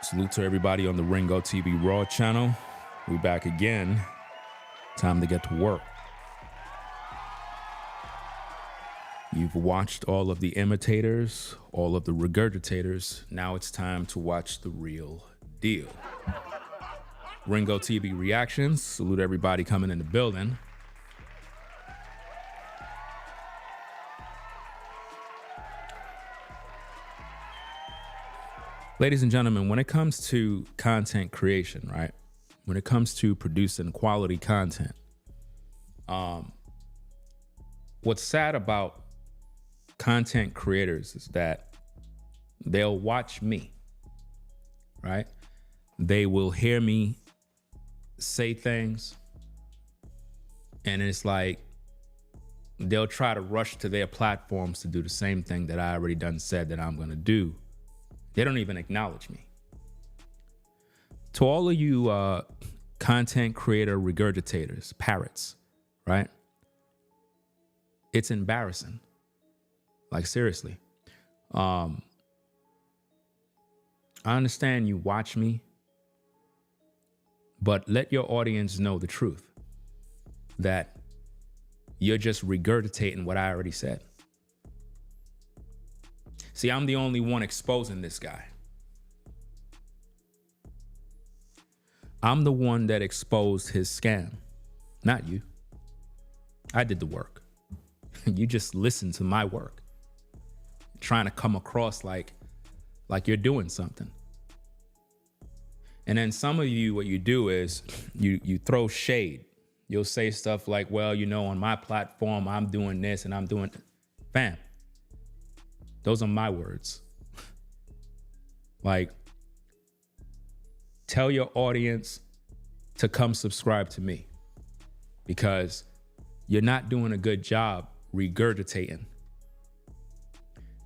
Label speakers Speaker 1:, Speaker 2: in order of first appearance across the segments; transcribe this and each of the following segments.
Speaker 1: Salute to everybody on the Ringo TV Raw channel. We back again. Time to get to work. You've watched all of the imitators, all of the regurgitators. Now it's time to watch the real deal. Ringo TV reactions. Salute everybody coming in the building. Ladies and gentlemen, when it comes to content creation, right? When it comes to producing quality content, what's sad about content creators is that they'll watch me, right? They will hear me say things, and it's like they'll try to rush to their platforms to do the same thing that I already done said that I'm gonna do. They don't even acknowledge me. To all of you content creator regurgitators, parrots, right? It's embarrassing. Like, seriously. I understand you watch me, but let your audience know the truth, that you're just regurgitating what I already said. See, I'm the only one exposing this guy. I'm the one that exposed his scam, not you. I did the work. You just listen to my work, trying to come across like you're doing something. And then some of you, what you do is you throw shade. You'll say stuff like, well, you know, on my platform, I'm doing this and I'm doing, fam. Those are my words. Like, tell your audience to come subscribe to me, because you're not doing a good job regurgitating.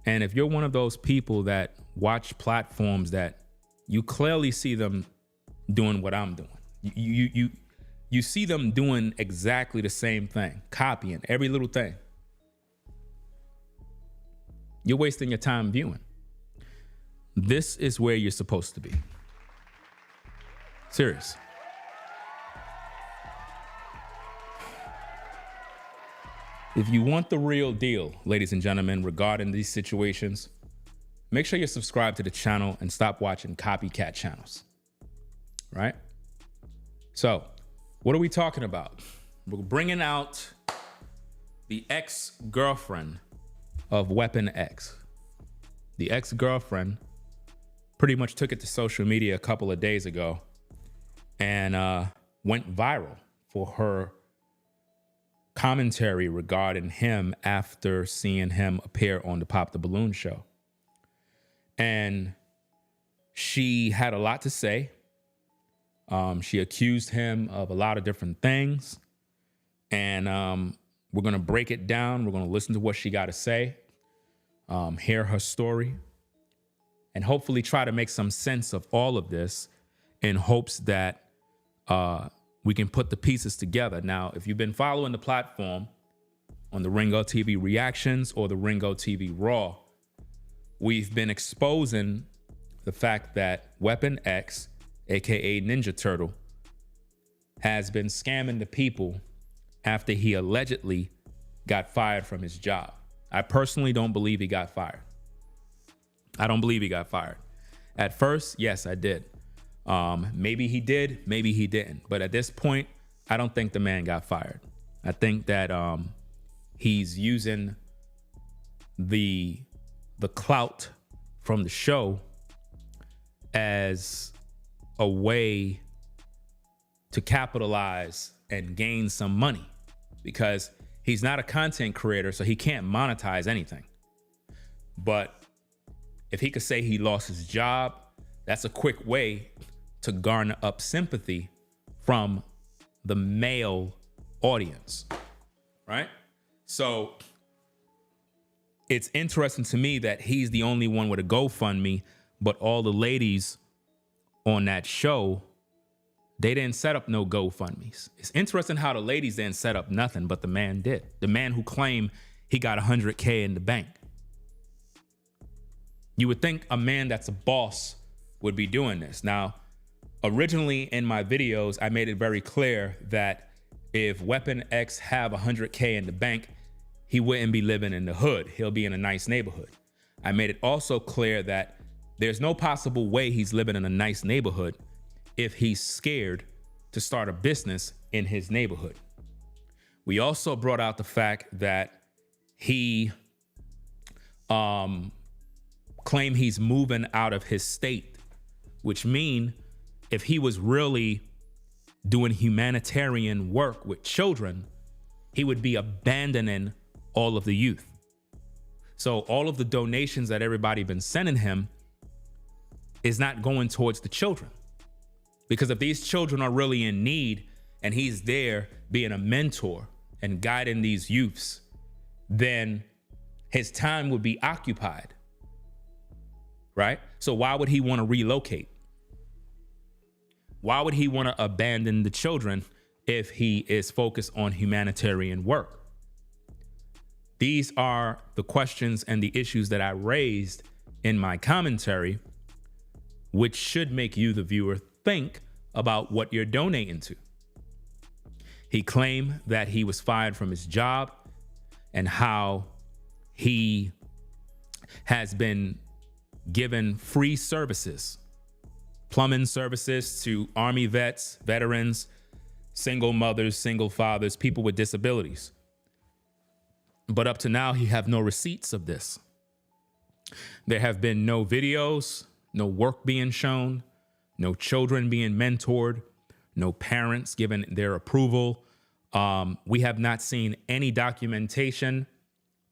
Speaker 1: And if you're one of those people that watch platforms that you clearly see them doing what I'm doing, you see them doing exactly the same thing, copying every little thing, you're wasting your time viewing. This is where you're supposed to be. Serious. If you want the real deal, ladies and gentlemen, regarding these situations, make sure you're subscribed to the channel and stop watching copycat channels, right? So, what are we talking about? We're bringing out the ex-girlfriend of Weapon X. The ex-girlfriend pretty much took it to social media a couple of days ago and went viral for her commentary regarding him after seeing him appear on the Pop the Balloon show. And she had a lot to say. She accused him of a lot of different things. And we're going to break it down. We're going to listen to what she got to say, hear her story, and hopefully try to make some sense of all of this in hopes that we can put the pieces together. Now, if you've been following the platform on the Ringo TV Reactions or the Ringo TV Raw, we've been exposing the fact that Weapon X, aka Ninja Turtle, has been scamming the people after he allegedly got fired from his job. I personally don't believe he got fired. I don't believe he got fired. At first, yes, I did. Maybe he did, maybe he didn't. But at this point, I don't think the man got fired. I think that he's using the clout from the show as a way to capitalize and gain some money, because he's not a content creator, so he can't monetize anything. But if he could say he lost his job, that's a quick way to garner up sympathy from the male audience, right? So it's interesting to me that he's the only one with a GoFundMe, but all the ladies on that show, they didn't set up no GoFundMes. It's interesting how the ladies didn't set up nothing, but the man did. The man who claimed he got 100K in the bank. You would think a man that's a boss would be doing this. Now, originally in my videos, I made it very clear that if Weapon X have 100K in the bank, he wouldn't be living in the hood. He'll be in a nice neighborhood. I made it also clear that there's no possible way he's living in a nice neighborhood if he's scared to start a business in his neighborhood. We also brought out the fact that he claimed he's moving out of his state, which mean if he was really doing humanitarian work with children, he would be abandoning all of the youth. So all of the donations that everybody been sending him is not going towards the children. Because if these children are really in need and he's there being a mentor and guiding these youths, then his time would be occupied, right? So why would he want to relocate? Why would he want to abandon the children if he is focused on humanitarian work? These are the questions and the issues that I raised in my commentary, which should make you, the viewer, think about what you're donating to. He claimed that he was fired from his job and how he has been given free services, plumbing services to Army vets, veterans, single mothers, single fathers, people with disabilities. But up to now, he have no receipts of this. There have been no videos, no work being shown, no children being mentored, no parents given their approval. We have not seen any documentation,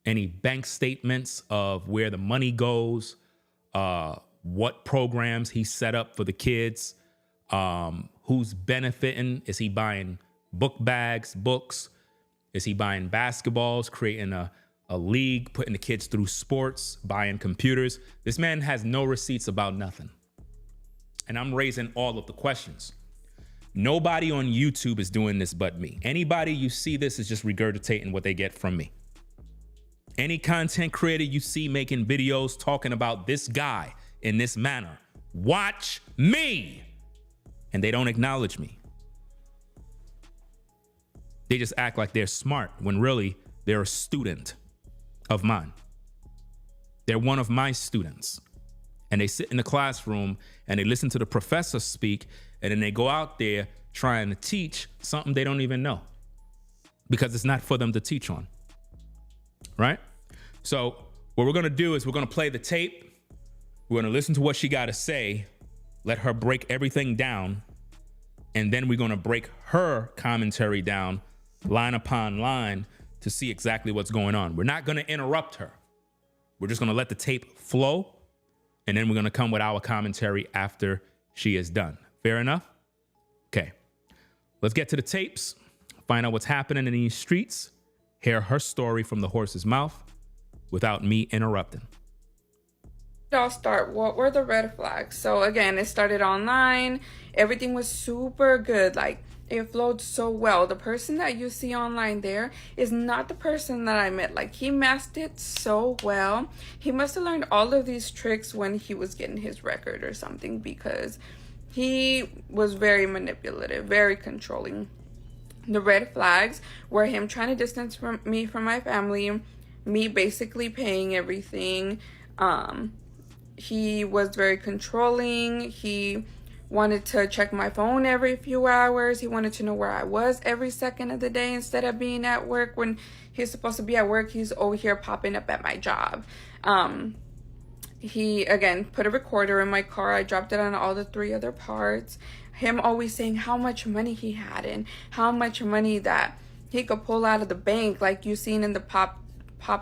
Speaker 1: any bank statements of where the money goes, what programs he set up for the kids, who's benefiting. Is he buying book bags, books? Is he buying basketballs, creating a league, putting the kids through sports, buying computers? This man has no receipts about nothing. And I'm raising all of the questions. Nobody on YouTube is doing this but me. Anybody you see this is just regurgitating what they get from me. Any content creator you see making videos talking about this guy in this manner, watch me. And they don't acknowledge me. They just act like they're smart when really they're a student of mine. They're one of my students. And they sit in the classroom and they listen to the professor speak, and then they go out there trying to teach something they don't even know because it's not for them to teach on, right? So what we're gonna do is we're gonna play the tape. We're gonna listen to what she gotta say, let her break everything down, and then we're gonna break her commentary down line upon line to see exactly what's going on. We're not gonna interrupt her. We're just gonna let the tape flow, and then we're gonna come with our commentary after she is done. Fair enough? Okay, let's get to the tapes, find out what's happening in these streets, hear her story from the horse's mouth without me interrupting.
Speaker 2: I'll start. What were the red flags? So again, it started online. Everything was super good. Like, it flowed so well. The person that you see online there is not the person that I met. Like, he masked it so well. He must have learned all of these tricks when he was getting his record or something, because he was very manipulative, very controlling. The red flags were him trying to distance me from my family, me basically paying everything. He was very controlling. He wanted to check my phone every few hours. He wanted to know where I was every second of the day instead of being at work. When he's supposed to be at work, he's over here popping up at my job. He, again, put a recorder in my car. I dropped it on all the 3 other parts. Him always saying how much money he had and how much money that he could pull out of the bank, like you seen in the pop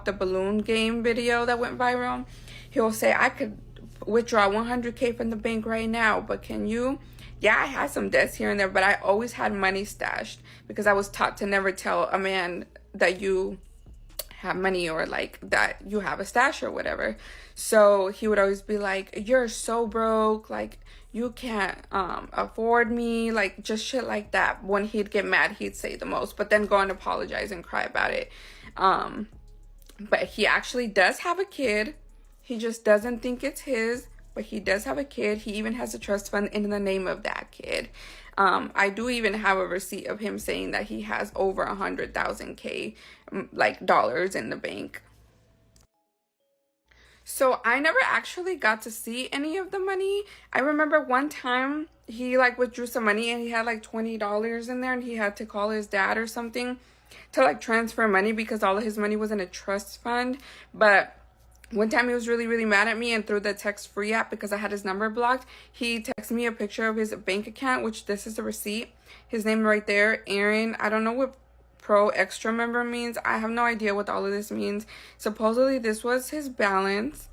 Speaker 2: the balloon game video that went viral. He'll say, I could withdraw 100K from the bank right now, but can you? Yeah, I had some debts here and there, but I always had money stashed because I was taught to never tell a man that you have money or like that you have a stash or whatever. So he would always be like, you're so broke, like you can't afford me, like just shit like that. When he'd get mad, he'd say the most, but then go and apologize and cry about it. But he actually does have a kid. He just doesn't think it's his but he does have a kid. He even has a trust fund in the name of that kid. I do even have a receipt of him saying that he has over 100,000 like dollars in the bank. So I never actually got to see any of the money. I remember one time he like withdrew some money and he had like $20 in there, and he had to call his dad or something to like transfer money because all of his money was in a trust fund. But one time he was really, really mad at me, and through the text free app, because I had his number blocked, he texted me a picture of his bank account, which this is the receipt. His name right there, Aaron. I don't know what Pro Extra Member means. I have no idea what all of this means. Supposedly this was his balance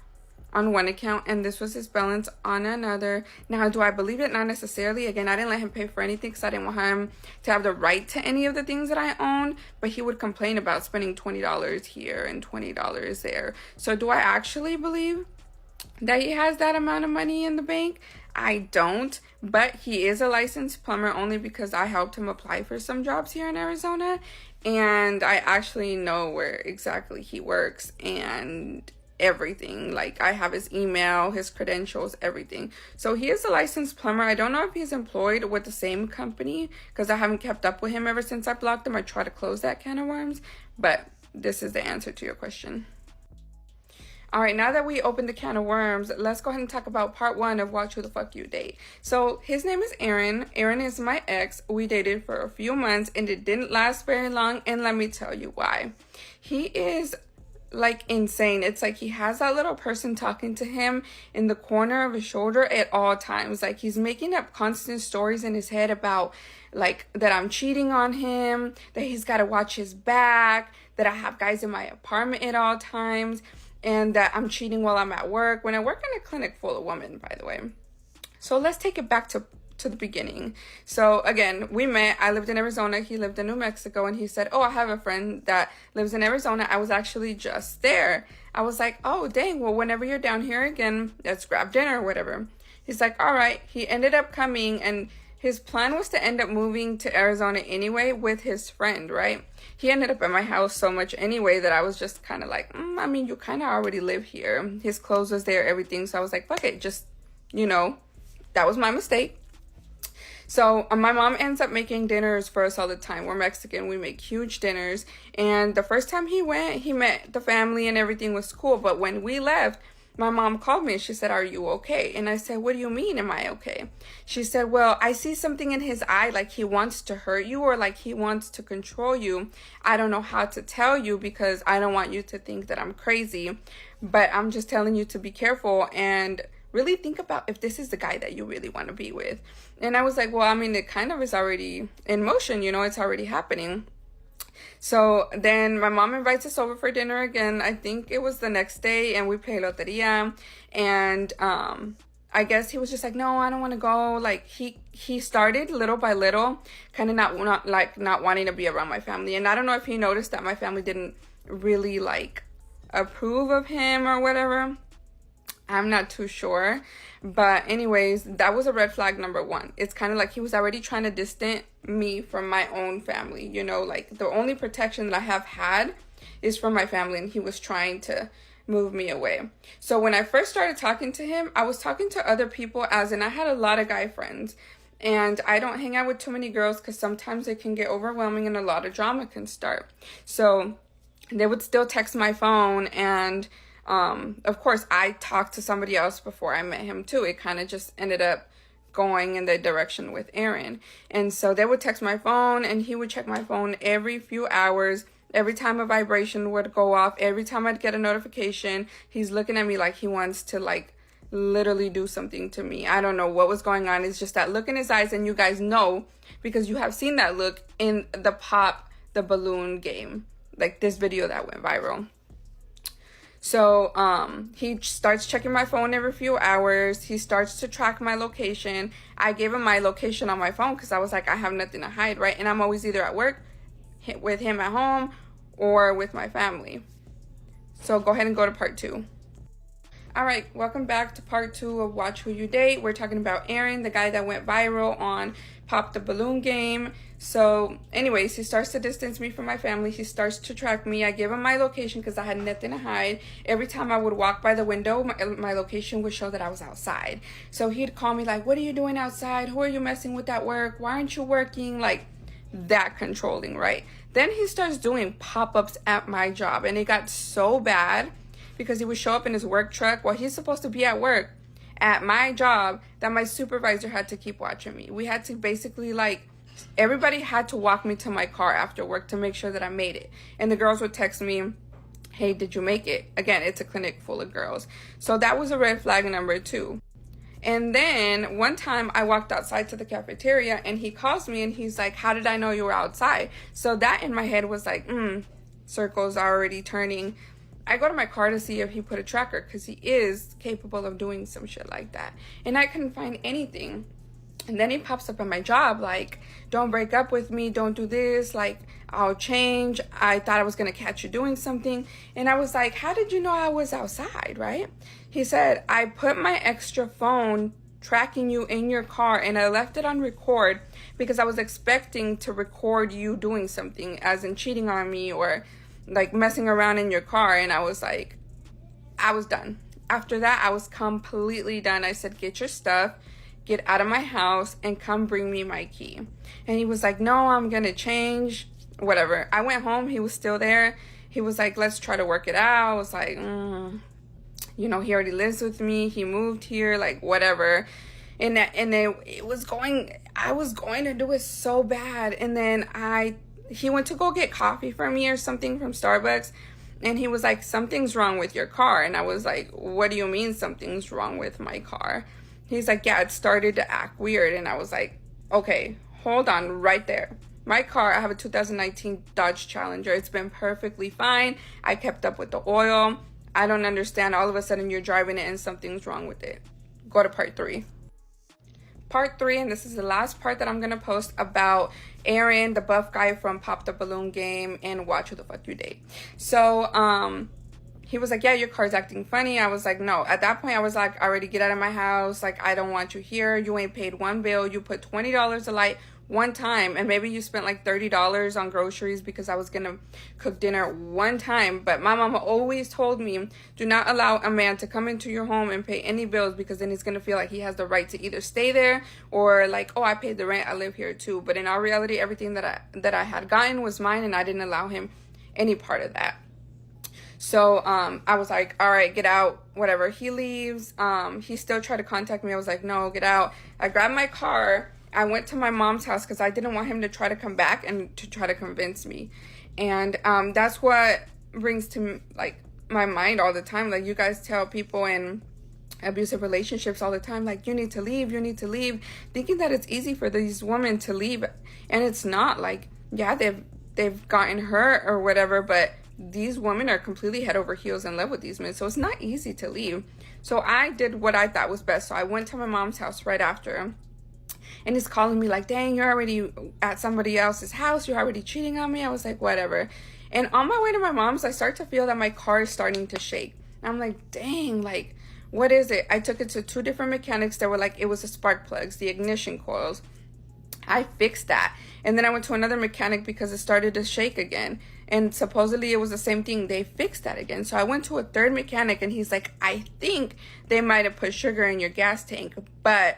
Speaker 2: on one account and this was his balance on another. Now, do I believe it? Not necessarily. Again, I didn't let him pay for anything because I didn't want him to have the right to any of the things that I own, but he would complain about spending $20 here and $20 there. So do I actually believe that he has that amount of money in the bank? I don't, but he is a licensed plumber only because I helped him apply for some jobs here in Arizona, and I actually know where exactly he works and everything. Like, I have his email, his credentials, everything. So he is a licensed plumber. I don't know if he's employed with the same company because I haven't kept up with him ever since I blocked him. I try to close that can of worms, but this is the answer to your question. All right, now that we opened the can of worms, let's go ahead and talk about part one of Watch Who the Fuck You Date. So his name is Aaron. Aaron is my ex. We dated for a few months and it didn't last very long, and let me tell you why. He is like insane. It's like he has that little person talking to him in the corner of his shoulder at all times. Like, he's making up constant stories in his head about like that I'm cheating on him, that he's got to watch his back, that I have guys in my apartment at all times, and that I'm cheating while I'm at work, when I work in a clinic full of women, by the way. So let's take it back to the beginning. So again, we met. I lived in Arizona. He lived in New Mexico, and he said, oh, I have a friend that lives in Arizona. I was actually just there. I was like, oh, dang. Well, whenever you're down here again, let's grab dinner or whatever. He's like, all right. He ended up coming, and his plan was to end up moving to Arizona anyway with his friend, right? He ended up at my house so much anyway that I was just kind of like, I mean, you kind of already live here. His clothes was there, everything. So I was like, fuck it. Just, that was my mistake. So my mom ends up making dinners for us all the time. We're Mexican. We make huge dinners. And the first time he went, he met the family and everything was cool. But when we left, my mom called me and she said, are you okay? And I said, what do you mean, am I okay? She said, well, I see something in his eye, like he wants to hurt you or like he wants to control you. I don't know how to tell you because I don't want you to think that I'm crazy, but I'm just telling you to be careful and really think about if this is the guy that you really want to be with. And I was like, well, I mean, it kind of is already in motion, it's already happening. So then my mom invites us over for dinner again. I think it was the next day, and we play loteria. And I guess he was just like, no, I don't want to go. Like, he started little by little, kind of not wanting to be around my family. And I don't know if he noticed that my family didn't really like approve of him or whatever. I'm not too sure. But anyways, that was a red flag number one. It's kind of like he was already trying to distance me from my own family. Like the only protection that I have had is from my family, and he was trying to move me away. So when I first started talking to him, I was talking to other people, as in I had a lot of guy friends. And I don't hang out with too many girls because sometimes it can get overwhelming and a lot of drama can start. So they would still text my phone, and of course, I talked to somebody else before I met him too. It kind of just ended up going in the direction with Aaron. And so they would text my phone, and he would check my phone every few hours. Every time a vibration would go off, every time I'd get a notification, he's looking at me like he wants to like literally do something to me. I don't know what was going on. It's just that look in his eyes, and you guys know because you have seen that look in the Pop the Balloon game, like this video that went viral. So he starts checking my phone every few hours. He starts to track my location. I gave him my location on my phone because I was like, I have nothing to hide, right? And I'm always either at work with him at home or with my family. So go ahead and go to part two. All right, welcome back to part 2 of Watch Who You Date. We're talking about Aaron, the guy that went viral on Pop the Balloon game. So anyways, he starts to distance me from my family. He starts to track me. I give him my location because I had nothing to hide. Every time I would walk by the window, my location would show that I was outside. So he'd call me like, what are you doing outside? Who are you messing with at work? Why aren't you working? Like, that controlling, right? Then he starts doing pop-ups at my job, and it got so bad because he would show up in his work truck while he's supposed to be at work at my job that my supervisor had to keep watching me. We had to basically, like, everybody had to walk me to my car after work to make sure that I made it. And the girls would text me, hey, did you make it? Again, it's a clinic full of girls. So that was a red flag number 2. And then one time I walked outside to the cafeteria and he calls me and he's like, how did I know you were outside? So that in my head was like, circles are already turning. I go to my car to see if he put a tracker because he is capable of doing some shit like that. And I couldn't find anything. And then he pops up at my job like, don't break up with me, don't do this, like, I'll change. I thought I was going to catch you doing something. And I was like, how did you know I was outside, right? He said, I put my extra phone tracking you in your car and I left it on record because I was expecting to record you doing something, as in cheating on me or like messing around in your car. And I was like, I was done. After that, I was completely done. I said, get your stuff, get out of my house, and come bring me my key. And he was like, no, I'm gonna change, whatever. I went home, he was still there. He was like, let's try to work it out. I was like, you know, he already lives with me, he moved here, like, whatever. And it was going, I was going to do it so bad. And then he went to go get coffee for me or something from Starbucks. And he was like, something's wrong with your car. And I was like, what do you mean something's wrong with my car? He's like, yeah, it started to act weird. And I was like, okay, hold on right there. My car, I have a 2019 Dodge Challenger. It's been perfectly fine. I kept up with the oil. I don't understand. All of a sudden you're driving it and something's wrong with it. Go to part 3. Part 3, and this is the last part that I'm going to post about Aaron, the buff guy from Pop the Balloon game and Watch Who the Fuck You Date. So, he was like, yeah, your car's acting funny. I was like, no. At that point, I was like, already get out of my house. Like, I don't want you here. You ain't paid one bill. You put $20 a light one time. And maybe you spent like $30 on groceries because I was going to cook dinner one time. But my mama always told me, do not allow a man to come into your home and pay any bills because then he's going to feel like he has the right to either stay there or like, oh, I paid the rent. I live here too. But in all reality, everything that I had gotten was mine and I didn't allow him any part of that. So, I was like, all right, get out, whatever. He leaves. He still tried to contact me. I was like, no, get out. I grabbed my car. I went to my mom's house because I didn't want him to try to come back and to try to convince me. And, that's what brings to, like, my mind all the time. Like, you guys tell people in abusive relationships all the time, like, you need to leave, thinking that it's easy for these women to leave. And it's not. Like, yeah, they've gotten hurt or whatever, but these women are completely head over heels in love with these men. So it's not easy to leave. So I did what I thought was best. So I went to my mom's house right after. And he's calling me like, dang, you're already at somebody else's house. You're already cheating on me. I was like, whatever. And on my way to my mom's, I start to feel that my car is starting to shake. I'm like, dang, like, what is it? I took it to 2 different mechanics that were like, it was the spark plugs, the ignition coils. I fixed that. And then I went to another mechanic because it started to shake again. And supposedly it was the same thing. They fixed that again. So I went to a 3rd mechanic and he's like, I think they might have put sugar in your gas tank, but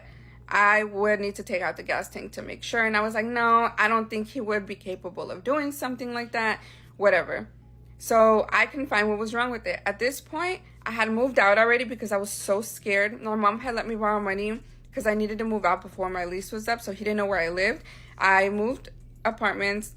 Speaker 2: I would need to take out the gas tank to make sure. And I was like, no, I don't think he would be capable of doing something like that. Whatever. So I couldn't find what was wrong with it. At this point, I had moved out already because I was so scared. My mom had let me borrow money because I needed to move out before my lease was up. So he didn't know where I lived. I moved apartments.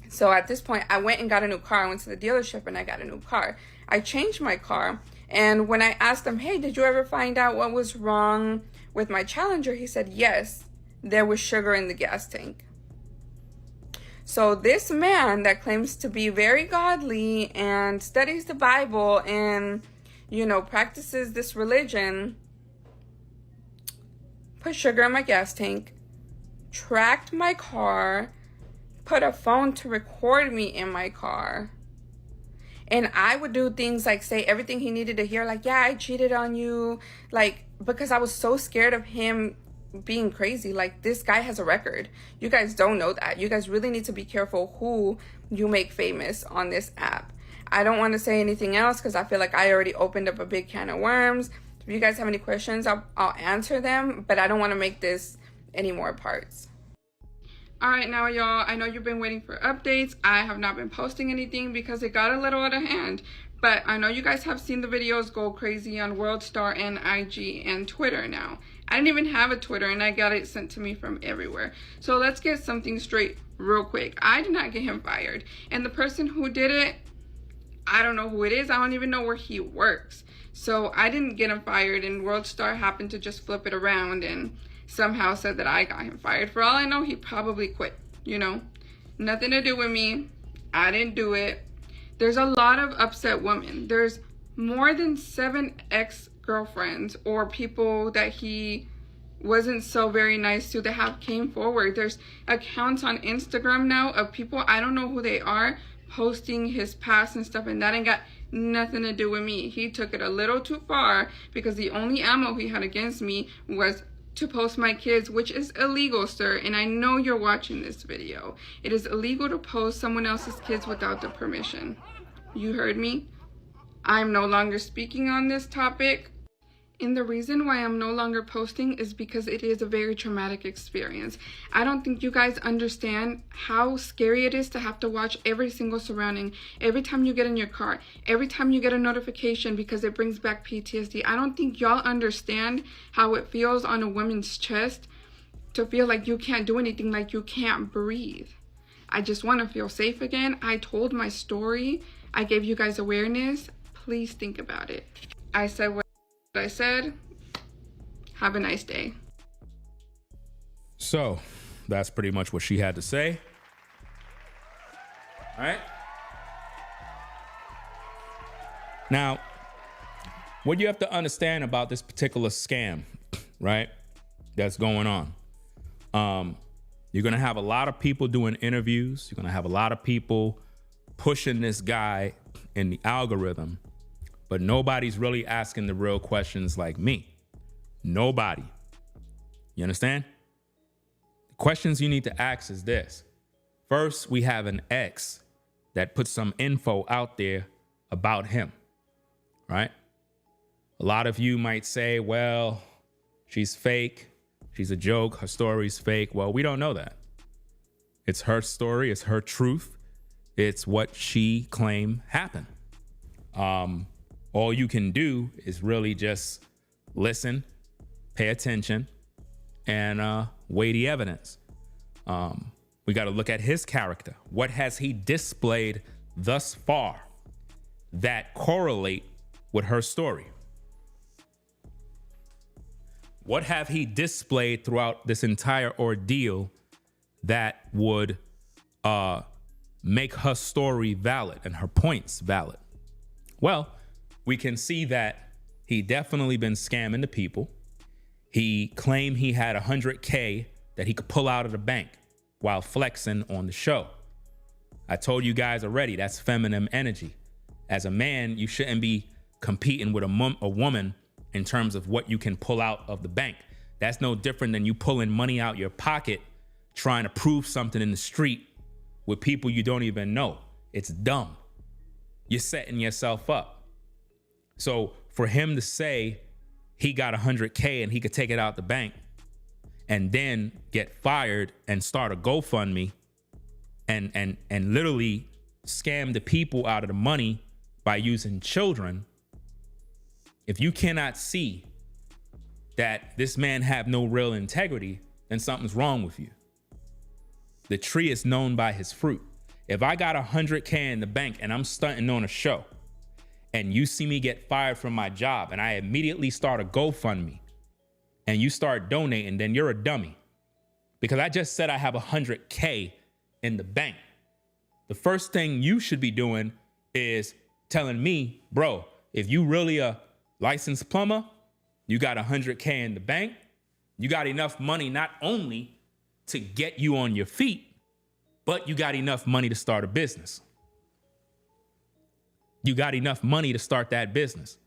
Speaker 2: So at this point, I went and got a new car. I went to the dealership and I got a new car. I changed my car. And when I asked him, hey, did you ever find out what was wrong with my Challenger? He said, yes, there was sugar in the gas tank. So this man that claims to be very godly and studies the Bible and, you know, practices this religion, put sugar in my gas tank, tracked my car, put a phone to record me in my car, And I would do things like say everything he needed to hear, like, yeah, I cheated on you, like, because I was so scared of him being crazy. Like, this guy has a record. You guys don't know that. You guys really need to be careful who you make famous on this app. I don't want to say anything else because I feel like I already opened up a big can of worms. If you guys have any questions, I'll answer them, but I don't want to make this any more parts. All right, now y'all, I know you've been waiting for updates. I have not been posting anything because it got a little out of hand, but I know you guys have seen the videos go crazy on WorldStar and IG and Twitter now. I didn't even have a Twitter and I got it sent to me from everywhere. So let's get something straight real quick. I did not get him fired, and the person who did it, I don't know who it is. I don't even know where he works. So I didn't get him fired, and WorldStar happened to just flip it around and somehow said that I got him fired. For all I know, he probably quit, you know? Nothing to do with me. I didn't do it. There's a lot of upset women. There's more than 7 ex-girlfriends or people that he wasn't so very nice to that have came forward. There's accounts on Instagram now of people, I don't know who they are, posting his past and stuff, and that ain't got nothing to do with me. He took it a little too far because the only ammo he had against me was to post my kids, which is illegal, sir, and I know you're watching this video. It is illegal to post someone else's kids without the permission. You heard me? I'm no longer speaking on this topic. And the reason why I'm no longer posting is because it is a very traumatic experience. I don't think you guys understand how scary it is to have to watch every single surrounding, every time you get in your car, every time you get a notification, because it brings back PTSD. I don't think y'all understand how it feels on a woman's chest to feel like you can't do anything, like you can't breathe. I just want to feel safe again. I told my story. I gave you guys awareness. Please think about it. I said what I said. Have a nice day.
Speaker 1: So that's pretty much what she had to say. All right. Now, what you have to understand about this particular scam, right, that's going on. You're going to have a lot of people doing interviews. You're going to have a lot of people pushing this guy in the algorithm, but nobody's really asking the real questions like me. Nobody. You understand? The questions you need to ask is this. First, we have an ex that put some info out there about him, right? A lot of you might say, well, she's fake. She's a joke. Her story's fake. Well, we don't know that. It's her story. It's her truth. It's what she claimed happened. All you can do is really just listen, pay attention, and weigh the evidence. We got to look at his character. What has he displayed thus far that correlate with her story? What have he displayed throughout this entire ordeal that would make her story valid and her points valid? Well, we can see that he definitely been scamming the people. He claimed he had $100K that he could pull out of the bank while flexing on the show. I told you guys already, that's feminine energy. As a man, you shouldn't be competing with a woman in terms of what you can pull out of the bank. That's no different than you pulling money out your pocket, trying to prove something in the street with people you don't even know. It's dumb. You're setting yourself up. So for him to say he got $100K and he could take it out the bank and then get fired and start a GoFundMe and literally scam the people out of the money by using children, if you cannot see that this man have no real integrity, then something's wrong with you. The tree is known by his fruit. If I got $100K in the bank and I'm stunting on a show and you see me get fired from my job and I immediately start a GoFundMe and you start donating, then you're a dummy. Because I just said I have $100K in the bank. The first thing you should be doing is telling me, bro, if you really a licensed plumber, you got $100K in the bank, you got enough money not only to get you on your feet, but you got enough money to start a business. You got enough money to start that business.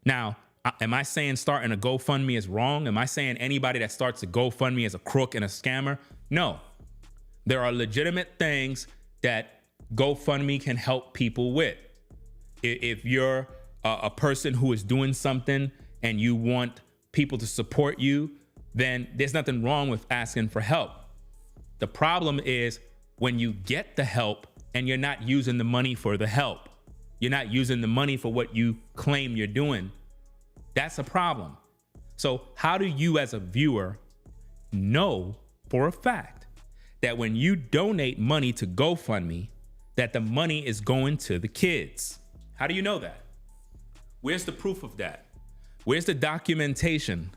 Speaker 1: Now, am I saying starting a GoFundMe is wrong? Am I saying anybody that starts a GoFundMe is a crook and a scammer? No. There are legitimate things that GoFundMe can help people with. If you're a person who is doing something and you want people to support you, then there's nothing wrong with asking for help. The problem is when you get the help and you're not using the money for the help. You're not using the money for what you claim you're doing. That's a problem. So how do you as a viewer know for a fact that when you donate money to GoFundMe, that the money is going to the kids? How do you know that? Where's the proof of that? Where's the documentation?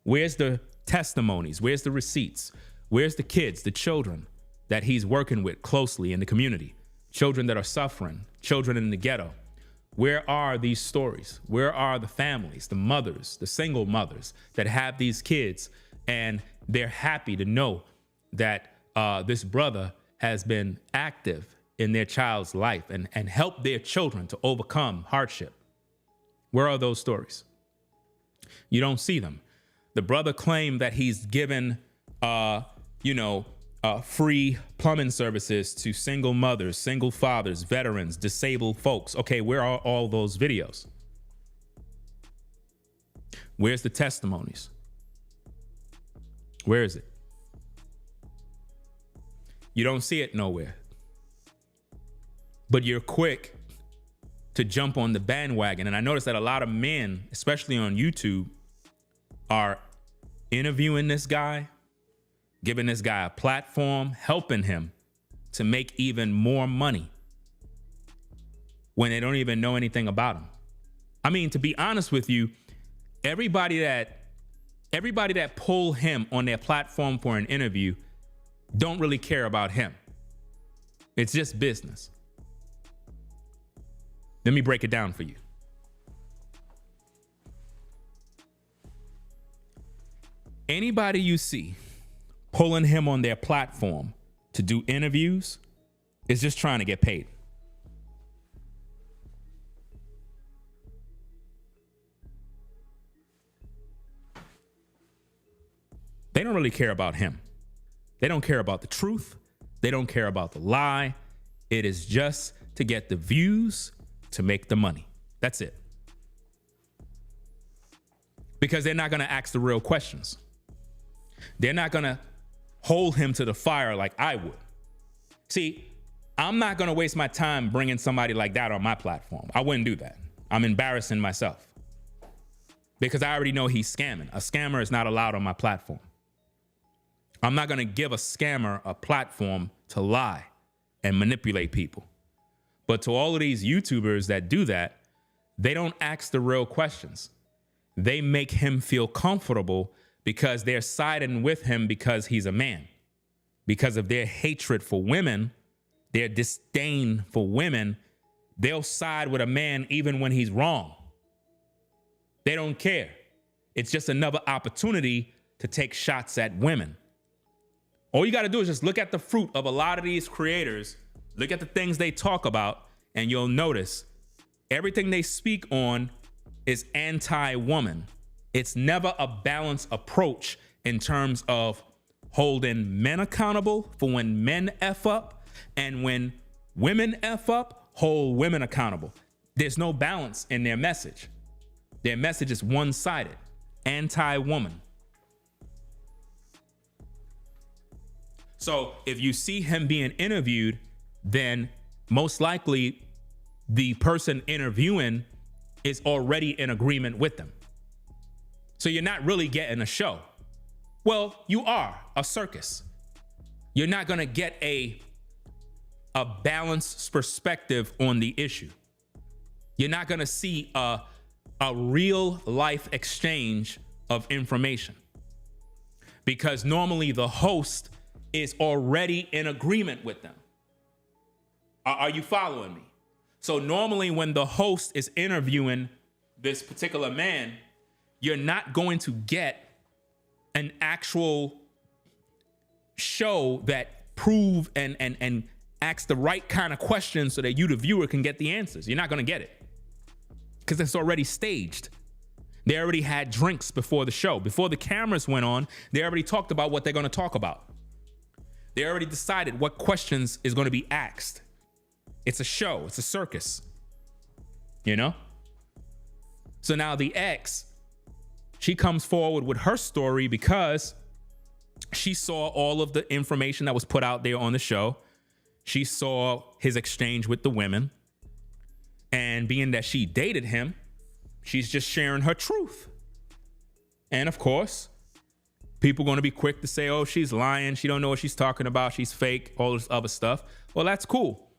Speaker 1: Where's the testimonies? Where's the receipts? Where's the kids, the children that he's working with closely in the community? Children that are suffering, children in the ghetto. Where are these stories? Where are the families, the mothers, the single mothers that have these kids and they're happy to know that this brother has been active in their child's life and helped their children to overcome hardship? Where are those stories? You don't see them. The brother claimed that he's given, free plumbing services to single mothers, single fathers, veterans, disabled folks. Okay, where are all those videos? Where's the testimonies? Where is it? You don't see it nowhere. But you're quick to jump on the bandwagon. And I noticed that a lot of men, especially on YouTube, are interviewing this guy, giving this guy a platform, helping him to make even more money when they don't even know anything about him. I mean, to be honest with you, everybody that pull him on their platform for an interview don't really care about him. It's just business. Let me break it down for you. Anybody you see pulling him on their platform to do interviews is just trying to get paid. They don't really care about him. They don't care about the truth. They don't care about the lie. It is just to get the views, to make the money. That's it. Because they're not going to ask the real questions. They're not going to hold him to the fire like I would. See, I'm not going to waste my time bringing somebody like that on my platform. I wouldn't do that. I'm embarrassing myself because I already know he's scamming. A scammer is not allowed on my platform. I'm not going to give a scammer a platform to lie and manipulate people. But to all of these YouTubers that do that, they don't ask the real questions. They make him feel comfortable because they're siding with him because he's a man. Because of their hatred for women, their disdain for women, they'll side with a man even when he's wrong. They don't care. It's just another opportunity to take shots at women. All you got to do is just look at the fruit of a lot of these creators, look at the things they talk about, and you'll notice everything they speak on is anti-woman. It's never a balanced approach in terms of holding men accountable for when men F up, and when women F up, hold women accountable. There's no balance in their message. Their message is one-sided, anti-woman. So if you see him being interviewed, then most likely the person interviewing is already in agreement with them. So you're not really getting a show. Well, you are a circus. You're not going to get a balanced perspective on the issue. You're not going to see a real life exchange of information, because normally the host is already in agreement with them. Are you following me? So normally when the host is interviewing this particular man, you're not going to get an actual show that prove and ask the right kind of questions so that you, the viewer, can get the answers. You're not going to get it because it's already staged. They already had drinks before the show. Before the cameras went on, they already talked about what they're going to talk about. They already decided what questions is going to be asked. It's a show. It's a circus. You know? So now the ex, she comes forward with her story because she saw all of the information that was put out there on the show. She saw his exchange with the women. And being that she dated him, she's just sharing her truth. And of course, people are going to be quick to say, oh, she's lying. She don't know what she's talking about. She's fake, all this other stuff. Well, that's cool.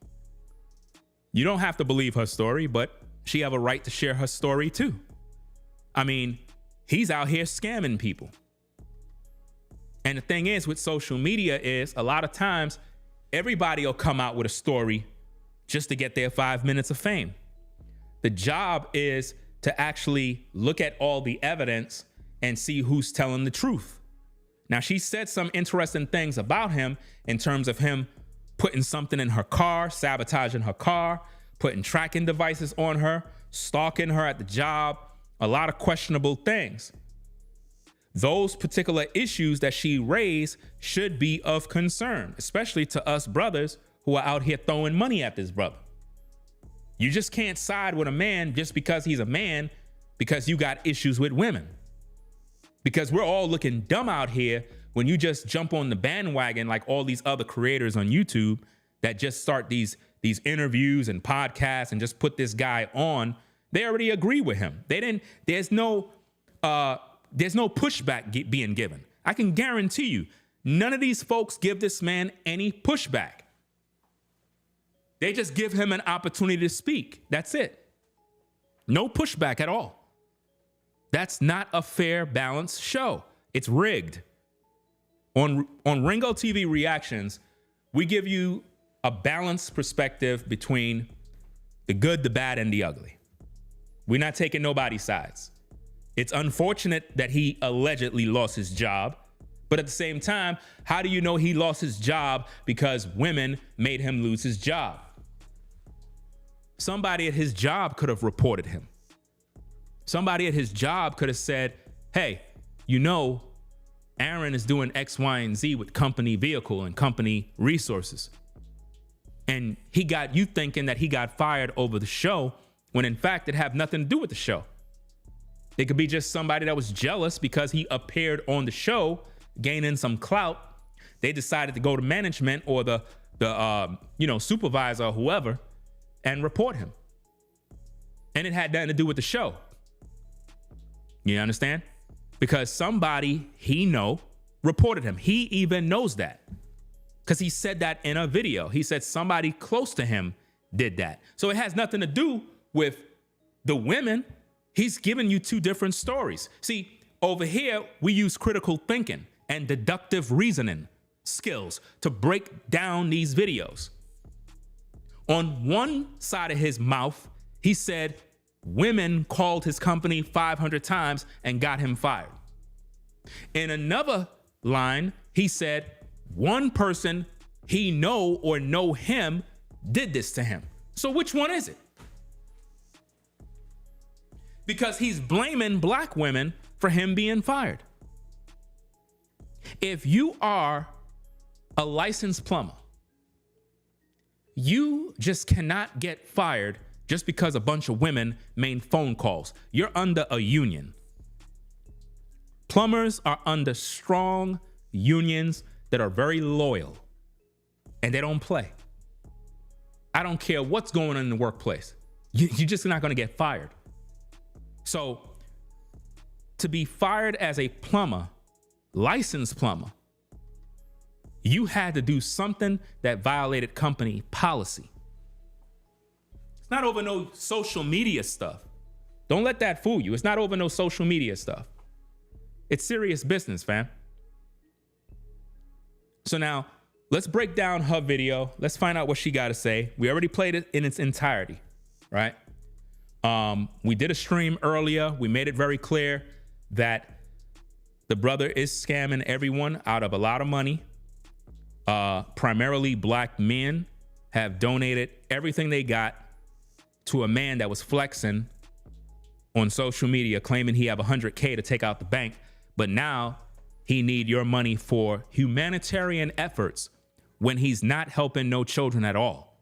Speaker 1: You don't have to believe her story, but she have a right to share her story too. I mean, he's out here scamming people. And the thing is with social media is a lot of times everybody will come out with a story just to get their 5 minutes of fame. The job is to actually look at all the evidence and see who's telling the truth. Now, she said some interesting things about him in terms of him putting something in her car, sabotaging her car, putting tracking devices on her, stalking her at the job, a lot of questionable things. Those particular issues that she raised should be of concern, especially to us brothers who are out here throwing money at this brother. You just can't side with a man just because he's a man because you got issues with women. Because we're all looking dumb out here when you just jump on the bandwagon like all these other creators on YouTube that just start these interviews and podcasts and just put this guy on. They already agree with him. There's no pushback being given. I can guarantee you, none of these folks give this man any pushback. They just give him an opportunity to speak. That's it. No pushback at all. That's not a fair, balanced show. It's rigged. On Ringo TV Reactions, we give you a balanced perspective between the good, the bad, and the ugly. We're not taking nobody's sides. It's unfortunate that he allegedly lost his job. But at the same time, how do you know he lost his job because women made him lose his job? Somebody at his job could have reported him. Somebody at his job could have said, hey, you know, Aaron is doing X, Y, and Z with company vehicle and company resources. And he got you thinking that he got fired over the show when in fact it had nothing to do with the show. It could be just somebody that was jealous because he appeared on the show, gaining some clout. They decided to go to management or the supervisor or whoever and report him. And it had nothing to do with the show. You understand? Because somebody he know reported him. He even knows that because he said that in a video. He said somebody close to him did that. So it has nothing to do with the women. He's giving you two different stories. See, over here, we use critical thinking and deductive reasoning skills to break down these videos. On one side of his mouth, he said women called his company 500 times and got him fired. In another line, he said one person he know or know him did this to him. So which one is it? Because he's blaming black women for him being fired. If you are a licensed plumber, you just cannot get fired just because a bunch of women made phone calls. You're under a union. Plumbers are under strong unions that are very loyal and they don't play. I don't care what's going on in the workplace. You're just not going to get fired. So to be fired as a plumber, licensed plumber, you had to do something that violated company policy. It's not over no social media stuff. Don't let that fool you. It's not over no social media stuff. It's serious business, fam. So now let's break down her video. Let's find out what she got to say. We already played it in its entirety, right? We did a stream earlier. We made it very clear that the brother is scamming everyone out of a lot of money, primarily black men. have donated everything they got to a man that was flexing on social media, claiming he have 100K to take out the bank, but now he need your money for humanitarian efforts when he's not helping no children at all.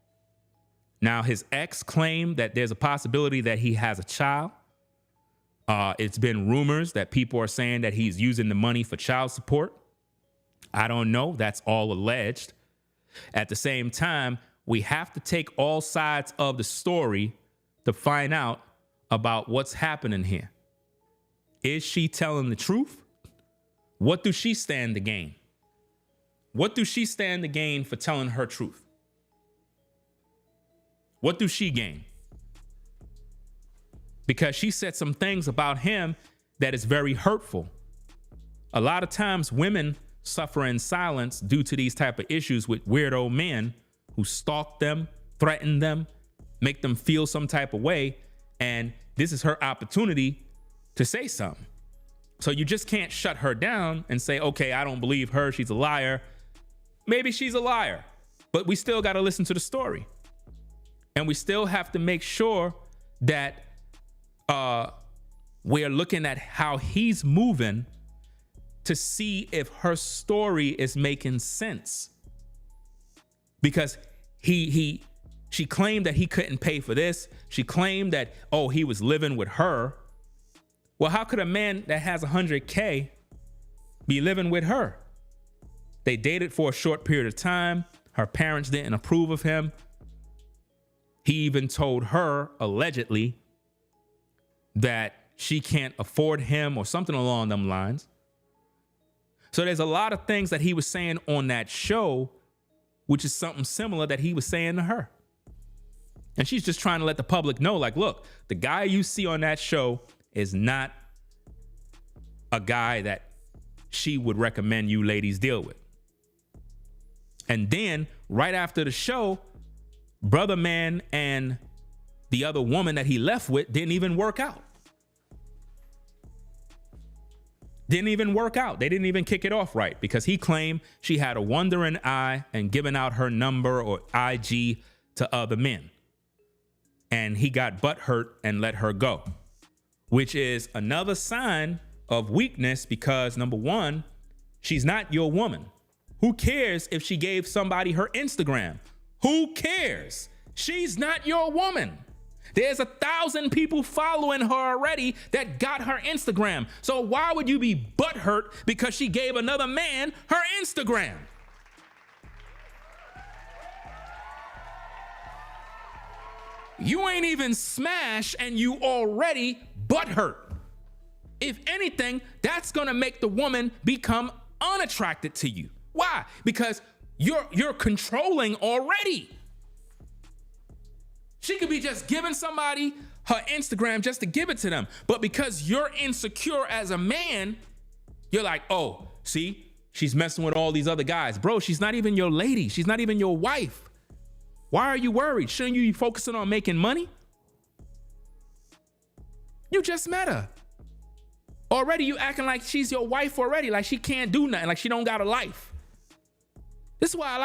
Speaker 1: Now, his ex claimed that there's a possibility that he has a child. It's been rumors that people are saying that he's using the money for child support. I don't know. That's all alleged. At the same time, we have to take all sides of the story to find out about what's happening here. Is she telling the truth? What does she stand to gain? What does she stand to gain for telling her truth? What does she gain? Because she said some things about him that is very hurtful. A lot of times women suffer in silence due to these type of issues with weirdo men who stalk them, threaten them, make them feel some type of way. And this is her opportunity to say something. So you just can't shut her down and say, okay, I don't believe her. She's a liar. Maybe she's a liar, but we still got to listen to the story. And we still have to make sure that we're looking at how he's moving to see if her story is making sense. Because she claimed that he couldn't pay for this. She claimed that, oh, he was living with her. Well, how could a man that has 100K be living with her? They dated for a short period of time. Her parents didn't approve of him. He even told her, allegedly, that she can't afford him or something along them lines. So there's a lot of things that he was saying on that show, which is something similar that he was saying to her. And she's just trying to let the public know, like, look, the guy you see on that show is not a guy that she would recommend you ladies deal with. And then right after the show, brother man and the other woman that he left with didn't even work out. Didn't even work out. They didn't even kick it off right because he claimed she had a wandering eye and given out her number or IG to other men. And he got butthurt and let her go, which is another sign of weakness because, number one, she's not your woman. Who cares if she gave somebody her Instagram? Who cares? She's not your woman. There's 1,000 people following her already that got her Instagram. So why would you be butthurt because she gave another man her Instagram? You ain't even smashed and you already butthurt. If anything, that's gonna make the woman become unattracted to you. Why? Because you're controlling already. She could be just giving somebody her Instagram just to give it to them. But because you're insecure as a man, you're like, oh, see, she's messing with all these other guys. Bro, she's not even your lady. She's not even your wife. Why are you worried? Shouldn't you be focusing on making money? You just met her. Already you acting like she's your wife already, like she can't do nothing, like she don't got a life. This is why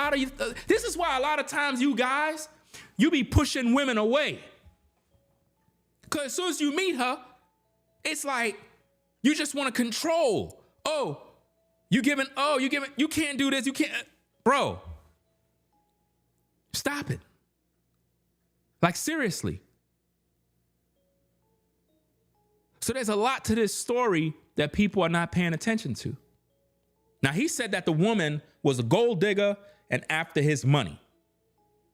Speaker 1: a lot of times you guys, you be pushing women away. Because as soon as you meet her, it's like you just want to control. You can't do this, you can't. Bro, stop it. Like, seriously. So there's a lot to this story that people are not paying attention to. Now, he said that the woman was a gold digger and after his money.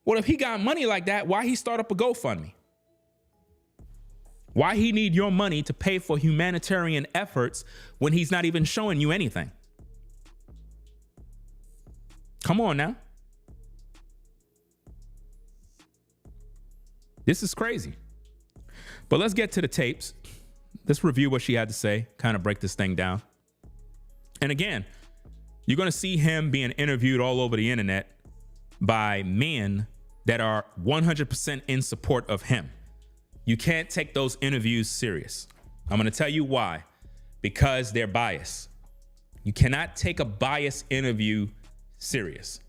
Speaker 1: Well, if he got money like that, why he start up a GoFundMe? Why he need your money to pay for humanitarian efforts when he's not even showing you anything? Come on now. This is crazy. But let's get to the tapes. Let's review what she had to say, kind of break this thing down. And again, you're going to see him being interviewed all over the internet by men that are 100% in support of him. You can't take those interviews serious. I'm going to tell you why. Because they're biased. You cannot take a biased interview serious.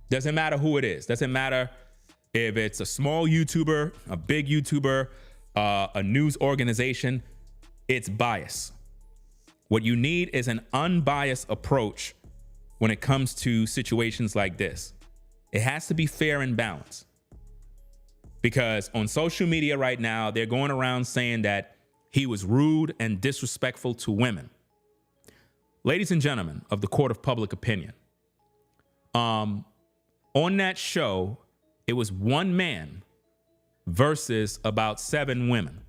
Speaker 1: Doesn't matter who it is. Doesn't matter If it's a small YouTuber, a big YouTuber, a news organization, it's bias. What you need is an unbiased approach when it comes to situations like this. It has to be fair and balanced. Because on social media right now, they're going around saying that he was rude and disrespectful to women. Ladies and gentlemen of the court of public opinion, on that show, it was one man versus about 7 women.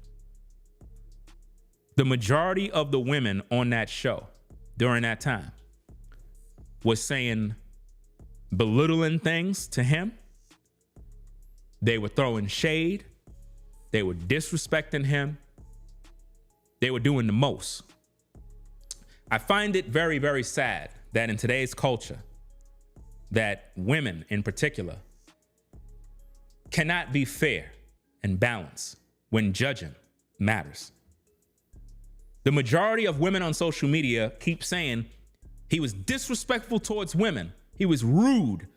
Speaker 1: The majority of the women on that show during that time was saying belittling things to him. They were throwing shade. They were disrespecting him. They were doing the most. I find it very, very sad that in today's culture, that women in particular cannot be fair and balanced when judging matters. The majority of women on social media keep saying he was disrespectful towards women. He was rude.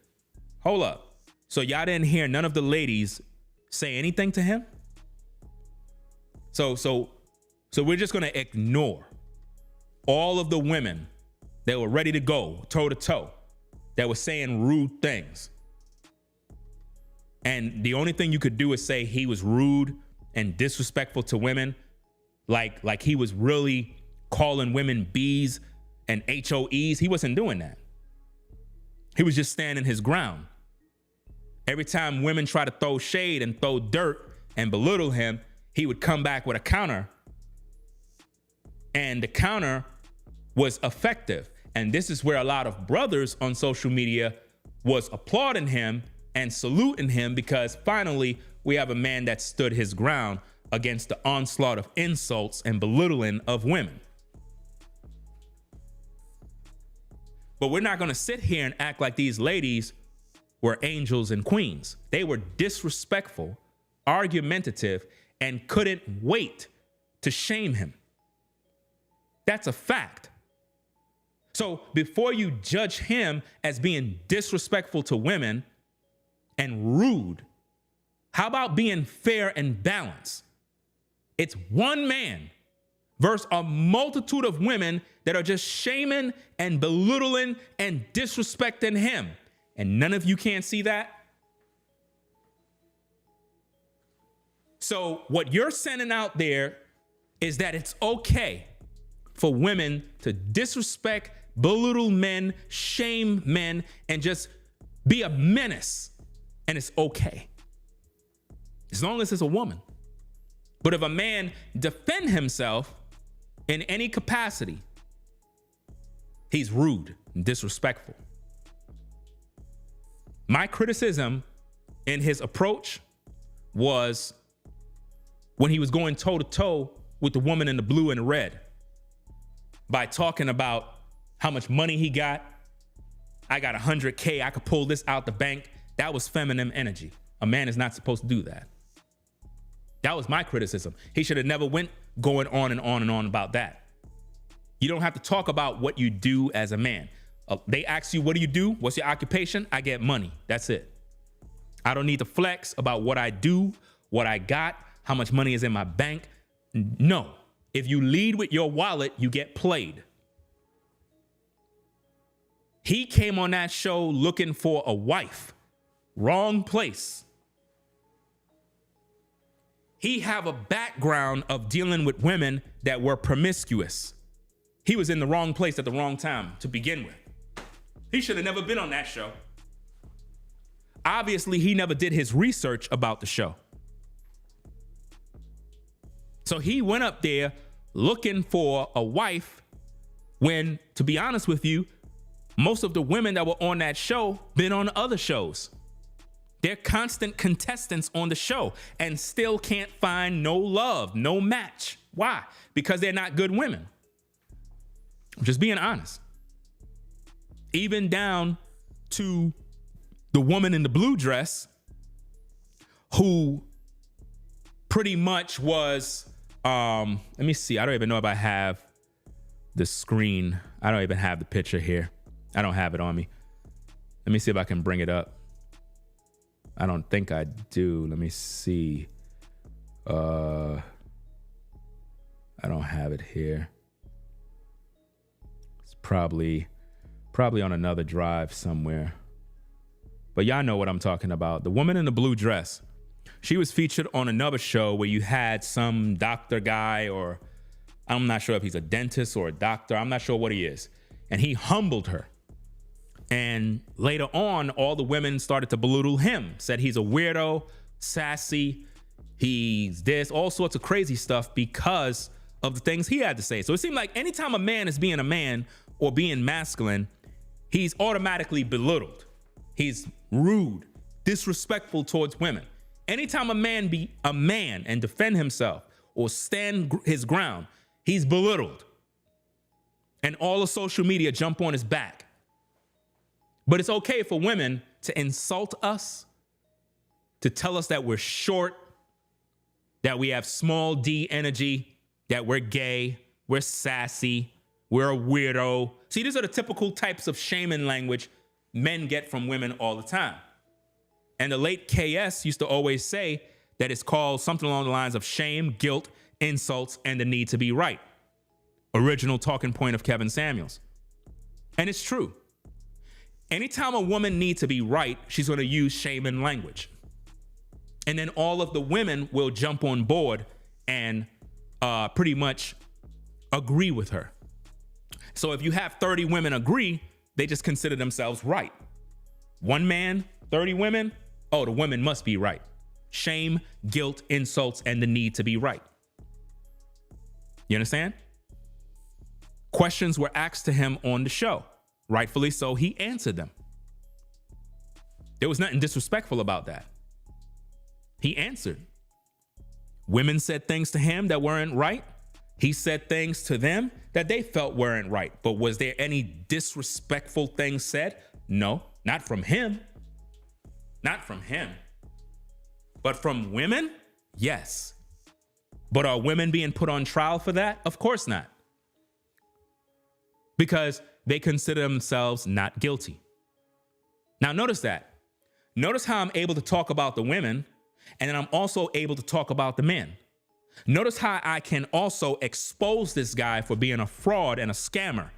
Speaker 1: Hold up. So y'all didn't hear none of the ladies say anything to him? So we're just going to ignore all of the women that were ready to go toe to toe, that were saying rude things. And the only thing you could do is say he was rude and disrespectful to women, like he was really calling women B's and HOEs. He wasn't doing that. He was just standing his ground. Every time women try to throw shade and throw dirt and belittle him, he would come back with a counter. And the counter was effective. And this is where a lot of brothers on social media was applauding him and saluting him, because finally we have a man that stood his ground against the onslaught of insults and belittling of women. But we're not going to sit here and act like these ladies were angels and queens. They were disrespectful, argumentative, and couldn't wait to shame him. That's a fact. So before you judge him as being disrespectful to women and rude, how about being fair and balanced? It's one man versus a multitude of women that are just shaming and belittling and disrespecting him. And none of you can't see that? So what you're sending out there is that it's okay for women to disrespect, belittle men, shame men, and just be a menace. And it's okay, as long as it's a woman. But if a man defend himself in any capacity, he's rude and disrespectful. My criticism in his approach was when he was going toe to toe with the woman in the blue and the red by talking about how much money he got. I got 100K. I could pull this out the bank. That was feminine energy. A man is not supposed to do that. That was my criticism. He should have never went going on and on and on about that. You don't have to talk about what you do as a man. They ask you, what do you do? What's your occupation? I get money. That's it. I don't need to flex about what I do, what I got, how much money is in my bank. No. If you lead with your wallet, you get played. He came on that show looking for a wife. Wrong place. He have a background of dealing with women that were promiscuous. He was in the wrong place at the wrong time to begin with. He should have never been on that show. Obviously, he never did his research about the show. So he went up there looking for a wife when, to be honest with you, most of the women that were on that show been on other shows. They're constant contestants on the show and still can't find no love, no match. Why? Because they're not good women. I'm just being honest. Even down to the woman in the blue dress, who pretty much was, let me see. I don't even know if I have the screen. I don't even have the picture here. I don't have it on me. Let me see if I can bring it up. I don't think I do. Let me see. I don't have it here. It's probably on another drive somewhere. But y'all know what I'm talking about. The woman in the blue dress. She was featured on another show where you had some doctor guy, or I'm not sure if he's a dentist or a doctor. I'm not sure what he is. And he humbled her. And later on, all the women started to belittle him, said he's a weirdo, sassy, he's this, all sorts of crazy stuff because of the things he had to say. So it seemed like anytime a man is being a man or being masculine, he's automatically belittled. He's rude, disrespectful towards women. Anytime a man be a man and defend himself or stand his ground, he's belittled. And all of social media jump on his back. But it's okay for women to insult us, to tell us that we're short, that we have small d energy, that we're gay, we're sassy, we're a weirdo. See, these are the typical types of shaming language men get from women all the time. And the late KS used to always say that it's called something along the lines of shame, guilt, insults, and the need to be right. Original talking point of Kevin Samuels. And it's true. Anytime a woman needs to be right, she's going to use shaming language. And then all of the women will jump on board and pretty much agree with her. So if you have 30 women agree, they just consider themselves right. One man, 30 women, oh, the women must be right. Shame, guilt, insults, and the need to be right. You understand? Questions were asked to him on the show. Rightfully so, he answered them. There was nothing disrespectful about that. He answered. Women said things to him that weren't right. He said things to them that they felt weren't right. But was there any disrespectful things said? No, not from him. Not from him. But from women? Yes. But are women being put on trial for that? Of course not. Because they consider themselves not guilty. Now notice that. Notice how I'm able to talk about the women, and then I'm also able to talk about the men. Notice how I can also expose this guy for being a fraud and a scammer.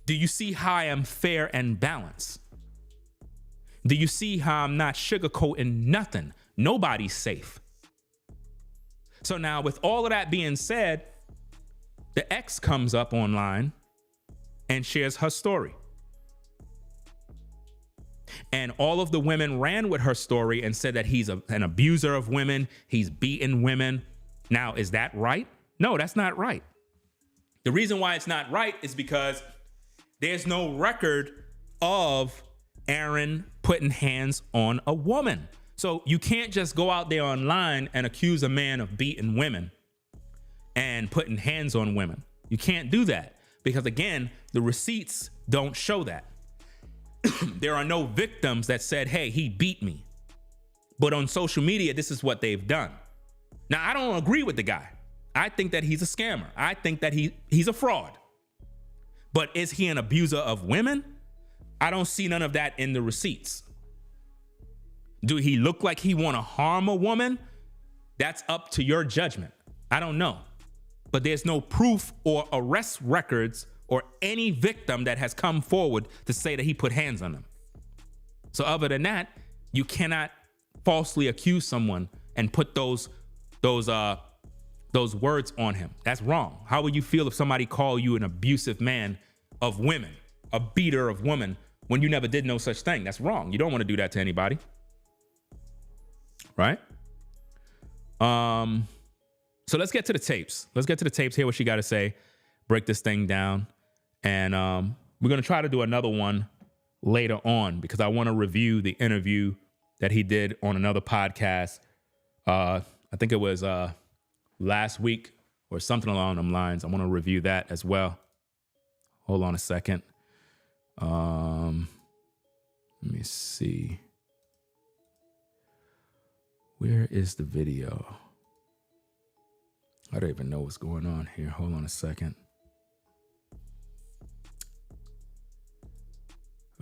Speaker 1: Do you see how I am fair and balanced? Do you see how I'm not sugarcoating nothing? Nobody's safe. So now with all of that being said, the ex comes up online and shares her story. And all of the women ran with her story and said that he's an abuser of women. He's beaten women. Now, is that right? No, that's not right. The reason why it's not right is because there's no record of Aaron putting hands on a woman. So you can't just go out there online and accuse a man of beating women and putting hands on women. You can't do that because, again, the receipts don't show that. There are no victims that said, hey, he beat me. But on social media, this is what they've done. Now, I don't agree with the guy. I think that he's a scammer. I think that he's a fraud. But is he an abuser of women? I don't see none of that in the receipts. Do he look like he want to harm a woman? That's up to your judgment. I don't know. But there's no proof or arrest records or any victim that has come forward to say that he put hands on them. So other than that, you cannot falsely accuse someone and put those words on him. That's wrong. How would you feel if somebody called you an abusive man of women, a beater of women, when you never did no such thing? That's wrong. You don't want to do that to anybody. Right? So let's get to the tapes. Let's get to the tapes, hear what she got to say, break this thing down. And we're going to try to do another one later on because I want to review the interview that he did on another podcast. I think it was last week or something along them lines. I want to review that as well. Hold on a second. Let me see. Where is the video? I don't even know what's going on here. Hold on a second.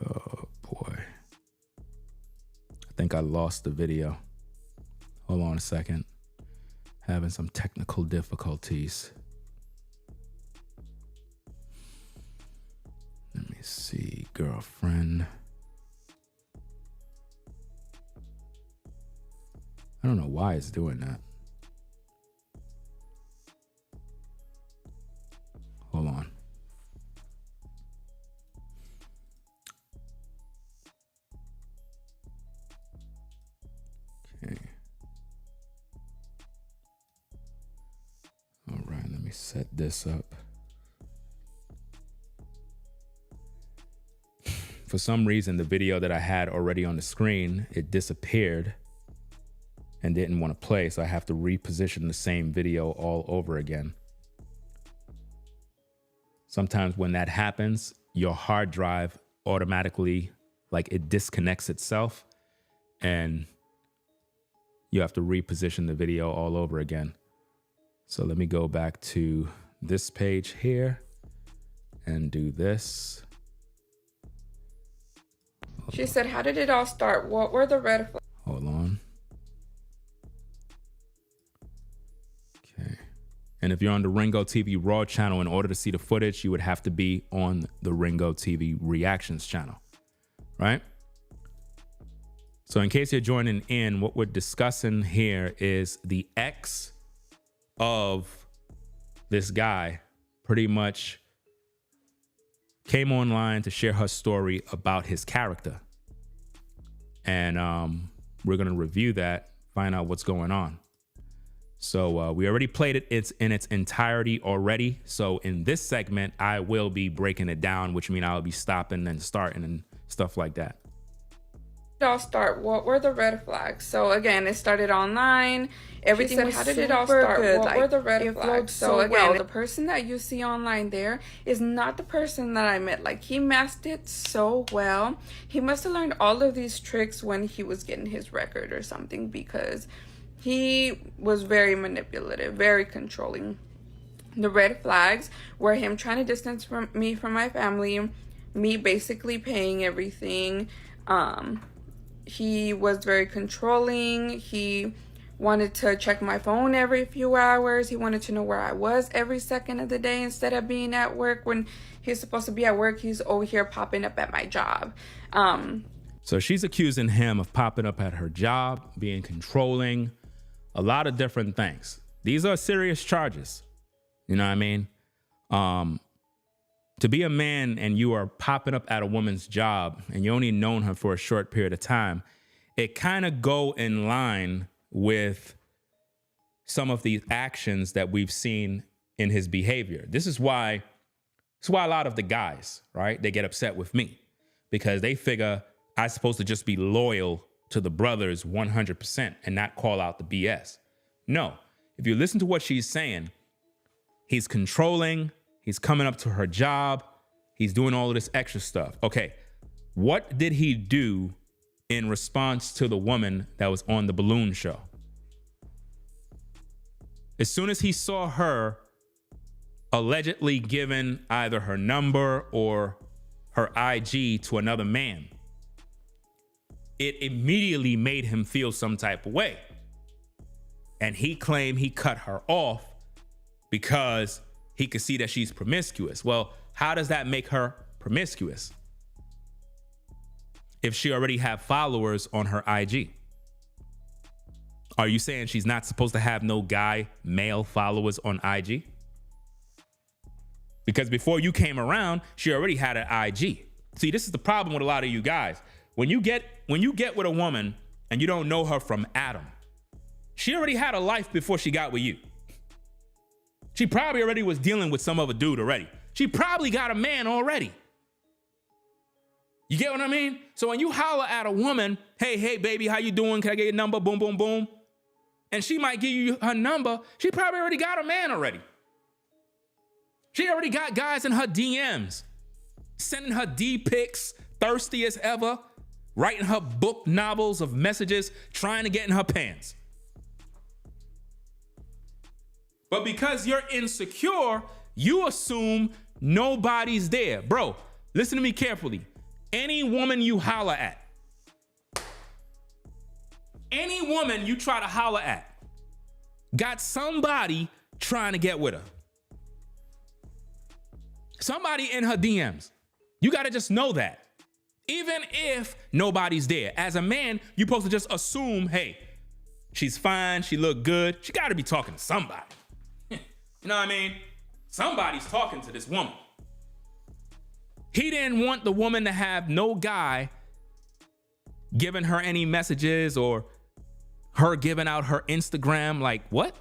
Speaker 1: Oh, boy. I think I lost the video. Hold on a second. Having some technical difficulties. Let me see, girlfriend. I don't know why it's doing that. Hold on. Okay. All right, let me set this up. For some reason, the video that I had already on the screen, it disappeared and didn't want to play, so I have to reposition the same video all over again. Sometimes when that happens, your hard drive automatically, like, it disconnects itself and you have to reposition the video all over again. So let me go back to this page here and do this.
Speaker 2: She said, how did it all start? What were the red flags?
Speaker 1: Hold on. Okay. And if you're on the Ringo TV Raw channel, in order to see the footage, you would have to be on the Ringo TV Reactions channel, right? So in case you're joining in, what we're discussing here is the ex of this guy pretty much came online to share her story about his character. And we're going to review that, find out what's going on. So we already played it. It's in its entirety already. So in this segment, I will be breaking it down, which means I'll be stopping and starting and stuff like that.
Speaker 2: It all start? What were the red flags? So again, it started online. Everything was, how did it all start? Good. What were the red flags? So again, the person that you see online there is not the person that I met. Like, he masked it so well. He must have learned all of these tricks when he was getting his record or something, because he was very manipulative, very controlling. The red flags were him trying to distance me from my family, me basically paying everything. He was very controlling. He wanted to check my phone every few hours. He wanted to know where I was every second of the day instead of being at work. When he's supposed to be at work, he's over here popping up at my job.
Speaker 1: So she's accusing him of popping up at her job, being controlling, a lot of different things. These are serious charges. You know what I mean? To be a man and you are popping up at a woman's job and you only known her for a short period of time, it kind of go in line with some of the actions that we've seen in his behavior. This is why a lot of the guys, right, they get upset with me, because they figure I'm supposed to just be loyal to the brothers 100% and not call out the BS. No, if you listen to what she's saying, he's controlling. He's coming up to her job. He's doing all of this extra stuff. Okay, what did he do in response to the woman that was on the balloon show? As soon as he saw her allegedly giving either her number or her IG to another man, it immediately made him feel some type of way. And he claimed he cut her off because he could see that she's promiscuous. Well, how does that make her promiscuous if she already have followers on her IG? Are you saying she's not supposed to have no male followers on IG? Because before you came around, she already had an IG. See, this is the problem with a lot of you guys. When you get with a woman and you don't know her from Adam, she already had a life before she got with you. She probably already was dealing with some other dude already. She probably got a man already. You get what I mean? So when you holler at a woman, hey, baby, how you doing? Can I get your number? Boom, boom, boom. And she might give you her number. She probably already got a man already. She already got guys in her DMs, sending her D-pics, thirsty as ever, writing her book novels of messages, trying to get in her pants. But because you're insecure, you assume nobody's there. Bro, listen to me carefully. Any woman you holler at, Any woman you try to holler at got somebody trying to get with her. Somebody in her DMs. You got to just know that. Even if nobody's there. As a man, you're supposed to just assume, hey, she's fine, she look good. She got to be talking to somebody. You know what I mean? Somebody's talking to this woman. He didn't want the woman to have no guy giving her any messages or her giving out her Instagram. Like, what?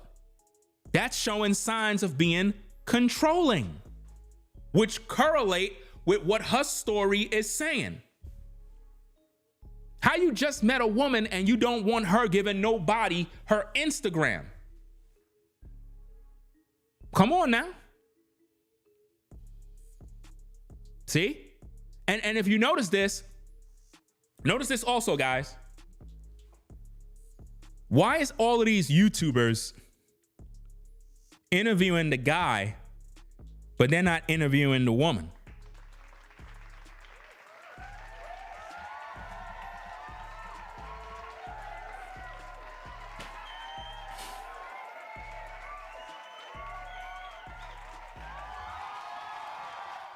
Speaker 1: That's showing signs of being controlling, which correlate with what her story is saying. How you just met a woman and you don't want her giving nobody her Instagram? Come on now. See? And if you notice this also, guys. Why is all of these YouTubers interviewing the guy, but they're not interviewing the woman?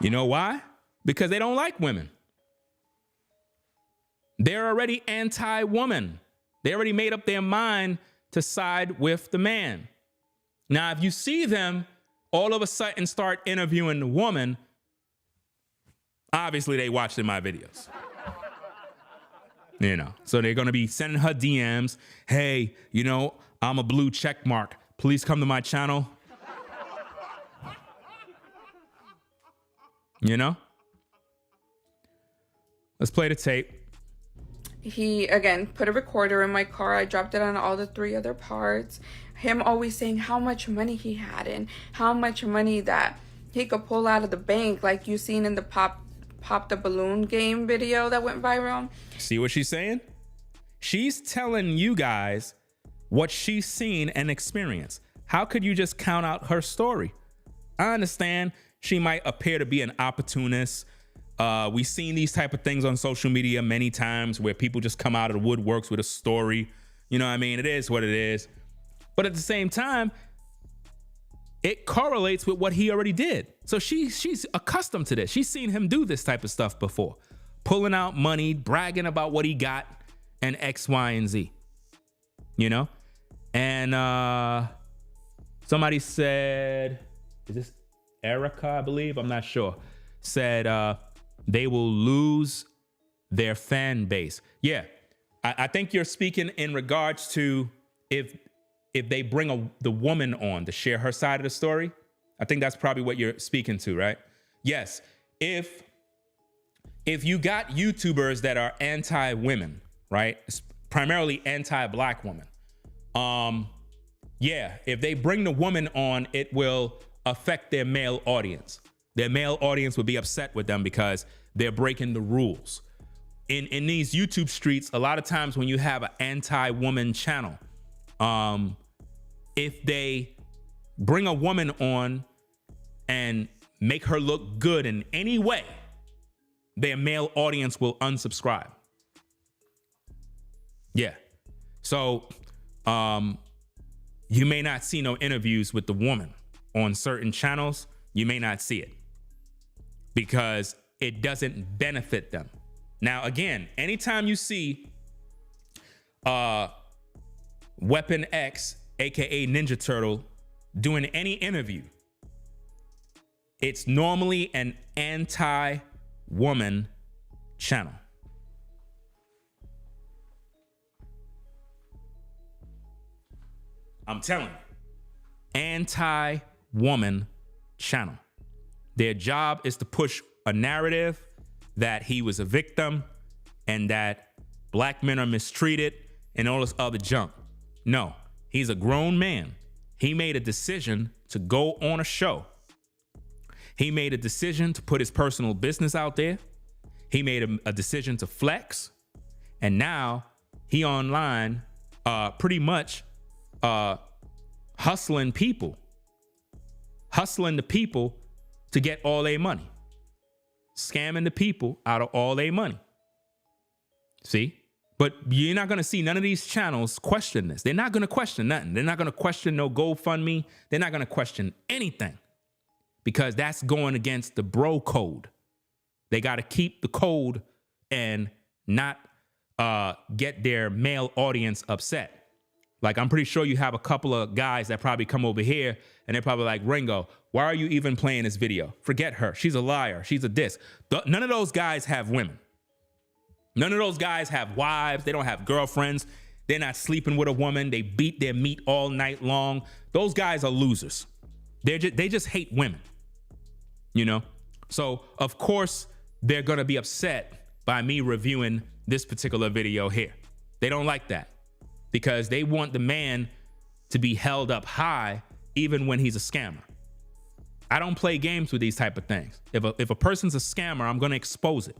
Speaker 1: You know why? Because they don't like women. They're already anti-woman. They already made up their mind to side with the man. Now, if you see them all of a sudden start interviewing the woman, obviously they watched in my videos. You know, so they're going to be sending her DMs. Hey, you know, I'm a blue check mark. Please come to my channel. You know? Let's play the tape.
Speaker 2: He, again, put a recorder in my car. I dropped it on all the 3 other parts. Him always saying how much money he had and how much money that he could pull out of the bank, like you seen in the pop the balloon game video that went viral.
Speaker 1: See what she's saying? She's telling you guys what she's seen and experienced. How could you just count out her story? I understand she might appear to be an opportunist. We've seen these type of things on social media many times where people just come out of the woodworks with a story. You know what I mean? It is what it is. But at the same time, it correlates with what he already did. So she's accustomed to this. She's seen him do this type of stuff before. Pulling out money, bragging about what he got, and X, Y, and Z. You know? And somebody said, is this Erica, I believe? I'm not sure. Said they will lose their fan base. Yeah, I think you're speaking in regards to if they bring the woman on to share her side of the story. I think that's probably what you're speaking to, right? Yes. If you got YouTubers that are anti-women, right? Primarily anti-black women. Yeah, if they bring the woman on, it will affect their male audience. Their male audience would be upset with them because they're breaking the rules. In these YouTube streets, a lot of times when you have an anti-woman channel, if they bring a woman on and make her look good in any way, their male audience will unsubscribe. Yeah. So you may not see no interviews with the woman on certain channels. You may not see it because it doesn't benefit them. Now, again, anytime you see Weapon X, aka Ninja Turtle, doing any interview, it's normally an anti-woman channel. I'm telling you, anti-woman channel. Their job is to push a narrative that he was a victim and that black men are mistreated and all this other junk. No, he's a grown man. He made a decision to go on a show. He made a decision to put his personal business out there. He made a decision to flex. And now he online pretty much hustling the people to get all their money. Scamming the people out of all their money. See? But you're not going to see none of these channels question this. They're not going to question nothing. They're not going to question no GoFundMe. They're not going to question anything because that's going against the bro code. They got to keep the code and not get their male audience upset. Like, I'm pretty sure you have a couple of guys that probably come over here and they're probably like, Ringo, why are you even playing this video? Forget her. She's a liar. She's a diss. None of those guys have women. None of those guys have wives. They don't have girlfriends. They're not sleeping with a woman. They beat their meat all night long. Those guys are losers. They just hate women, you know? So, of course, they're going to be upset by me reviewing this particular video here. They don't like that because they want the man to be held up high even when he's a scammer. I don't play games with these type of things. If a person's a scammer, I'm going to expose it.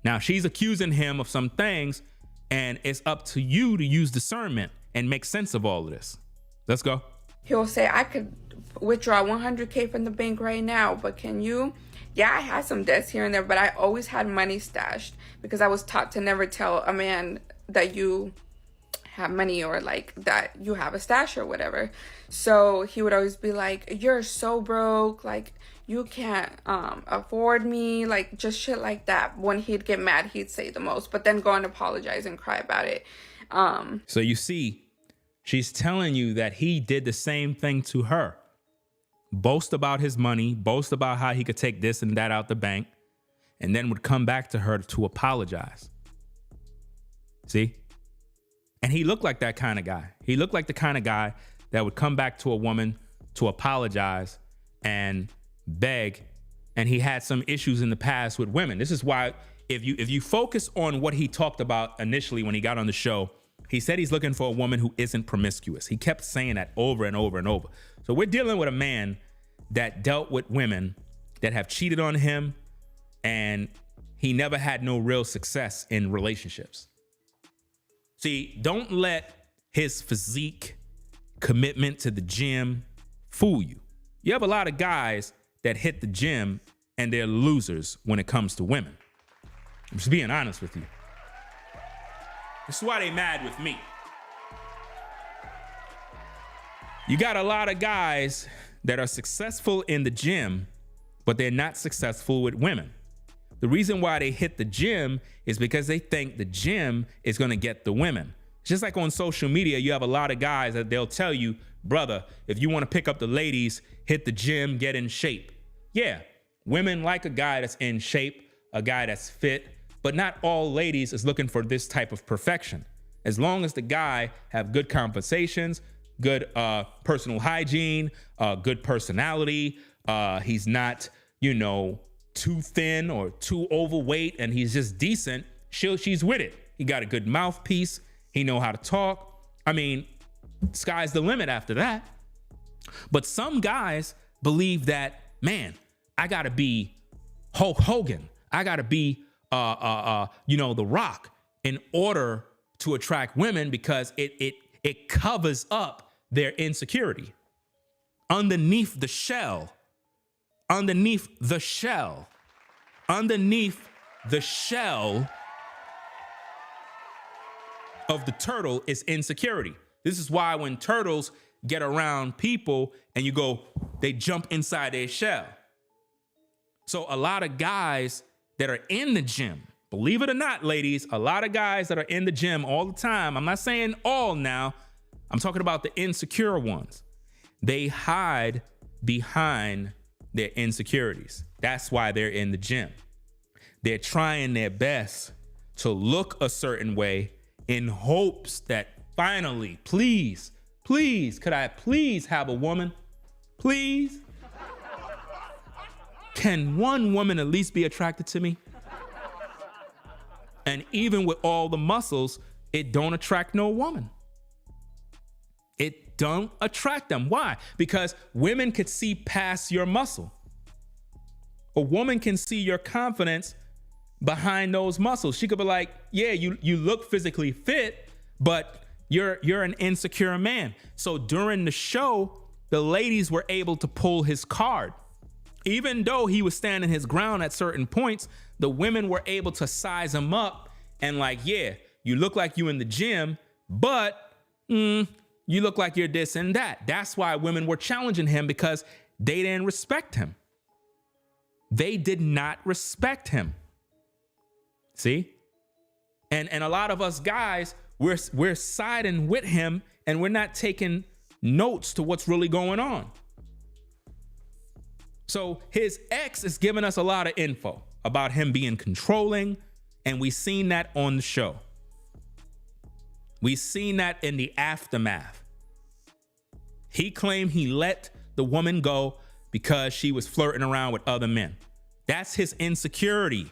Speaker 1: Now, she's accusing him of some things, and it's up to you to use discernment and make sense of all of this. Let's go.
Speaker 2: He'll say, I could withdraw 100K from the bank right now, but can you? Yeah, I had some debts here and there, but I always had money stashed because I was taught to never tell a man that you have money or like that you have a stash or whatever. So he would always be like, you're so broke, like you can't afford me, like just shit like that. When he'd get mad, he'd say the most, but then go and apologize and cry about it.
Speaker 1: So you see, she's telling you that he did the same thing to her. Boast about his money, boast about how he could take this and that out the bank, and then would come back to her to apologize. See? And he looked like that kind of guy. He looked like the kind of guy that would come back to a woman to apologize and beg. And he had some issues in the past with women. This is why if you focus on what he talked about initially when he got on the show, he said he's looking for a woman who isn't promiscuous. He kept saying that over and over and over. So we're dealing with a man that dealt with women that have cheated on him, and he never had no real success in relationships. See, don't let his physique, commitment to the gym fool you. You have a lot of guys that hit the gym and they're losers when it comes to women. I'm just being honest with you. This is why they mad with me. You got a lot of guys that are successful in the gym, but they're not successful with women. The reason why they hit the gym is because they think the gym is going to get the women. Just like on social media, you have a lot of guys that they'll tell you, brother, if you want to pick up the ladies, hit the gym, get in shape. Yeah, women like a guy that's in shape, a guy that's fit, but not all ladies is looking for this type of perfection. As long as the guy have good conversations, good personal hygiene, good personality, he's not, too thin or too overweight, and he's just decent, she's with it. He got a good mouthpiece. He know how to talk. I mean, sky's the limit after that. But some guys believe that, man, I gotta be Hulk Hogan. I gotta be, The Rock in order to attract women because it covers up their insecurity. Underneath the shell of the turtle is insecurity. This is why when turtles get around people and they jump inside their shell. So a lot of guys that are in the gym, believe it or not, ladies, a lot of guys that are in the gym all the time, I'm not saying all now, I'm talking about the insecure ones. They hide behind their insecurities. That's why they're in the gym. They're trying their best to look a certain way in hopes that finally, please, could I please have a woman? Please? Can one woman at least be attracted to me? And even with all the muscles, it don't attract no woman. It don't attract them. Why? Because women could see past your muscle. A woman can see your confidence behind those muscles. She could be like, yeah, you look physically fit, but you're an insecure man. So during the show, the ladies were able to pull his card. Even though he was standing his ground at certain points, the women were able to size him up and like, yeah, you look like you in the gym, but you look like you're this and that. That's why women were challenging him, because they didn't respect him. They did not respect him. See? And a lot of us guys, we're siding with him, and we're not taking notes to what's really going on. So his ex is giving us a lot of info about him being controlling, and we seen that on the show. We seen that in the aftermath. He claimed he let the woman go because she was flirting around with other men. That's his insecurity.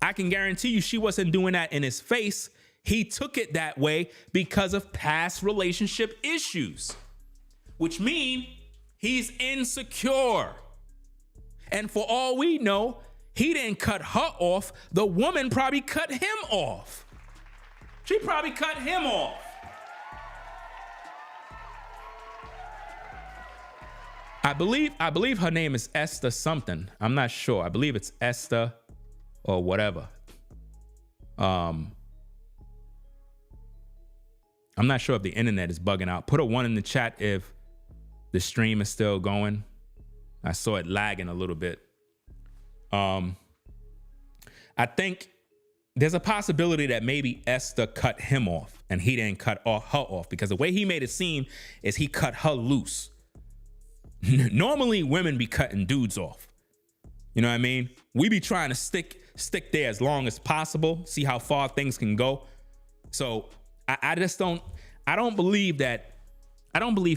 Speaker 1: I can guarantee you she wasn't doing that in his face. He took it that way because of past relationship issues, which mean he's insecure. And for all we know, he didn't cut her off. The woman probably cut him off. She probably cut him off. I believe her name is Esther something. I'm not sure. I believe it's Esther or whatever. I'm not sure if the internet is bugging out. Put a 1 in the chat if the stream is still going. I saw it lagging a little bit. I think there's a possibility that maybe Esther cut him off and he didn't cut her off, because the way he made it seem is he cut her loose. Normally women be cutting dudes off. You know what I mean? We be trying to stick there as long as possible, see how far things can go. So I don't believe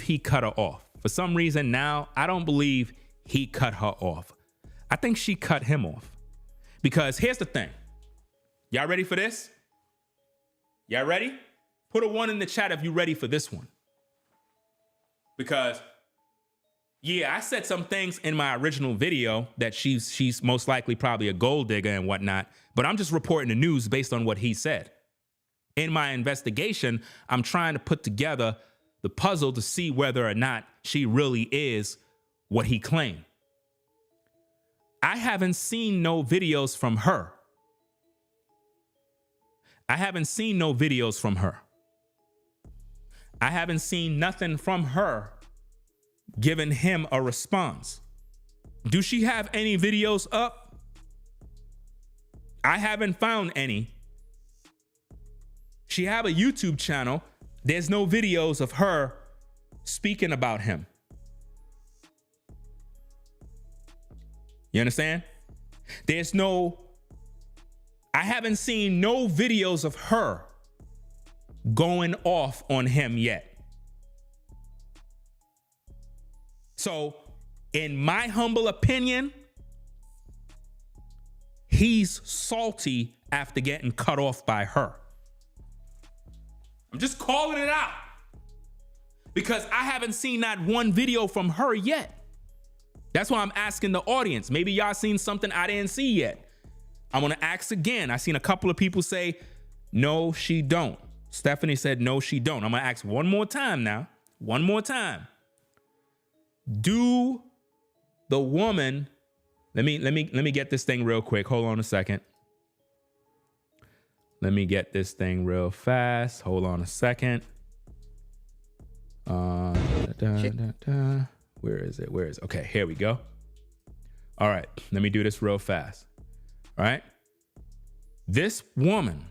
Speaker 1: he cut her off. For some reason now, I don't believe he cut her off. I think she cut him off. Because here's the thing. Y'all ready for this? Y'all ready? Put a 1 in the chat if you're ready for this one. Because yeah, I said some things in my original video that she's most likely probably a gold digger and whatnot, but I'm just reporting the news based on what he said. In my investigation, I'm trying to put together the puzzle to see whether or not she really is what he claimed. I haven't seen no videos from her. I haven't seen nothing from her giving him a response. Do she have any videos up? I haven't found any. She have a YouTube channel. There's no videos of her speaking about him. You understand? I haven't seen no videos of her going off on him yet. So, in my humble opinion, he's salty after getting cut off by her. I'm just calling it out because I haven't seen not one video from her yet. That's why I'm asking the audience. Maybe y'all seen something I didn't see yet. I'm gonna ask again. I seen a couple of people say, no, she don't. Stephanie said, no, she don't. I'm gonna ask one more time now. One more time. Do the woman, let me get this thing real quick. Hold on a second. Let me get this thing real fast. Hold on a second. Where is it? Okay, here we go. All right, let me do this real fast. All right. This woman,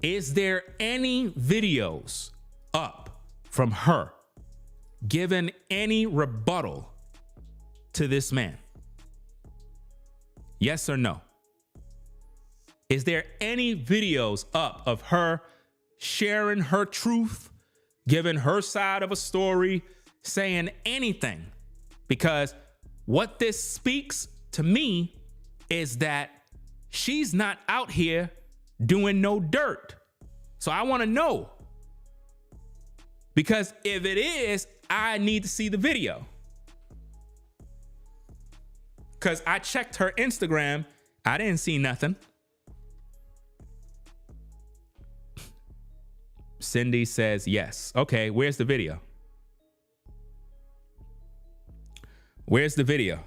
Speaker 1: is there any videos up from her given any rebuttal to this man? Yes or no? Is there any videos up of her sharing her truth, giving her side of a story, saying anything? Because what this speaks to me is that she's not out here doing no dirt. So I want to know. Because if it is, I need to see the video. Because I checked her Instagram. I didn't see nothing. Cindy says yes. Okay, where's the video? Where's the video?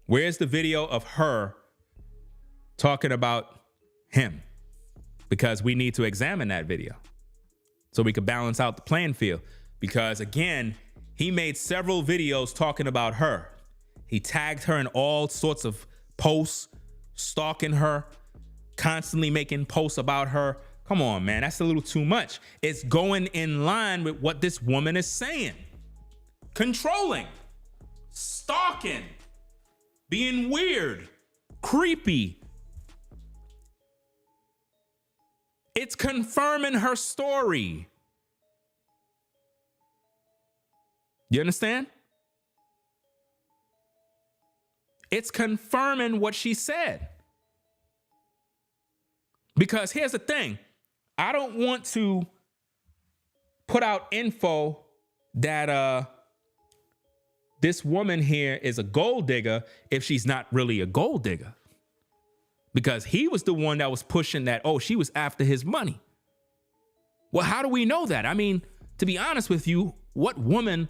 Speaker 1: Where's the video of her talking about him, because we need to examine that video so we could balance out the playing field. Because again, he made several videos talking about her. He tagged her in all sorts of posts, stalking her, constantly making posts about her. Come on, man, that's a little too much. It's going in line with what this woman is saying. Controlling, stalking, being weird, creepy. It's confirming her story. You understand? It's confirming what she said. Because here's the thing. I don't want to put out info that this woman here is a gold digger if she's not really a gold digger. Because he was the one that was pushing that, oh, she was after his money. Well, how do we know that? I mean, to be honest with you, what woman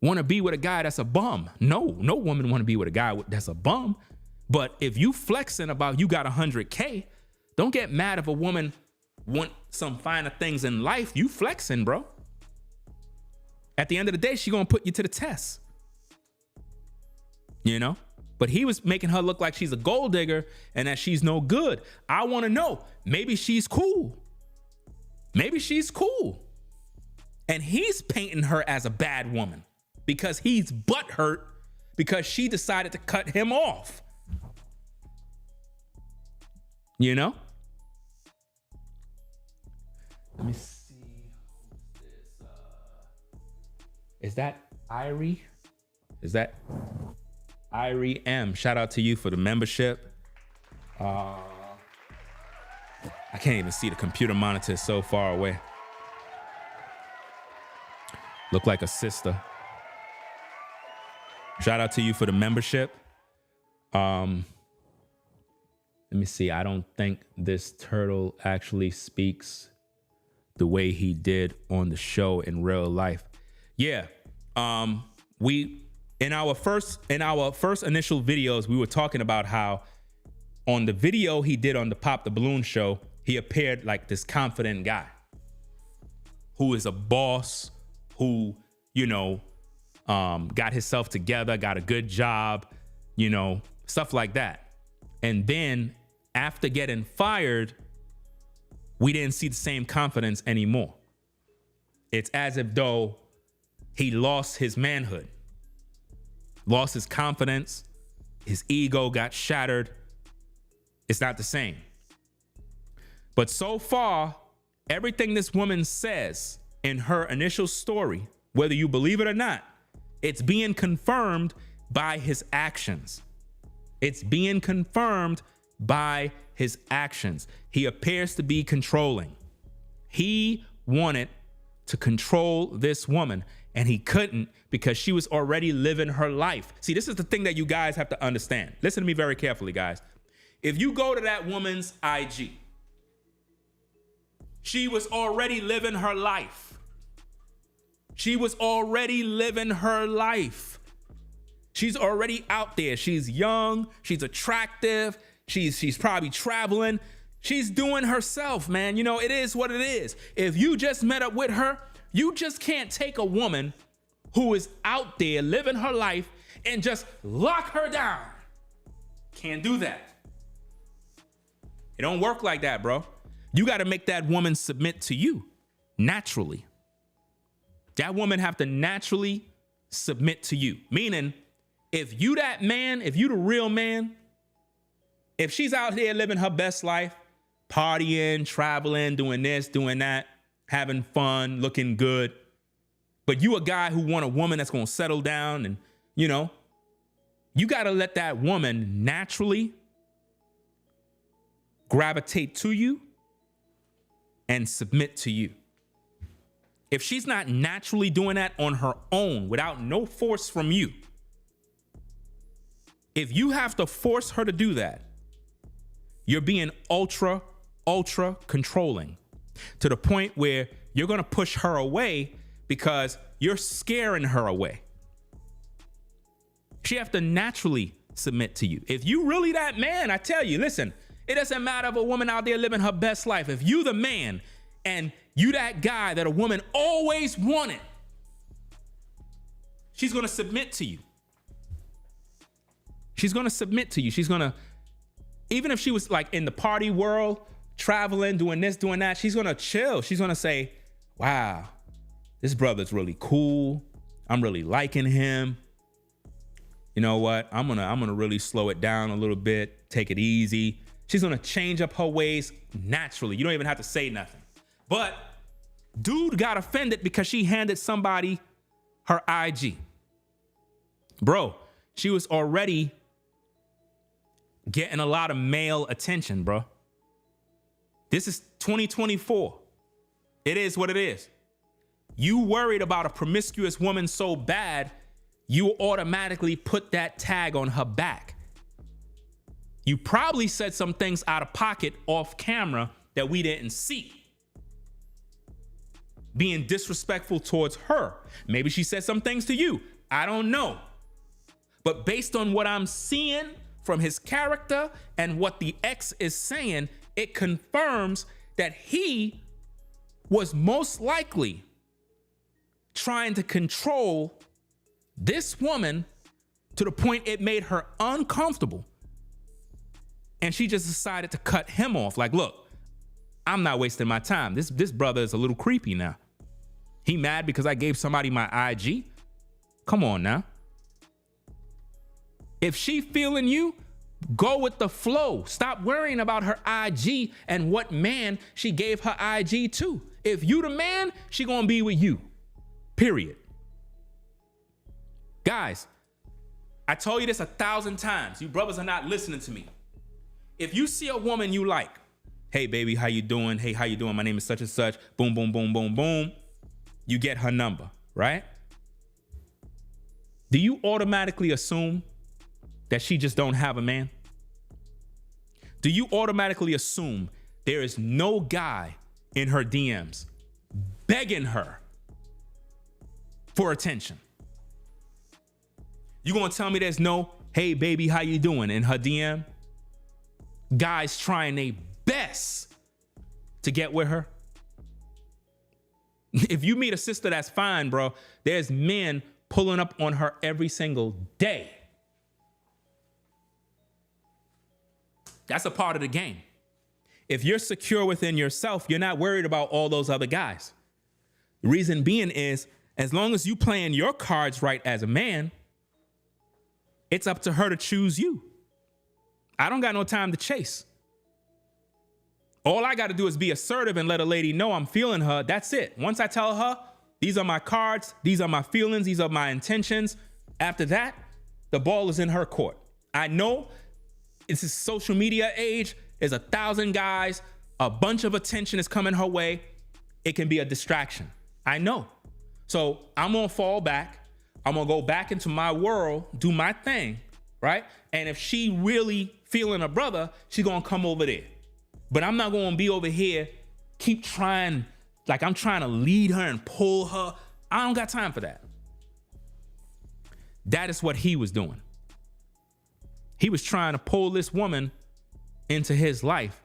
Speaker 1: want to be with a guy that's a bum? No woman want to be with a guy that's a bum. But if you flexing about you got 100K, don't get mad if a woman want some finer things in life. You flexing, bro. At the end of the day, she gonna put you to the test. You know? But he was making her look like she's a gold digger and that she's no good. I want to know, maybe she's cool. Maybe she's cool. And he's painting her as a bad woman because he's butthurt because she decided to cut him off. You know? Let me see. Who's this? Is that Irie? Is that Irie M? Shout out to you for the membership. I can't even see the computer monitor, it's so far away. Look like a sister. Shout out to you for the membership. Let me see. I don't think this turtle actually speaks the way he did on the show in real life. Yeah. We in our first initial videos, we were talking about how on the video he did on the Pop the Balloon show, he appeared like this confident guy who is a boss, who, you know, got himself together, got a good job, you know, stuff like that. And then after getting fired, we didn't see the same confidence anymore. It's as if though he lost his manhood, lost his confidence, his ego got shattered. It's not the same. But so far, everything this woman says in her initial story, whether you believe it or not, it's being confirmed by his actions. It's being confirmed by his actions. He appears to be controlling. He wanted to control this woman and he couldn't because she was already living her life. See, this is the thing that you guys have to understand. Listen to me very carefully, guys. If you go to that woman's IG, she was already living her life. She was already living her life. She's already out there. She's young. She's attractive. She's probably traveling. She's doing herself, man. You know, it is what it is. If you just met up with her, you just can't take a woman who is out there living her life and just lock her down. Can't do that. It don't work like that, bro. You got to make that woman submit to you naturally. That woman have to naturally submit to you. Meaning, if you that man, if you the real man, if she's out here living her best life, partying, traveling, doing this, doing that, having fun, looking good, but you a guy who want a woman that's going to settle down and, you know, you got to let that woman naturally gravitate to you and submit to you. If she's not naturally doing that on her own without no force from you, if you have to force her to do that, you're being ultra controlling to the point where you're going to push her away because you're scaring her away. She have to naturally submit to you. If you really that man, I tell you, listen, It doesn't matter if a woman out there living her best life. If you the man and you that guy that a woman always wanted, she's going to submit to you. She's going to submit to you. She's going to, even if she was like in the party world, traveling, doing this, doing that, she's going to chill. She's going to say, wow, this brother's really cool. I'm really liking him. You know what? I'm going to really slow it down a little bit, take it easy. She's going to change up her ways naturally. You don't even have to say nothing. But dude got offended because she handed somebody her IG. Bro, she was already getting a lot of male attention, bro. This is 2024. It is what it is. You worried about a promiscuous woman so bad, you automatically put that tag on her back. You probably said some things out of pocket off camera that we didn't see. Being disrespectful towards her. Maybe she said some things to you. I don't know. But based on what I'm seeing from his character and what the ex is saying, it confirms that he was most likely trying to control this woman to the point it made her uncomfortable. And she just decided to cut him off. Like, look, I'm not wasting my time. This brother is a little creepy now. He mad because I gave somebody my IG? Come on now. If she feeling you, go with the flow. Stop worrying about her IG and what man she gave her IG to. If you the man, she gonna be with you. Period. Guys, I told you this 1,000 times. You brothers are not listening to me. If you see a woman you like, hey baby, how you doing? Hey, how you doing? My name is such and such. Boom, boom, boom, boom, boom. You get her number, right? Do you automatically assume that she just don't have a man? Do you automatically assume there is no guy in her DMs begging her for attention? You gonna tell me there's no, hey baby, how you doing in her DM? Guys trying their best to get with her? If you meet a sister that's fine, bro, there's men pulling up on her every single day. That's a part of the game. If you're secure within yourself, you're not worried about all those other guys. The reason being is, as long as you playing your cards right as a man, it's up to her to choose you. I don't got no time to chase. All I got to do is be assertive and let a lady know I'm feeling her. That's it. Once I tell her, these are my cards, these are my feelings, these are my intentions. After that, the ball is in her court. I know it's a social media age. There's 1,000 guys. A bunch of attention is coming her way. It can be a distraction. I know. So I'm going to fall back. I'm going to go back into my world, do my thing, right? And if she really feeling a brother, she's going to come over there. But I'm not going to be over here, keep trying, like I'm trying to lead her and pull her. I don't got time for that. That is what he was doing. He was trying to pull this woman into his life,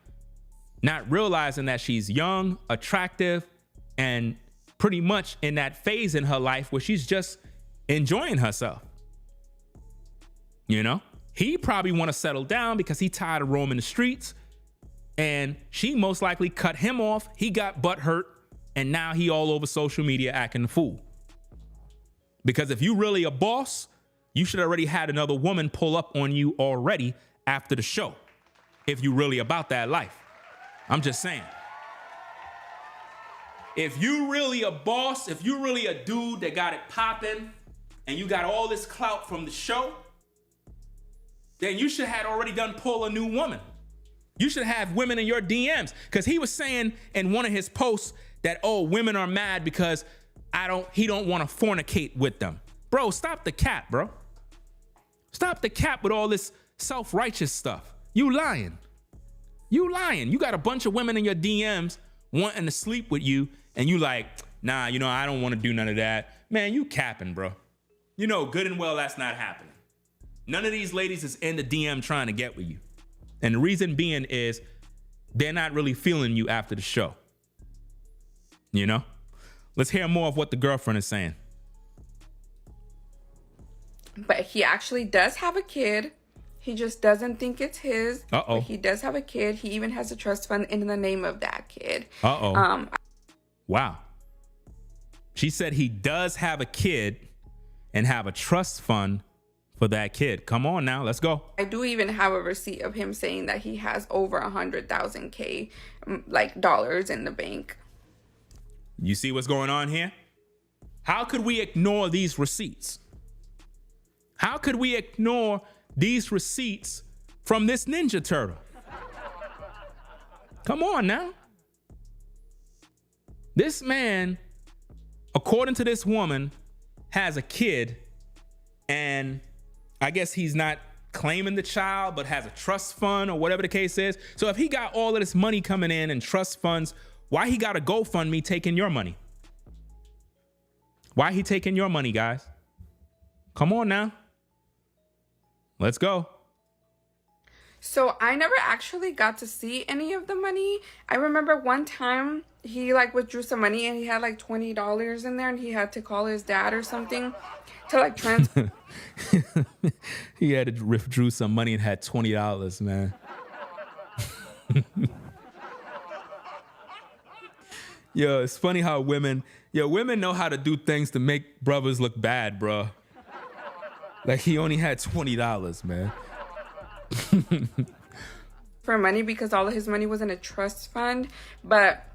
Speaker 1: not realizing that she's young, attractive, and pretty much in that phase in her life where she's just enjoying herself. You know, he probably want to settle down because he tired of roaming the streets, and she most likely cut him off. He got butt hurt, and now he all over social media acting a fool. Because if you really a boss, you should already had another woman pull up on you already after the show. If you really about that life. I'm just saying. If you really a boss, if you really a dude that got it popping and you got all this clout from the show, then you should have already done pull a new woman. You should have women in your DMs. Because he was saying in one of his posts that, oh, women are mad because he don't want to fornicate with them. Bro, stop the cap, bro. Stop the cap with all this self-righteous stuff. You lying. You lying. You got a bunch of women in your DMs wanting to sleep with you, and you like, nah, you know, I don't want to do none of that. Man, you capping, bro. You know good and well that's not happening. None of these ladies is in the DM trying to get with you. And the reason being is they're not really feeling you after the show. You know? Let's hear more of what the girlfriend is saying.
Speaker 2: But he actually does have a kid. He just doesn't think it's his.
Speaker 1: Uh-oh.
Speaker 2: But he does have a kid. He even has a trust fund in the name of that kid.
Speaker 1: Uh-oh. Wow. She said he does have a kid and have a trust fund for that kid. Come on now, let's go.
Speaker 2: I do even have a receipt of him saying that he has over 100,000 like dollars in the bank.
Speaker 1: You see what's going on here? How could we ignore these receipts? How could we ignore these receipts from this Ninja Turtle? Come on now. This man, according to this woman, has a kid, and I guess he's not claiming the child, but has a trust fund or whatever the case is. So if he got all of this money coming in and trust funds, why he got a GoFundMe taking your money? Why he taking your money, guys? Come on now. Let's go.
Speaker 2: So I never actually got to see any of the money. I remember one time he like withdrew some money and he had like $20 in there and he had to call his dad or something to like transfer.
Speaker 1: He had to withdraw some money and had $20, man. Yo, it's funny how women know how to do things to make brothers look bad, bro. Like he only had $20, man.
Speaker 2: For money because all of his money was in a trust fund. But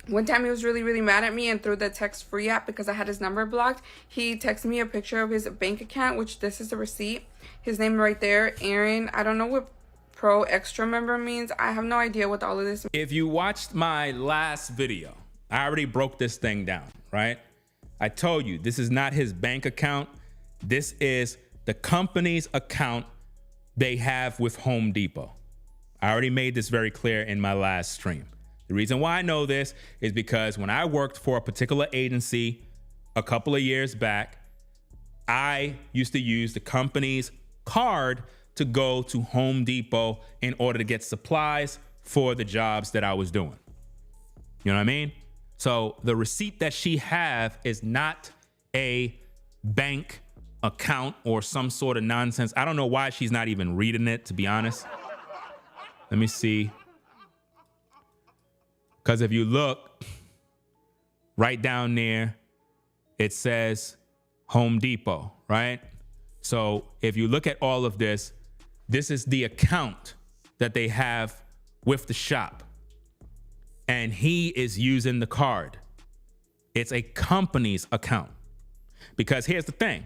Speaker 2: one time he was really, really mad at me, and through the text free app, because I had his number blocked, he texted me a picture of his bank account, which this is the receipt. His name right there, Aaron. I don't know what Pro Extra member means. I have no idea what all of this means.
Speaker 1: If you watched my last video, I already broke this thing down, right? I told you this is not his bank account. This is the company's account they have with Home Depot. I already made this very clear in my last stream. The reason why I know this is because when I worked for a particular agency a couple of years back, I used to use the company's card to go to Home Depot in order to get supplies for the jobs that I was doing. You know what I mean? So the receipt that she have is not a bank account or some sort of nonsense. I don't know why she's not even reading it, to be honest. Let me see. Because if you look right down there, it says Home Depot, right? So if you look at all of this, this is the account that they have with the shop. And he is using the card. It's a company's account. Because here's the thing.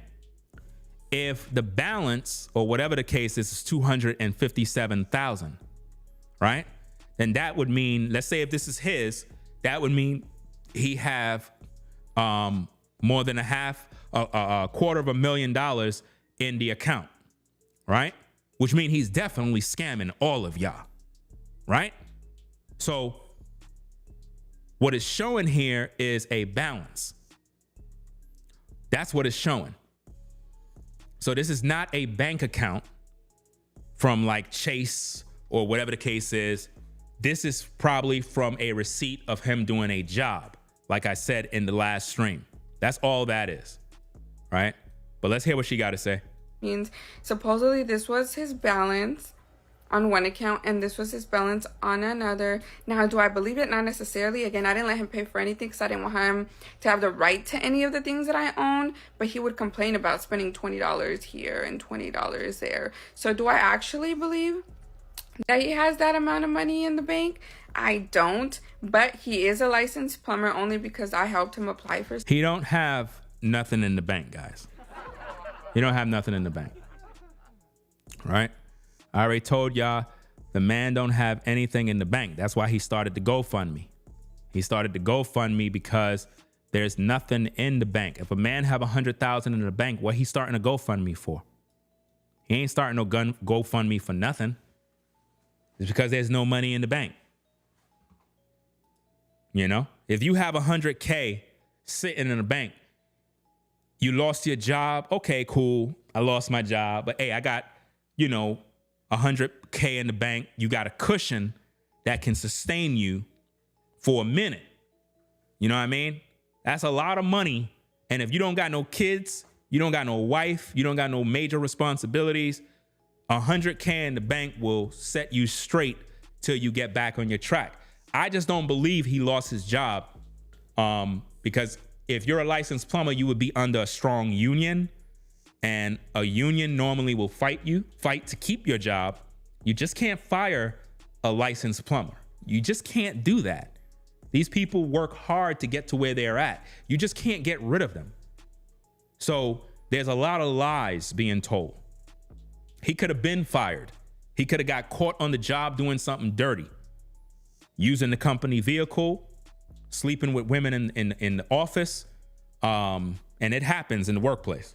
Speaker 1: If the balance or whatever the case is 257,000, right? Then that would mean, let's say if this is his, that would mean he have more than a $250,000 in the account, right? Which means he's definitely scamming all of y'all, right? So what it's showing here is a balance. That's what it's showing. So this is not a bank account from like Chase or whatever the case is. This is probably from a receipt of him doing a job, like I said in the last stream. That's all that is, right? But let's hear what she got to say.
Speaker 2: Means supposedly this was his balance on one account and this was his balance on another. Now, do I believe it? Not necessarily. Again, I didn't let him pay for anything because I didn't want him to have the right to any of the things that I own, but he would complain about spending $20 here and $20 there. So do I actually believe that he has that amount of money in the bank? I don't, but he is a licensed plumber only because I helped him apply for.
Speaker 1: He don't have nothing in the bank, guys. He don't have nothing in the bank, right? I already told y'all the man don't have anything in the bank. That's why he started the GoFundMe. He started the GoFundMe because there's nothing in the bank. If a man have 100,000 in the bank, what he starting a GoFundMe for? He ain't starting no GoFundMe for nothing. It's because there's no money in the bank. You know, if you have 100K sitting in the bank, you lost your job. Okay, cool. I lost my job, but hey, I got, 100K in the bank. You got a cushion that can sustain you for a minute. You know what I mean? That's a lot of money. And if you don't got no kids, you don't got no wife, you don't got no major responsibilities, 100K in the bank will set you straight till you get back on your track. I just don't believe he lost his job, because if you're a licensed plumber, you would be under a strong union, and a union normally will fight to keep your job. You just can't fire a licensed plumber. You just can't do that. These people work hard to get to where they're at. You just can't get rid of them. So there's a lot of lies being told. He could have been fired. He could have got caught on the job doing something dirty, using the company vehicle, sleeping with women in the office. And it happens in the workplace.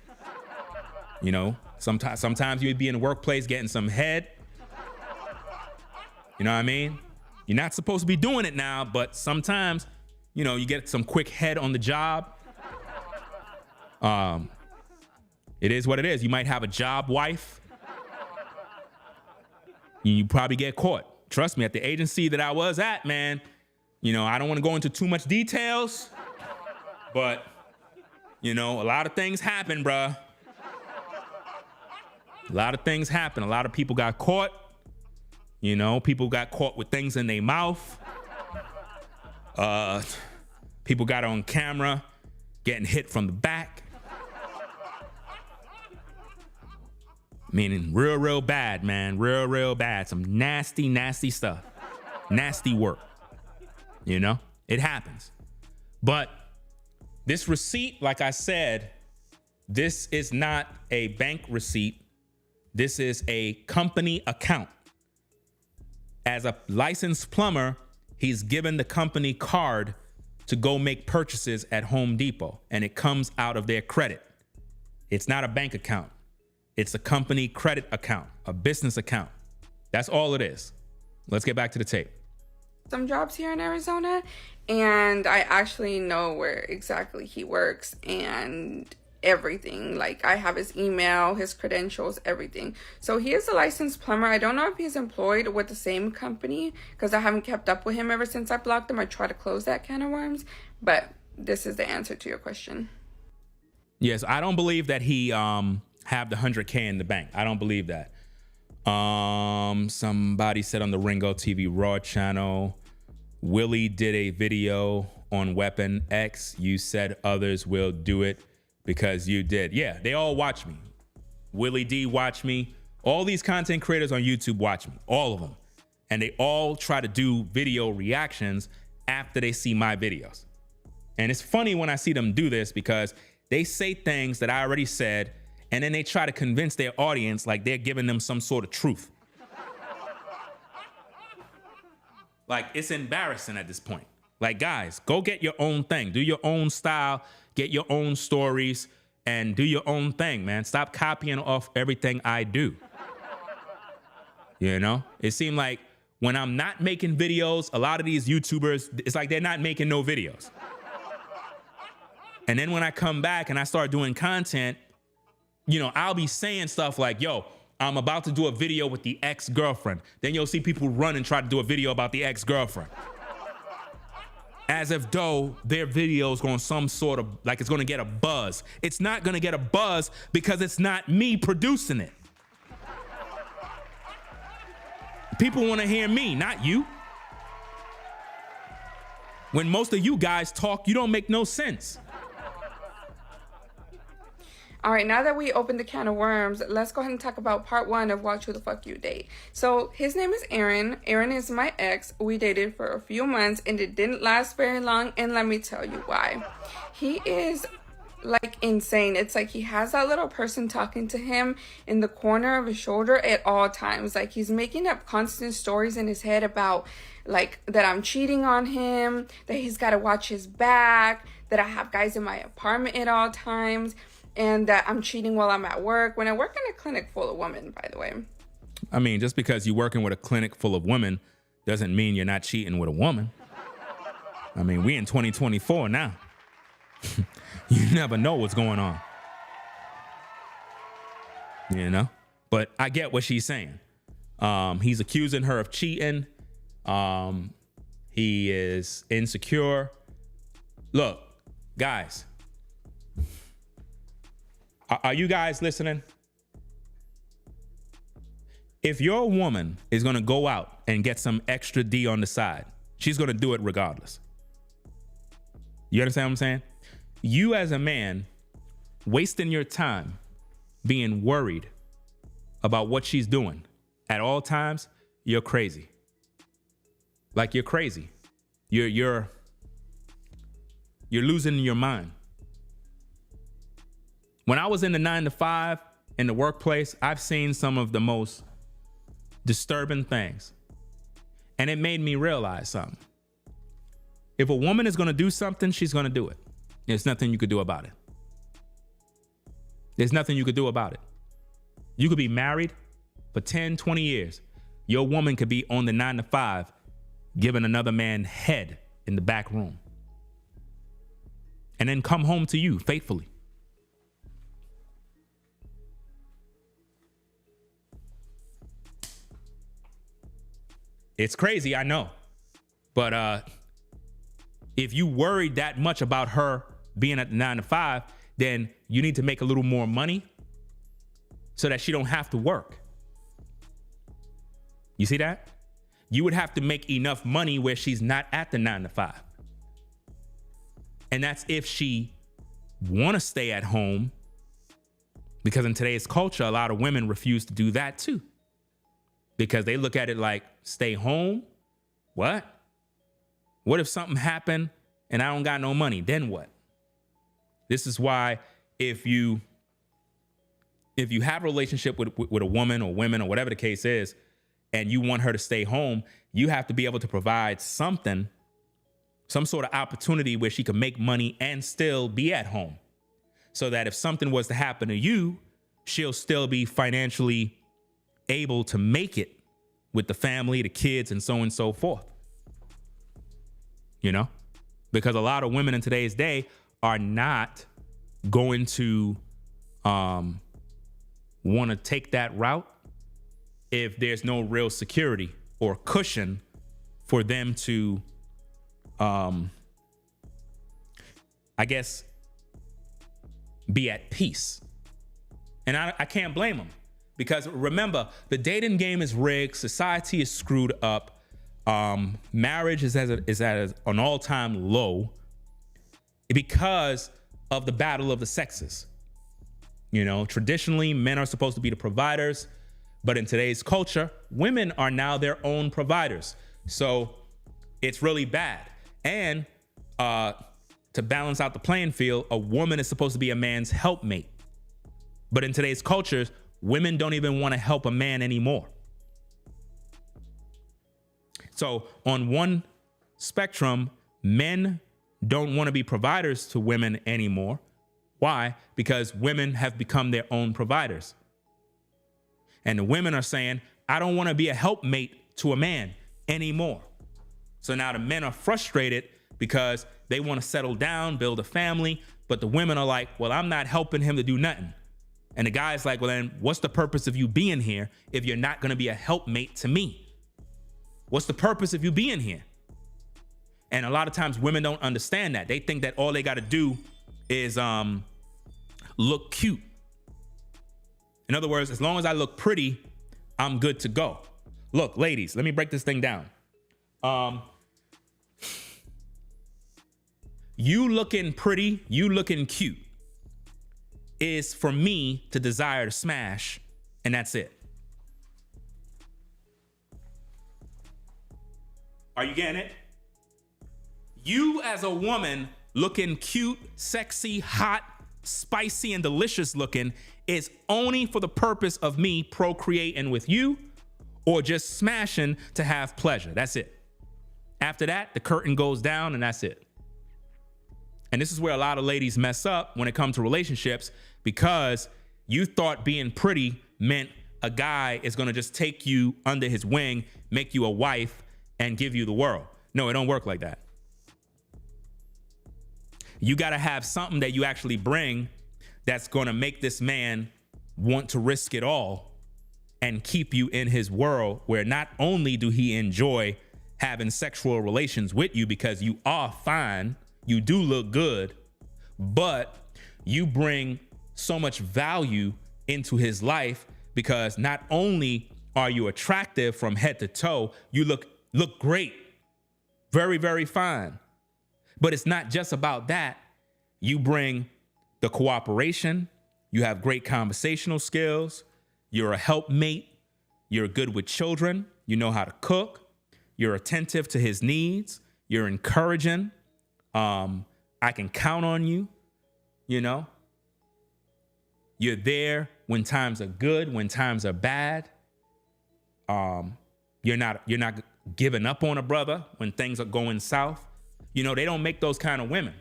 Speaker 1: You know, sometimes you'd be in the workplace getting some head. You know what I mean? You're not supposed to be doing it now, but sometimes, you know, you get some quick head on the job. It is what it is. You might have a job wife. You probably get caught. Trust me, at the agency that I was at, man, you know, I don't want to go into too much details, but, you know, a lot of things happen, bruh. A lot of things happen. A lot of people got caught. You know, people got caught with things in their mouth. People got on camera getting hit from the back. Meaning real bad, man. Real bad. Some nasty, nasty stuff. Nasty work. You know, it happens. But this receipt, like I said, this is not a bank receipt. This is a company account. As a licensed plumber, he's given the company card to go make purchases at Home Depot, and it comes out of their credit. It's not a bank account. It's a company credit account, a business account. That's all it is. Let's get back to the tape.
Speaker 2: Some jobs here in Arizona, and I actually know where exactly he works and everything. Like, I have his email, his credentials, everything. So he is a licensed plumber. I don't know if he's employed with the same company because I haven't kept up with him ever since I blocked him. I try to close that can of worms, but this is the answer to your question.
Speaker 1: Yes, I don't believe that he have the 100K in the bank. I don't believe that. Somebody said on the Ringo TV Raw channel, Willie did a video on Weapon X. You said others will do it because you did. Yeah, they all watch me. Willie D watch me. All these content creators on YouTube watch me, all of them. And they all try to do video reactions after they see my videos. And it's funny when I see them do this because they say things that I already said, and then they try to convince their audience like they're giving them some sort of truth. Like, it's embarrassing at this point. Like, guys, go get your own thing. Do your own style, get your own stories, and do your own thing, man. Stop copying off everything I do. You know? It seemed like when I'm not making videos, a lot of these YouTubers, it's like they're not making no videos. And then when I come back and I start doing content, you know, I'll be saying stuff like, yo, I'm about to do a video with the ex-girlfriend. Then you'll see people run and try to do a video about the ex-girlfriend. As if though their video is going some sort of, like it's going to get a buzz. It's not going to get a buzz because it's not me producing it. People want to hear me, not you. When most of you guys talk, you don't make no sense.
Speaker 2: All right, now that we opened the can of worms, let's go ahead and talk about part one of Watch Who the Fuck You Date. So his name is Aaron. Aaron is my ex. We dated for a few months and it didn't last very long. And let me tell you why. He is like insane. It's like he has that little person talking to him in the corner of his shoulder at all times. Like, he's making up constant stories in his head about like that I'm cheating on him, that he's got to watch his back, that I have guys in my apartment at all times, and that I'm cheating while I'm at work, when I work in a clinic full of women, by the way.
Speaker 1: I mean, just because you're working with a clinic full of women doesn't mean you're not cheating with a woman. I mean, we in 2024 now. You never know what's going on. You know? But I get what she's saying. He's accusing her of cheating. He is insecure. Look, guys, are you guys listening? If your woman is going to go out and get some extra D on the side, she's going to do it regardless. You understand what I'm saying? You as a man wasting your time being worried about what she's doing at all times, you're crazy. Like, you're crazy. You're losing your mind. When I was in the 9-to-5 in the workplace, I've seen some of the most disturbing things. And it made me realize something. If a woman is going to do something, she's going to do it. There's nothing you could do about it. There's nothing you could do about it. You could be married for 10, 20 years. Your woman could be on the 9-to-5 giving another man head in the back room. And then come home to you faithfully. It's crazy, I know. But if you worried that much about her being at the 9-to-5, then you need to make a little more money so that she don't have to work. You see that? You would have to make enough money where she's not at the 9-to-5. And that's if she want to stay at home, because in today's culture, a lot of women refuse to do that too. Because they look at it like, stay home? What? What if something happened and I don't got no money? Then what? This is why if you have a relationship with a woman or women or whatever the case is, and you want her to stay home, you have to be able to provide something, some sort of opportunity where she can make money and still be at home. So that if something was to happen to you, she'll still be financially able to make it with the family, the kids, and so on and so forth. You know? Because a lot of women in today's day are not going to want to take that route if there's no real security or cushion for them to, I guess, be at peace. And I can't blame them, because remember, the dating game is rigged. Society is screwed up. Marriage is at an all-time low because of the battle of the sexes. You know, traditionally, men are supposed to be the providers, but in today's culture, women are now their own providers. So it's really bad. And to balance out the playing field, a woman is supposed to be a man's helpmate. But in today's cultures, women don't even want to help a man anymore. So on one spectrum, men don't want to be providers to women anymore. Why? Because women have become their own providers. And the women are saying, I don't want to be a helpmate to a man anymore. So now the men are frustrated because they want to settle down, build a family, but the women are like, well, I'm not helping him to do nothing. And the guy's like, well, then what's the purpose of you being here if you're not going to be a helpmate to me? What's the purpose of you being here? And a lot of times women don't understand that. They think that all they got to do is look cute. In other words, as long as I look pretty, I'm good to go. Look, ladies, let me break this thing down. You looking pretty, you looking cute is for me to desire to smash, and that's it. Are you getting it? You as a woman looking cute, sexy, hot, spicy, and delicious looking is only for the purpose of me procreating with you or just smashing to have pleasure. That's it. After that, the curtain goes down and that's it. And this is where a lot of ladies mess up when it comes to relationships, because you thought being pretty meant a guy is going to just take you under his wing, make you a wife, and give you the world. No, it don't work like that. You got to have something that you actually bring that's going to make this man want to risk it all and keep you in his world where not only do he enjoy having sexual relations with you because you are fine, you do look good, but you bring so much value into his life because not only are you attractive from head to toe, you look great, very, very fine. But it's not just about that. You bring the cooperation, you have great conversational skills, you're a helpmate, you're good with children, you know how to cook, you're attentive to his needs, you're encouraging, I can count on you, you know? You're there when times are good, when times are bad. You're not giving up on a brother when things are going south. You know, they don't make those kind of women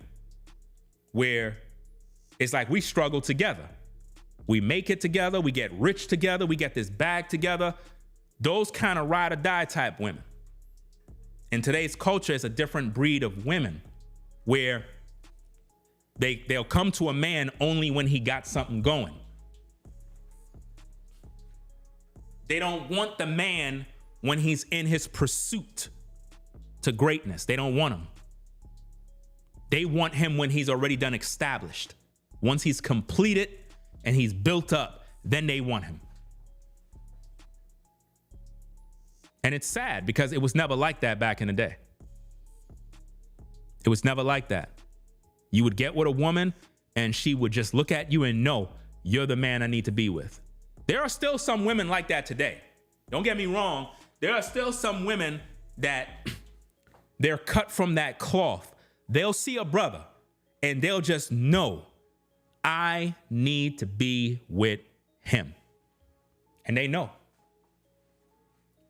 Speaker 1: where it's like we struggle together. We make it together, we get rich together, we get this bag together. Those kind of ride or die type women. In today's culture, it's a different breed of women where they'll come to a man only when he got something going. They don't want the man when he's in his pursuit to greatness. They don't want him. They want him when he's already done established. Once he's completed and he's built up, then they want him. And it's sad because it was never like that back in the day. It was never like that. You would get with a woman and she would just look at you and know you're the man I need to be with. There are still some women like that today. Don't get me wrong. There are still some women that they're cut from that cloth. They'll see a brother and they'll just know I need to be with him. And they know.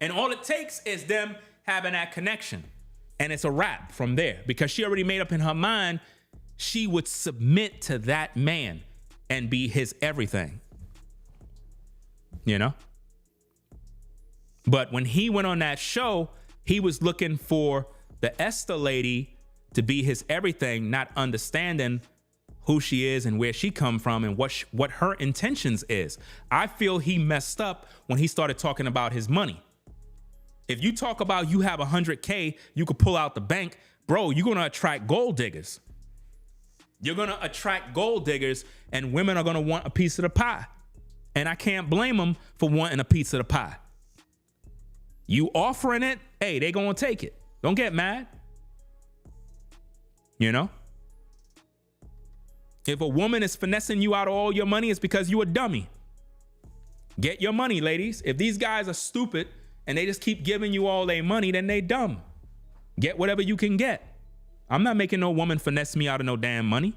Speaker 1: And all it takes is them having that connection. And it's a wrap from there because she already made up in her mind she would submit to that man and be his everything. You know? But when he went on that show, he was looking for the Esther lady to be his everything, not understanding who she is and where she come from and what her intentions is. I feel he messed up when he started talking about his money. If you talk about you have 100K, you could pull out the bank, bro, you're going to attract gold diggers. You're going to attract gold diggers and women are going to want a piece of the pie. And I can't blame them for wanting a piece of the pie. You offering it, hey, they going to take it. Don't get mad. You know? If a woman is finessing you out of all your money, it's because you a dummy. Get your money, ladies. If these guys are stupid and they just keep giving you all their money, then they dumb. Get whatever you can get. I'm not making no woman finesse me out of no damn money.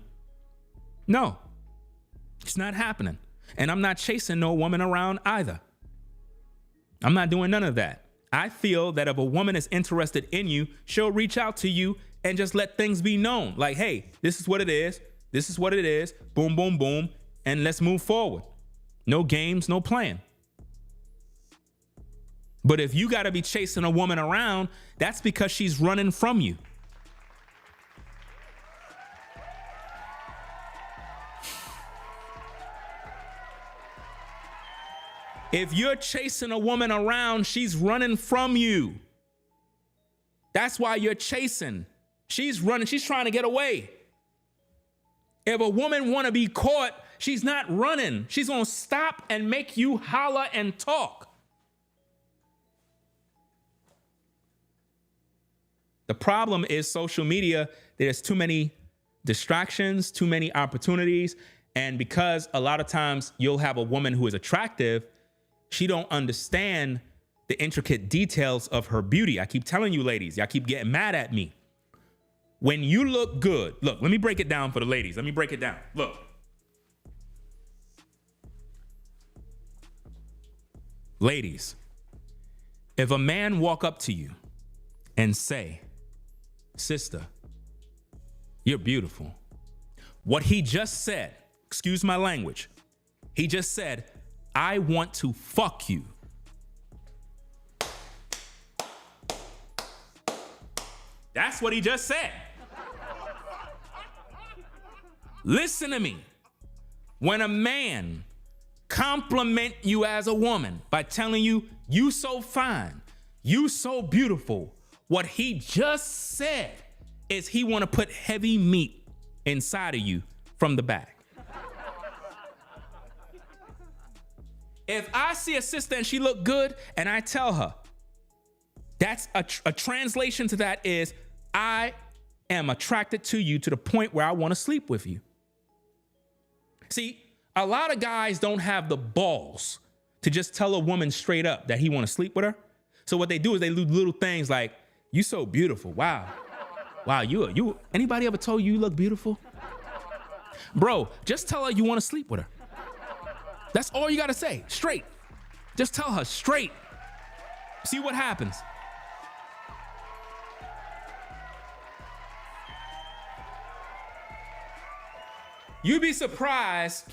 Speaker 1: No, it's not happening. And I'm not chasing no woman around either. I'm not doing none of that. I feel that if a woman is interested in you, she'll reach out to you and just let things be known. Like, hey, this is what it is. This is what it is. Boom, boom, boom. And let's move forward. No games, no playing. But if you got to be chasing a woman around, that's because she's running from you. If you're chasing a woman around, she's running from you. That's why you're chasing. She's running. She's trying to get away. If a woman want to be caught, she's not running. She's going to stop and make you holler and talk. The problem is social media. There's too many distractions, too many opportunities. And because a lot of times you'll have a woman who is attractive, she don't understand the intricate details of her beauty. I keep telling you, ladies, y'all keep getting mad at me. When you look good, look, let me break it down for the ladies. Let me break it down. Look. Ladies, if a man walk up to you and say, sister, you're beautiful. What he just said, excuse my language, he just said, I want to fuck you. That's what he just said. Listen to me. When a man compliment you as a woman by telling you, you so fine, you so beautiful, what he just said is he want to put heavy meat inside of you from the back. If I see a sister and she look good and I tell her, that's a translation to that is, I am attracted to you to the point where I want to sleep with you. See, a lot of guys don't have the balls to just tell a woman straight up that he want to sleep with her. So what they do is they do little things like, you so beautiful. Wow. Wow, you anybody ever told you look beautiful? Bro, just tell her you want to sleep with her. That's all you got to say, straight. Just tell her straight. See what happens. You'd be surprised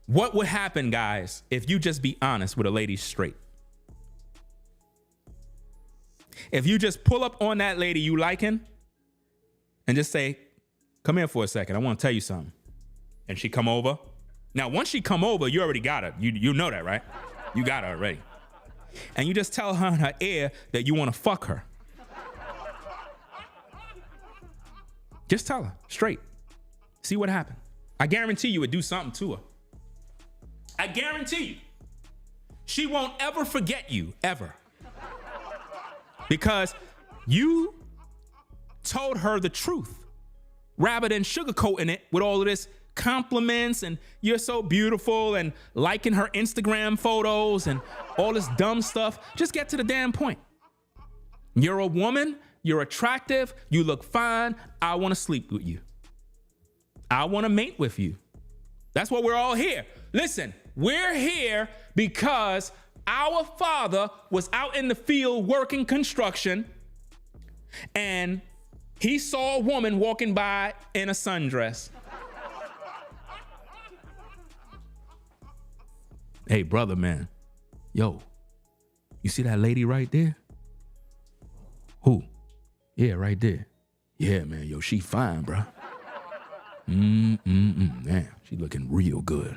Speaker 1: what would happen, guys, if you just be honest with a lady straight. If you just pull up on that lady you liking and just say, come here for a second, I want to tell you something. And she come over. Now, once she come over, you already got her. You know that, right? You got her already. And you just tell her in her ear that you want to fuck her. Just tell her straight. See what happens. I guarantee you would do something to her. I guarantee you. She won't ever forget you, ever. Because you told her the truth rather than sugarcoating it with all of this compliments and you're so beautiful and liking her Instagram photos and all this dumb stuff. Just get to the damn point. You're a woman, you're attractive, you look fine, I want to sleep with you. I want to mate with you. That's why we're all here. Listen, we're here because our father was out in the field working construction and he saw a woman walking by in a sundress. Hey, brother, man. Yo, you see that lady right there? Who? Yeah, right there. Yeah, man. Yo, she fine, bro. Man, she looking real good.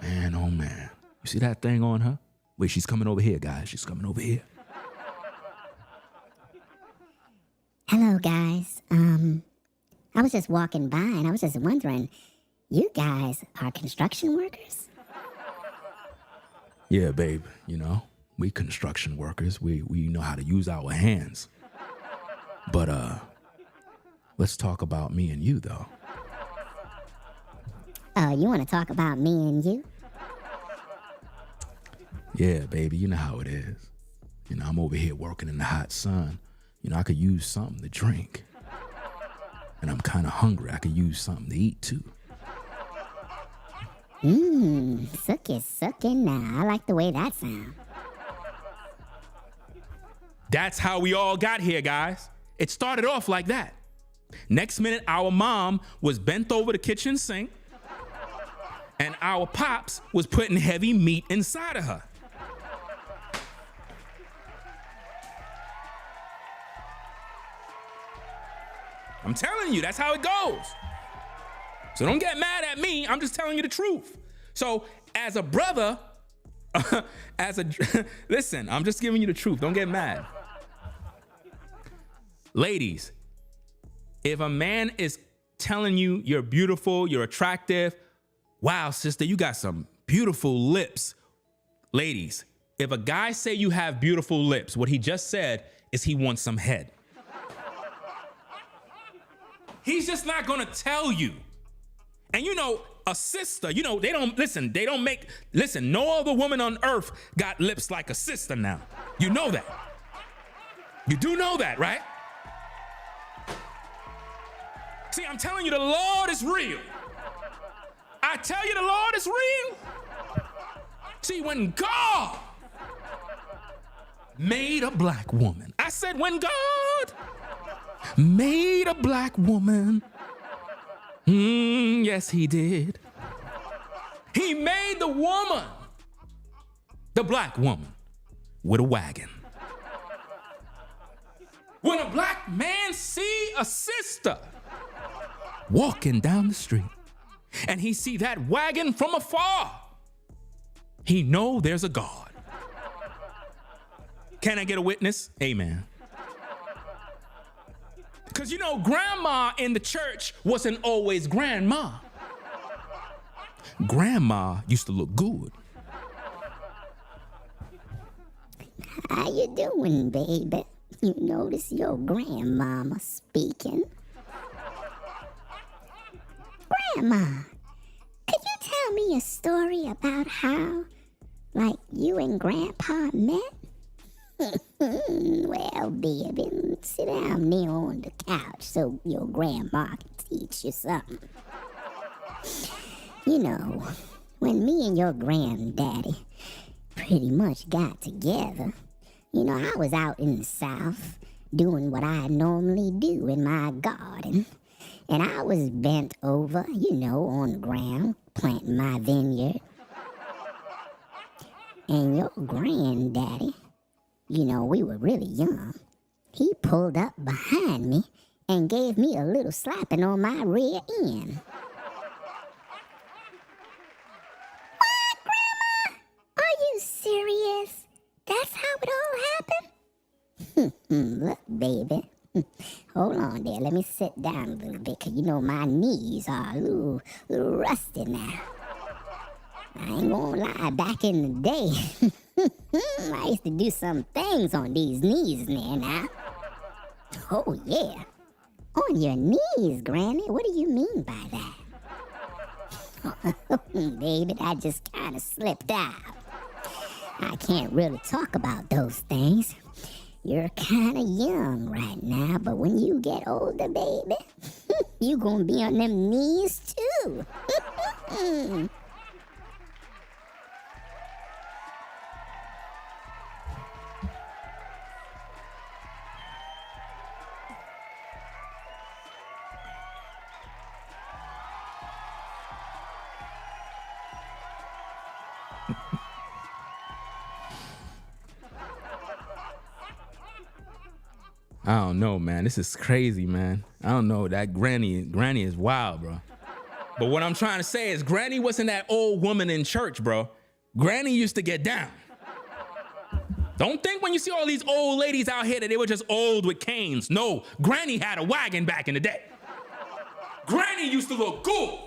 Speaker 1: Man, oh, man. You see that thing on her? Wait, she's coming over here, guys. She's coming over here.
Speaker 3: Hello, guys. I was just walking by and I was just wondering, you guys are construction workers?
Speaker 1: Yeah, babe, you know, we construction workers. We know how to use our hands. But let's talk about me and you, though.
Speaker 3: Oh, you want to talk about me and you?
Speaker 1: Yeah, baby, you know how it is. You know, I'm over here working in the hot sun. You know, I could use something to drink. And I'm kind of hungry. I could use something to eat, too.
Speaker 3: Sucky now. I like the way that sounds.
Speaker 1: That's how we all got here, guys. It started off like that. Next minute, our mom was bent over the kitchen sink, and our pops was putting heavy meat inside of her. I'm telling you, that's how it goes. So don't get mad at me. I'm just telling you the truth. So as a brother, listen, I'm just giving you the truth. Don't get mad. Ladies, if a man is telling you you're beautiful, you're attractive, wow, sister, you got some beautiful lips. Ladies, if a guy say you have beautiful lips, what he just said is he wants some head. He's just not gonna tell you. And you know, a sister, you know, no other woman on earth got lips like a sister now. You know that. You do know that, right? See, I'm telling you, the Lord is real. I tell you, the Lord is real. See, when God made a black woman, I said, when God made a black woman, yes, he did. He made the woman, the black woman, with a wagon. When a black man see a sister walking down the street and he see that wagon from afar, He know there's a God. Can I get a witness? Amen. Because you know, grandma in the church wasn't always grandma. Grandma used to look good.
Speaker 3: How you doing, baby? You notice your grandmama speaking. Grandma, could you tell me a story about how, like, you and Grandpa met? Well, baby, sit down there on the couch so your grandma can teach you something. You know, when me and your granddaddy pretty much got together, you know, I was out in the South doing what I normally do in my garden. And I was bent over, you know, on the ground, planting my vineyard. And your granddaddy, you know, we were really young. He pulled up behind me and gave me a little slapping on my rear end. What, Grandma? Are you serious? That's how it all happened? Look, baby. Hold on there. Let me sit down a little bit, because you know my knees are a little rusty now. I ain't gonna lie, back in the day, I used to do some things on these knees now. Oh, yeah. On your knees, Granny? What do you mean by that? Baby, that just kind of slipped out. I can't really talk about those things. You're kind of young right now, but when you get older, baby, you gonna be on them knees too.
Speaker 1: I don't know, man. This is crazy, man. I don't know. That granny is wild, bro. But what I'm trying to say is Granny wasn't that old woman in church, bro. Granny used to get down. Don't think when you see all these old ladies out here that they were just old with canes. No, Granny had a wagon back in the day. Granny used to look good.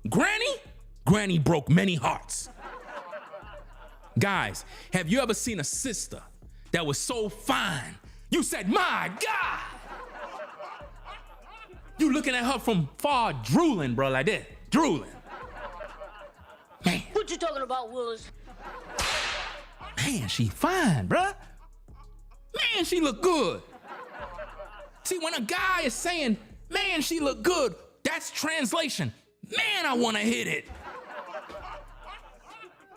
Speaker 1: Granny broke many hearts. Guys, have you ever seen a sister that was so fine? You said, my God. You looking at her from far, drooling, bro, like this. Drooling. Man.
Speaker 4: What you talking about, Willis?
Speaker 1: Man, she fine, bruh. Man, she look good. See, when a guy is saying, man, she look good, that's translation. Man, I want to hit it.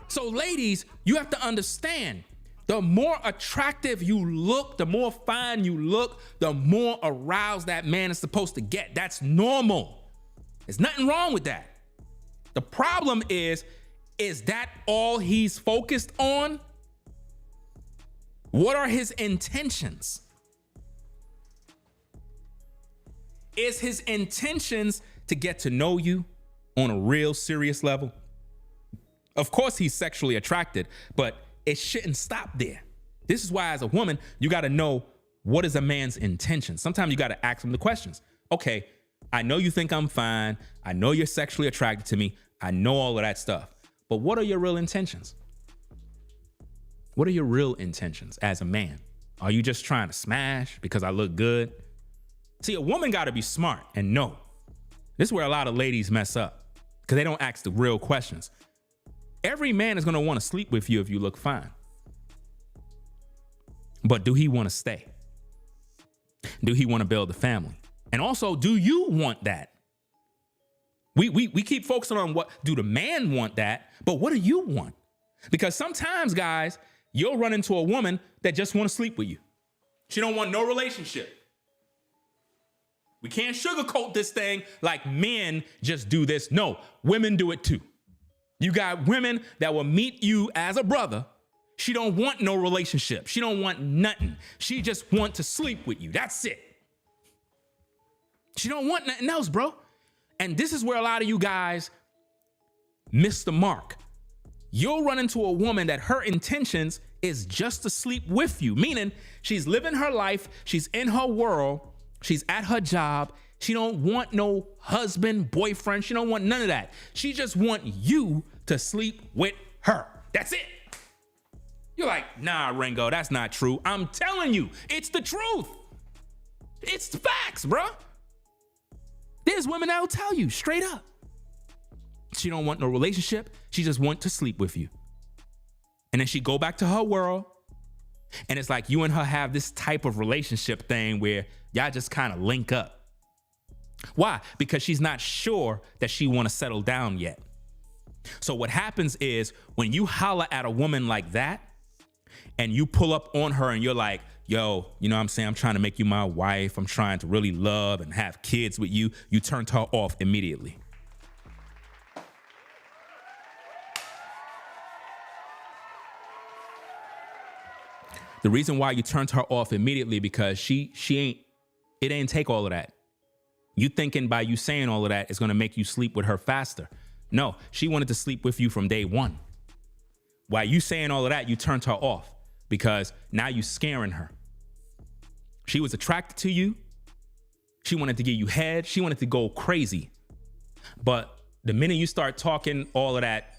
Speaker 1: So ladies, you have to understand, the more attractive you look, the more fine you look, the more aroused that man is supposed to get. That's normal. There's nothing wrong with that. The problem is that all he's focused on? What are his intentions? Is his intentions to get to know you on a real serious level? Of course he's sexually attracted, but it shouldn't stop there. This is why as a woman, you got to know what is a man's intention. Sometimes you got to ask him the questions. Okay, I know you think I'm fine. I know you're sexually attracted to me. I know all of that stuff. But what are your real intentions? What are your real intentions as a man? Are you just trying to smash because I look good? See, a woman got to be smart and know. This is where a lot of ladies mess up because they don't ask the real questions. Every man is going to want to sleep with you if you look fine. But do he want to stay? Do he want to build a family? And also, do you want that? We keep focusing on what do the man want that, but what do you want? Because sometimes, guys, you'll run into a woman that just want to sleep with you. She don't want no relationship. We can't sugarcoat this thing like men just do this. No, women do it too. You got women that will meet you as a brother. She don't want no relationship. She don't want nothing. She just want to sleep with you. That's it. She don't want nothing else, bro. And this is where a lot of you guys miss the mark. you'll run into a woman that her intentions is just to sleep with you, meaning she's living her life, she's in her world, she's at her job, she don't want no husband, boyfriend, she don't want none of that. She just want you to sleep with her. That's it. You're like, nah, Ringo, that's not true. I'm telling you, it's the truth. It's the facts, bruh. There's women that'll tell you straight up. She don't want no relationship. She just want to sleep with you. And then she go back to her world. And it's like you and her have this type of relationship thing where y'all just kind of link up. Why? Because she's not sure that she want to settle down yet. So what happens is when you holler at a woman like that and you pull up on her and you're like, yo, you know what I'm saying? I'm trying to make you my wife. I'm trying to really love and have kids with you. You turned her off immediately. The reason why you turned her off immediately because it ain't take all of that. You thinking by you saying all of that is going to make you sleep with her faster. No, she wanted to sleep with you from day one. While you saying all of that, you turned her off because now you scaring her. She was attracted to you. She wanted to give you head. She wanted to go crazy. But the minute you start talking all of that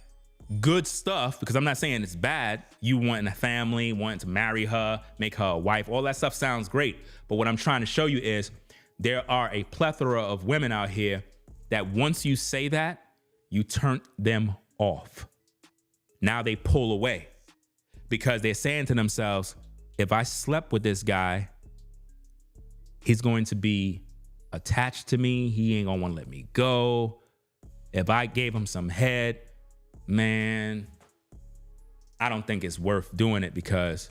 Speaker 1: good stuff, because I'm not saying it's bad, you wanting a family, wanting to marry her, make her a wife, all that stuff sounds great. But what I'm trying to show you is there are a plethora of women out here that once you say that, you turn them off. Now they pull away because they're saying to themselves, if I slept with this guy, he's going to be attached to me. He ain't gonna want to let me go. If I gave him some head, man, I don't think it's worth doing it because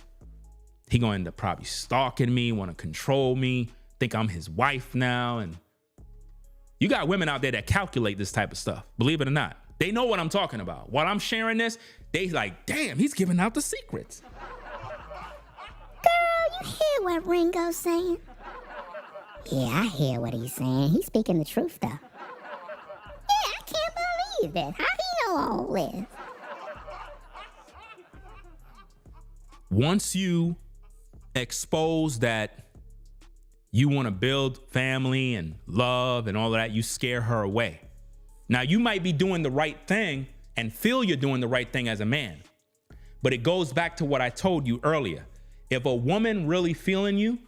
Speaker 1: he going to end up probably stalking me, want to control me, think I'm his wife now. And you got women out there that calculate this type of stuff, believe it or not. They know what I'm talking about. While I'm sharing this, they like, damn, he's giving out the secrets.
Speaker 3: Girl, you hear what Ringo's saying? Yeah, I hear what he's saying. He's speaking the truth, though. Yeah, I can't believe it. How he know all this?
Speaker 1: Once you expose that you want to build family and love and all of that, you scare her away. Now, you might be doing the right thing and feel you're doing the right thing as a man, but it goes back to what I told you earlier. If a woman really feeling you,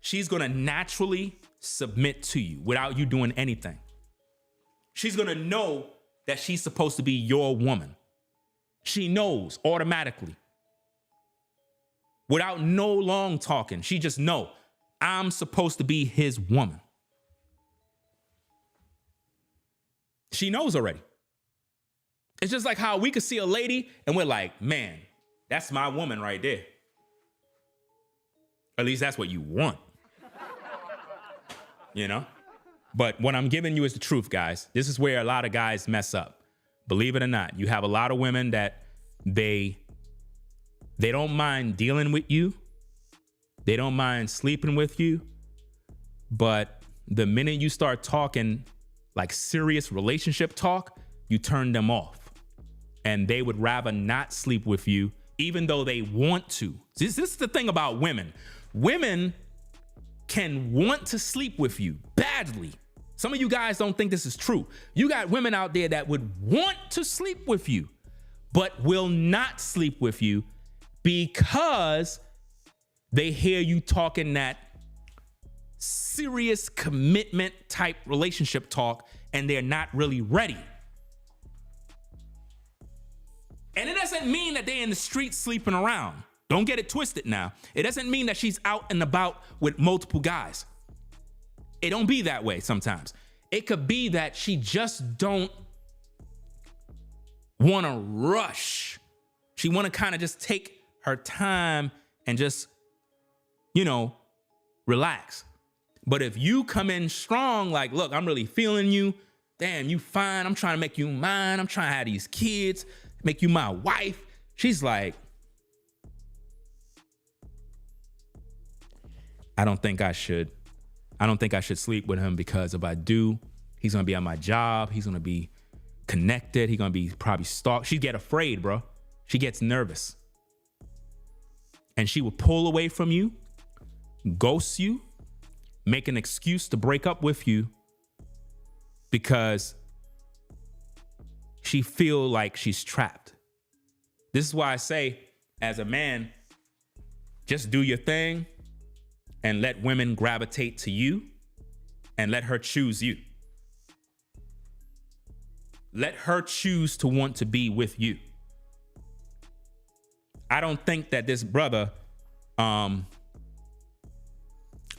Speaker 1: she's going to naturally submit to you without you doing anything. She's going to know that she's supposed to be your woman. She knows automatically. Without no long talking, she just know I'm supposed to be his woman. She knows already. It's just like how we could see a lady and we're like, man, that's my woman right there. At least that's what you want. You know? But what I'm giving you is the truth, guys. This is where a lot of guys mess up. Believe it or not, you have a lot of women that they don't mind dealing with you. They don't mind sleeping with you. But the minute you start talking like serious relationship talk, you turn them off. And they would rather not sleep with you, even though they want to. This is the thing about women. Women can want to sleep with you badly. Some of you guys don't think this is true. You got women out there that would want to sleep with you, but will not sleep with you because they hear you talking that serious commitment type relationship talk and they're not really ready. And it doesn't mean that they're in the streets sleeping around. Don't get it twisted now. It doesn't mean that she's out and about with multiple guys. It don't be that way sometimes. It could be that she just don't want to rush. She want to kind of just take her time and just, relax. But if you come in strong, like, look, I'm really feeling you. Damn, you fine. I'm trying to make you mine. I'm trying to have these kids, make you my wife. She's like, I don't think I should sleep with him because if I do, he's going to be on my job. He's going to be connected. He gonna be probably stalked. She get afraid, bro. She gets nervous. And she will pull away from you, ghost you, make an excuse to break up with you because she feel like she's trapped. This is why I say, as a man, just do your thing and let women gravitate to you and let her choose you. Let her choose to want to be with you. I don't think that this brother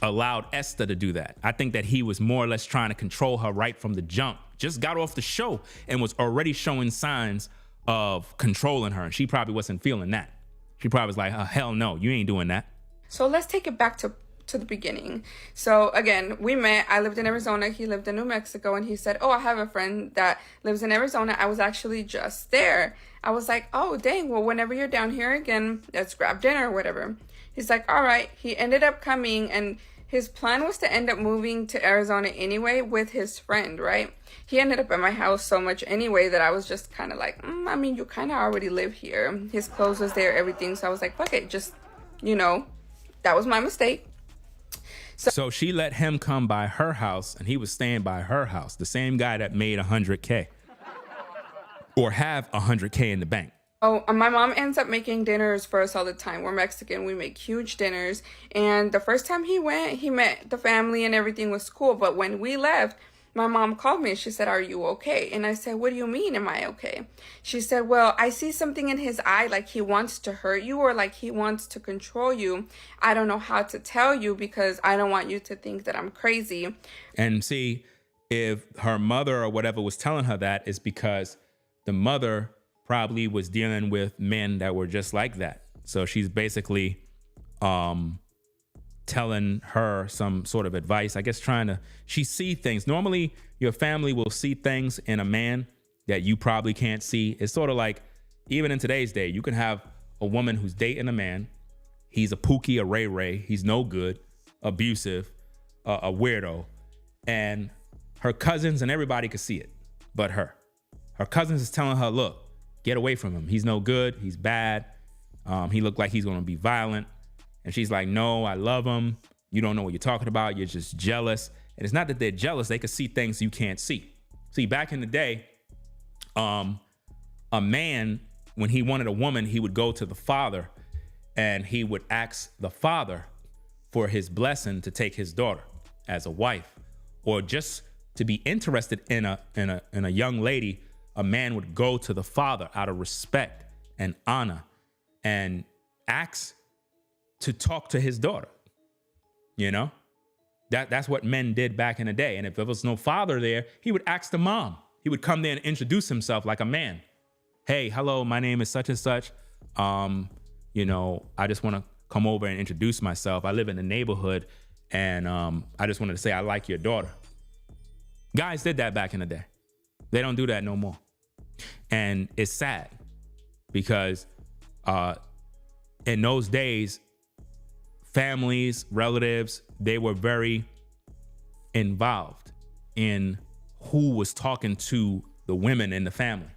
Speaker 1: allowed Esther to do that. I think that he was more or less trying to control her right from the jump. Just got off the show and was already showing signs of controlling her. And she probably wasn't feeling that. She probably was like, oh, hell no, you ain't doing that.
Speaker 2: So let's take it back to the beginning. So again, we met. I lived in Arizona. He lived in New Mexico. And he said, oh, I have a friend that lives in Arizona. I was actually just there. I was like, oh, dang. Well, whenever you're down here again, let's grab dinner or whatever. He's like, all right. He ended up coming, and his plan was to end up moving to Arizona anyway with his friend, right? He ended up at my house so much anyway that I was just kind of like, I mean, you kind of already live here. His clothes was there, everything. So I was like, fuck it. Just, that was my mistake.
Speaker 1: So she let him come by her house, and he was staying by her house. The same guy that made $100K or have $100K in the bank.
Speaker 2: Oh, my mom ends up making dinners for us all the time. We're Mexican. We make huge dinners. And the first time he went, he met the family and everything was cool. But when we left, my mom called me and she said, are you okay? And I said, what do you mean, am I okay? She said, well, I see something in his eye, like he wants to hurt you or like he wants to control you. I don't know how to tell you because I don't want you to think that I'm crazy.
Speaker 1: And see, if her mother or whatever was telling her that, is because the mother probably was dealing with men that were just like that. So she's basically telling her some sort of advice, I guess, she see things. Normally your family will see things in a man that you probably can't see. It's sort of like, even in today's day, you can have a woman who's dating a man. He's a pookie, a ray-ray. He's no good, abusive, a weirdo. And her cousins and everybody could see it, but her cousins is telling her, look, get away from him. He's no good. He's bad. He looked like he's going to be violent. And she's like, no, I love him. You don't know what you're talking about. You're just jealous. And it's not that they're jealous. They could see things you can't see. See, back in the day, a man, when he wanted a woman, he would go to the father and he would ask the father for his blessing to take his daughter as a wife, or just to be interested in a young lady. A man would go to the father out of respect and honor and ask to talk to his daughter. That's what men did back in the day. And if there was no father there, he would ask the mom. He would come there and introduce himself like a man. Hey, hello, my name is such and such. I just want to come over and introduce myself. I live in the neighborhood, and I just wanted to say I like your daughter. Guys did that back in the day. They don't do that no more. And it's sad because in those days, families, relatives, they were very involved in who was talking to the women in the family.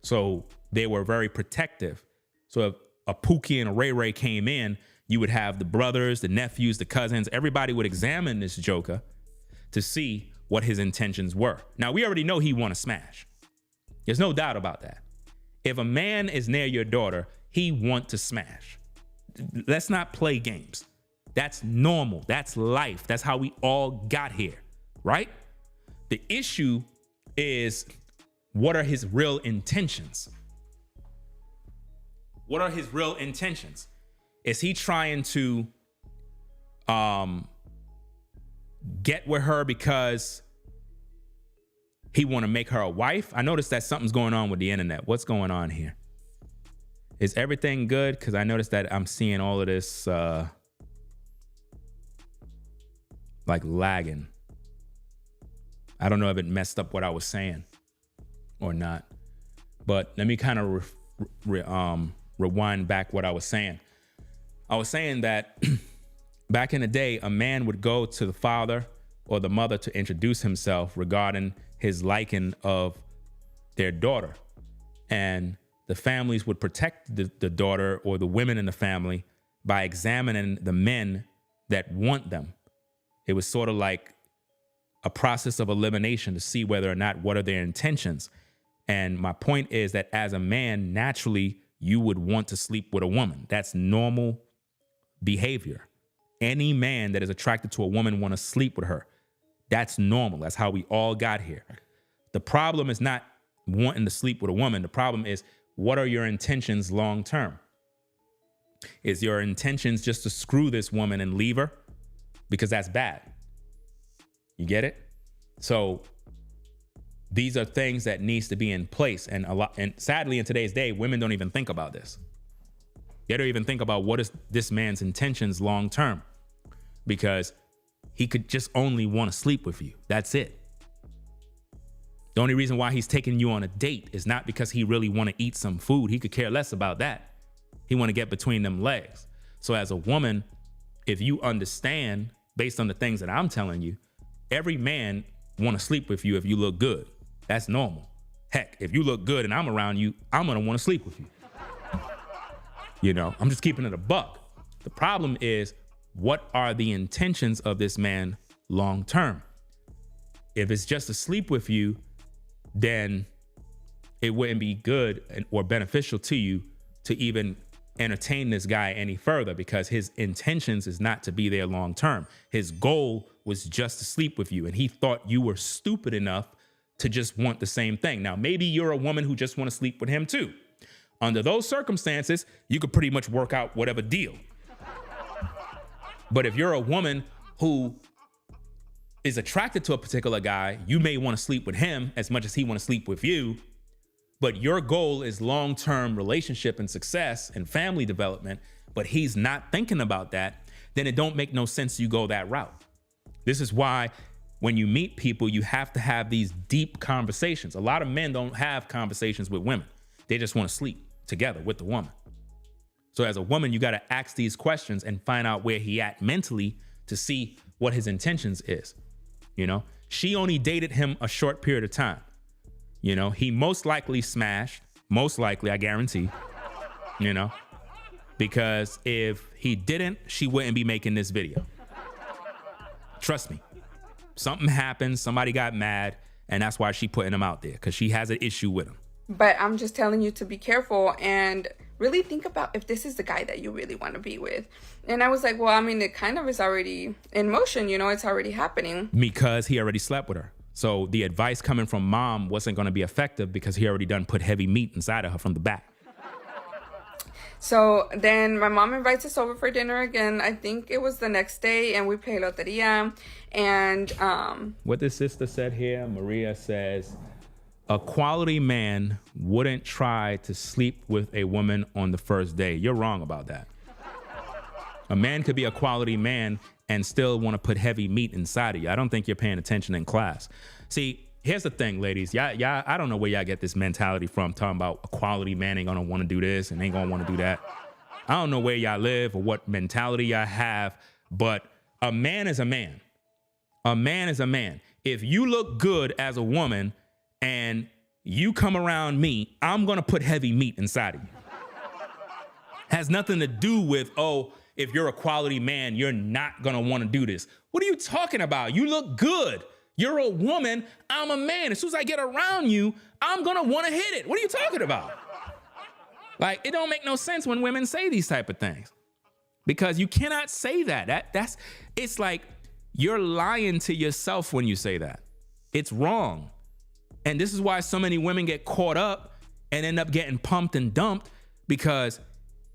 Speaker 1: So they were very protective. So if a Pookie and a Ray Ray came in, you would have the brothers, the nephews, the cousins, everybody would examine this joker to see what his intentions were. Now, we already know he want to smash. There's no doubt about that. If a man is near your daughter, he want to smash. Let's not play games. That's normal. That's life. That's how we all got here, right? The issue is, what are his real intentions? What are his real intentions? Is he trying to get with her because he want to make her a wife? I noticed that something's going on with the internet. What's going on here? Is everything good? Because I noticed that I'm seeing all of this like lagging. I don't know if it messed up what I was saying or not, but let me kind of rewind back what I was saying. I was saying that back in the day, a man would go to the father or the mother to introduce himself regarding his liking of their daughter. And the families would protect the daughter or the women in the family by examining the men that want them. It was sort of like a process of elimination to see whether or not what are their intentions. And my point is that as a man, naturally, you would want to sleep with a woman. That's normal behavior. Any man that is attracted to a woman want to sleep with her. That's normal. That's how we all got here. The problem is not wanting to sleep with a woman. The problem is, what are your intentions long term? Is your intentions just to screw this woman and leave her? Because that's bad. You get it? So these are things that needs to be in place. And sadly, in today's day, women don't even think about this. They don't even think about what is this man's intentions long term, because he could just only want to sleep with you. That's it. The only reason why he's taking you on a date is not because he really want to eat some food. He could care less about that. He want to get between them legs. So as a woman, if you understand, based on the things that I'm telling you, every man want to sleep with you if you look good. That's normal. Heck, if you look good and I'm around you, I'm going to want to sleep with you. You know, I'm just keeping it a buck. The problem is, what are the intentions of this man long term? If it's just to sleep with you, then it wouldn't be good or beneficial to you to even entertain this guy any further, because his intentions is not to be there long term. His goal was just to sleep with you, and he thought you were stupid enough to just want the same thing. Now, maybe you're a woman who just want to sleep with him too. Under those circumstances, you could pretty much work out whatever deal. But if you're a woman who is attracted to a particular guy, you may want to sleep with him as much as he want to sleep with you. But your goal is long-term relationship and success and family development, but he's not thinking about that, then it don't make no sense you go that route. This is why when you meet people, you have to have these deep conversations. A lot of men don't have conversations with women. They just want to sleep together with the woman. So as a woman, you got to ask these questions and find out where he at mentally to see what his intentions is. You know, she only dated him a short period of time. You know, he most likely smashed, most likely, I guarantee, you know, because if he didn't, she wouldn't be making this video. Trust me, something happened, somebody got mad, and that's why she putting him out there, because she has an issue with him.
Speaker 2: But I'm just telling you to be careful and really think about if this is the guy that you really want to be with. And I was like, well, I mean, it kind of is already in motion, you know, it's already happening.
Speaker 1: Because he already slept with her. So the advice coming from mom wasn't going to be effective because he already done put heavy meat inside of her from the back.
Speaker 2: So then my mom invites us over for dinner again. I think it was the next day, and we play loteria. And
Speaker 1: what this sister said here, Maria says, a quality man wouldn't try to sleep with a woman on the first day. You're wrong about that. A man could be a quality man and still want to put heavy meat inside of you. I don't think you're paying attention in class. See, here's the thing, ladies. Y'all, I don't know where y'all get this mentality from, talking about a quality man ain't gonna want to do this and ain't gonna want to do that. I don't know where y'all live or what mentality y'all have, but a man is a man. A man is a man. If you look good as a woman and you come around me, I'm gonna put heavy meat inside of you. Has nothing to do with, oh, if you're a quality man, you're not gonna wanna do this. What are you talking about? You look good. You're a woman, I'm a man. As soon as I get around you, I'm gonna wanna hit it. What are you talking about? Like, it don't make no sense when women say these type of things, because you cannot say that. It's like you're lying to yourself when you say that. It's wrong. And this is why so many women get caught up and end up getting pumped and dumped, because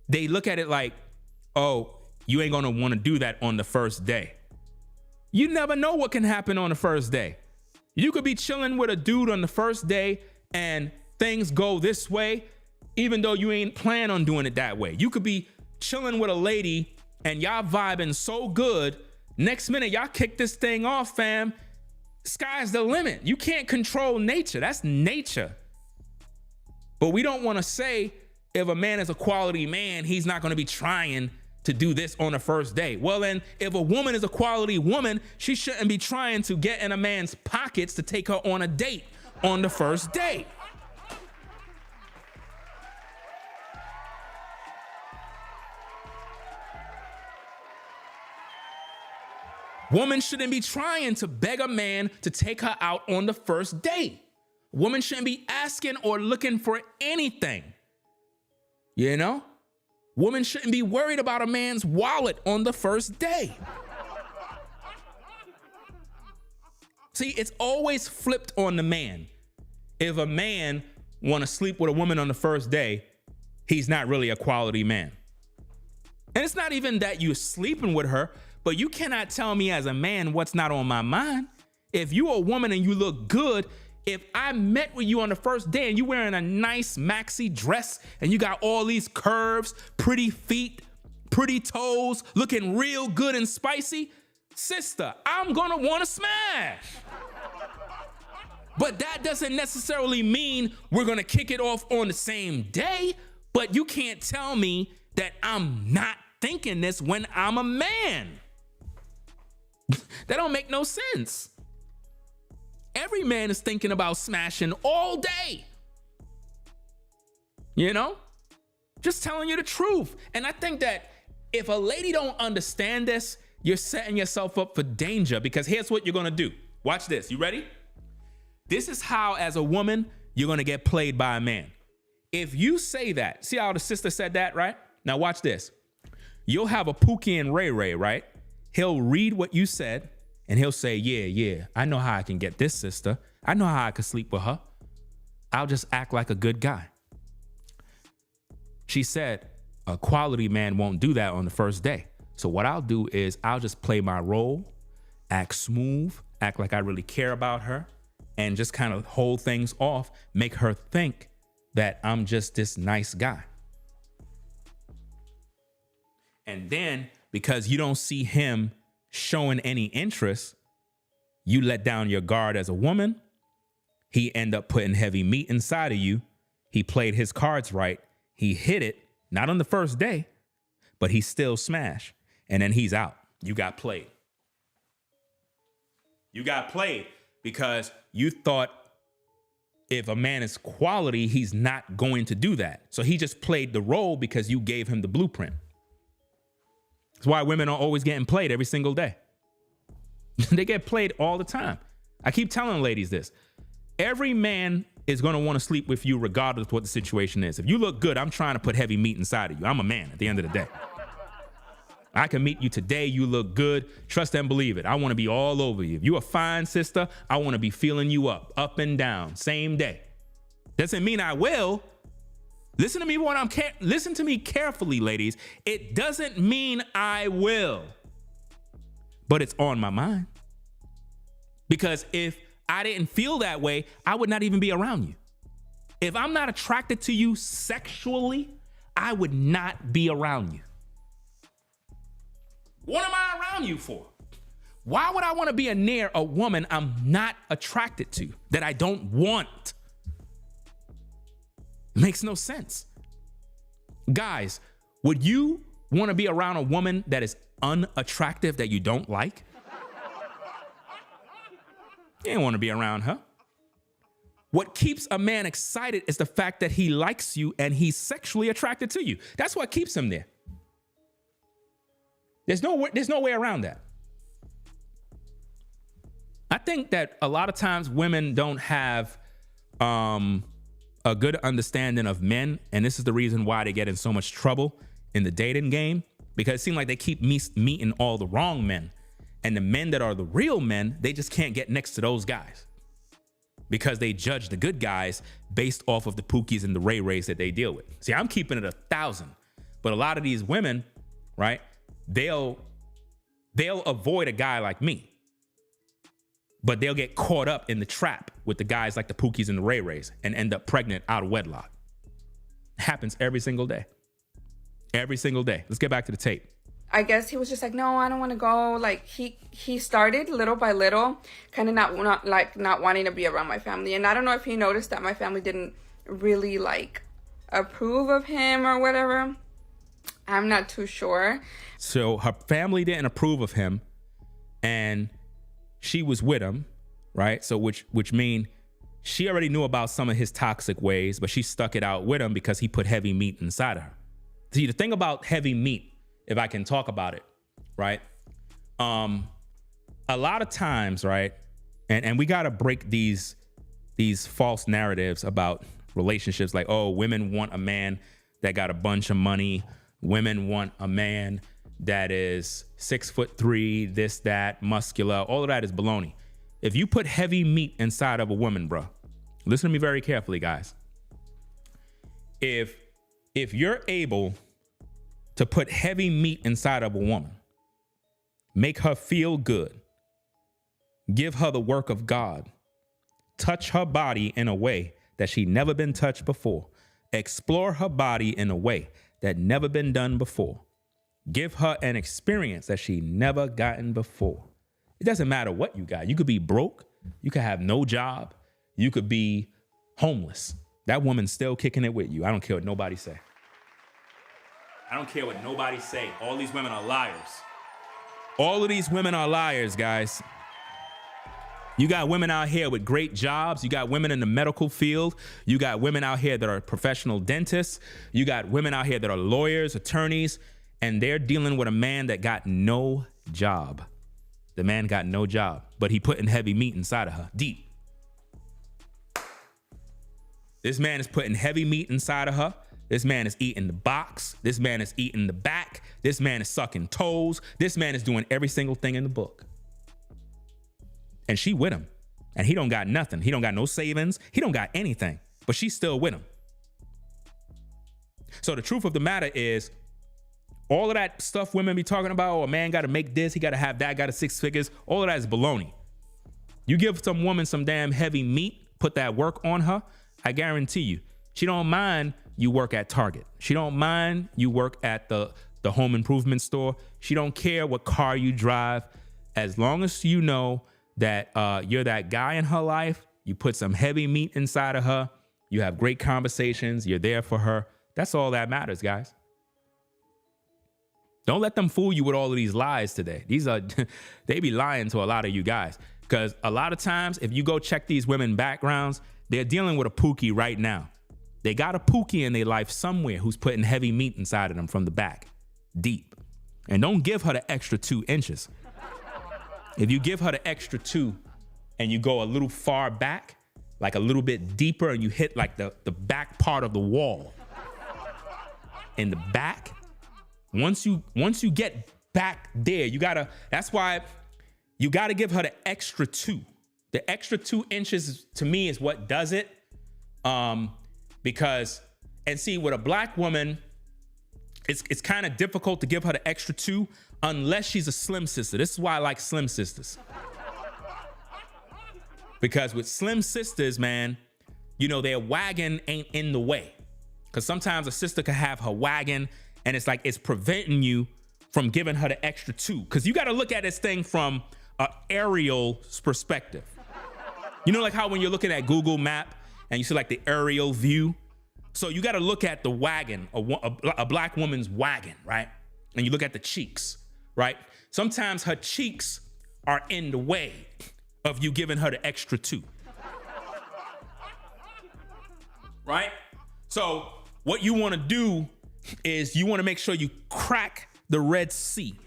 Speaker 1: they look at it like, oh, you ain't gonna wanna do that on the first day. You never know what can happen on the first day. You could be chilling with a dude on the first day and things go this way, even though you ain't plan on doing it that way. You could be chilling with a lady and y'all vibing so good, next minute y'all kick this thing off, fam. Sky's the limit. You can't control nature. That's nature. But we don't wanna say if a man is a quality man, he's not gonna be trying to do this on the first day. Well, then if a woman is a quality woman, she shouldn't be trying to get in a man's pockets to take her on a date on the first day. Woman shouldn't be trying to beg a man to take her out on the first date. Woman shouldn't be asking or looking for anything. You know? Woman shouldn't be worried about a man's wallet on the first day. See, it's always flipped on the man. If a man want to sleep with a woman on the first day, he's not really a quality man. And it's not even that you're sleeping with her, but you cannot tell me as a man what's not on my mind. If you're a woman and you look good, if I met with you on the first day and you wearing a nice maxi dress and you got all these curves, pretty feet, pretty toes, looking real good and spicy, sister, I'm gonna wanna smash. But that doesn't necessarily mean we're gonna kick it off on the same day, but you can't tell me that I'm not thinking this when I'm a man. That don't make no sense. Every man is thinking about smashing all day. You know? Just telling you the truth. And I think that if a lady don't understand this, you're setting yourself up for danger, because here's what you're gonna do. Watch this. You ready? This is how, as a woman, you're gonna get played by a man. If you say that, see how the sister said that, right? Now watch this. You'll have a Pookie and Ray Ray, right? He'll read what you said and he'll say, yeah, I know how I can get this sister. I know how I can sleep with her. I'll just act like a good guy. She said, a quality man won't do that on the first day. So what I'll do is I'll just play my role, act smooth, act like I really care about her, and just kind of hold things off, make her think that I'm just this nice guy. And then, because you don't see him showing any interest, you let down your guard as a woman. He end up putting heavy meat inside of you. He played his cards right. He hit it, not on the first day, but he still smashed. And then he's out. You got played. You got played because you thought if a man is quality, he's not going to do that. So he just played the role because you gave him the blueprint. That's why women are always getting played every single day. They get played all the time. I keep telling ladies this. Every man is going to want to sleep with you regardless of what the situation is. If you look good, I'm trying to put heavy meat inside of you. I'm a man at the end of the day. I can meet you today. You look good. Trust and believe it. I want to be all over you. If you're a fine sister, I want to be feeling you up and down, same day. Doesn't mean I will. Listen to me listen to me carefully, ladies. It doesn't mean I will, but it's on my mind. Because if I didn't feel that way, I would not even be around you. If I'm not attracted to you sexually, I would not be around you. What am I around you for? Why would I want to be near a woman I'm not attracted to, that I don't want? It makes no sense. Guys, would you want to be around a woman that is unattractive, that you don't like? You ain't want to be around her. What keeps a man excited is the fact that he likes you and he's sexually attracted to you. That's what keeps him there. There's no way around that. I think that a lot of times women don't have a good understanding of men, and this is the reason why they get in so much trouble in the dating game, because it seems like they keep meeting all the wrong men. And the men that are the real men, they just can't get next to those guys because they judge the good guys based off of the Pookies and the Ray Rays that they deal with. See, I'm keeping it 1,000, but a lot of these women, right, they'll avoid a guy like me, but they'll get caught up in the trap with the guys like the Pookies and the Ray Rays and end up pregnant out of wedlock. Happens every single day. Every single day. Let's get back to the tape.
Speaker 2: I guess he was just like, no, I don't want to go. Like he started little by little, kind of not wanting to be around my family. And I don't know if he noticed that my family didn't really like approve of him or whatever. I'm not too sure.
Speaker 1: So her family didn't approve of him, and she was with him, right? So which mean she already knew about some of his toxic ways, but she stuck it out with him because he put heavy meat inside of her. See, the thing about heavy meat, if I can talk about it, right? a lot of times, right? And we got to break these false narratives about relationships, like, oh, women want a man that got a bunch of money. Women want a man that is 6'3", this, that, muscular. All of that is baloney. If you put heavy meat inside of a woman, bro, listen to me very carefully, guys. If you're able to put heavy meat inside of a woman, make her feel good, give her the work of God, touch her body in a way that she never been touched before, explore her body in a way that never been done before, give her an experience that she never gotten before. It doesn't matter what you got. You could be broke. You could have no job. You could be homeless. That woman's still kicking it with you. I don't care what nobody say. I don't care what nobody say. All these women are liars. All of these women are liars, guys. You got women out here with great jobs. You got women in the medical field. You got women out here that are professional dentists. You got women out here that are lawyers, attorneys, and they're dealing with a man that got no job. The man got no job, but he putting heavy meat inside of her, deep. This man is putting heavy meat inside of her. This man is eating the box. This man is eating the back. This man is sucking toes. This man is doing every single thing in the book. And she with him. And he don't got nothing. He don't got no savings. He don't got anything. But she's still with him. So the truth of the matter is, all of that stuff women be talking about, oh, a man got to make this, he got to have that, got to 6 figures, all of that is baloney. You give some woman some damn heavy meat, put that work on her, I guarantee you, she don't mind you work at Target. She don't mind you work at the home improvement store. She don't care what car you drive. As long as you know that you're that guy in her life, you put some heavy meat inside of her, you have great conversations, you're there for her. That's all that matters, guys. Don't let them fool you with all of these lies today. They be lying to a lot of you guys. Because a lot of times, if you go check these women backgrounds, they're dealing with a pookie right now. They got a pookie in their life somewhere who's putting heavy meat inside of them from the back, deep. And don't give her the extra 2 inches. If you give her the extra 2 and you go a little far back, like a little bit deeper, and you hit like the back part of the wall in the back, once you get back there, that's why you gotta give her the extra 2. The extra 2 inches to me is what does it. Because, and see, with a black woman, it's kind of difficult to give her the extra 2 unless she's a slim sister. This is why I like slim sisters. Because with slim sisters, man, you know, their wagon ain't in the way. Because sometimes a sister could have her wagon and it's like it's preventing you from giving her the extra 2. Because you got to look at this thing from an aerial perspective. You know, like how when you're looking at Google Map and you see like the aerial view. So you got to look at the wagon, a black woman's wagon, right? And you look at the cheeks, right? Sometimes her cheeks are in the way of you giving her the extra 2. Right? So what you want to do is you want to make sure you crack the Red Sea.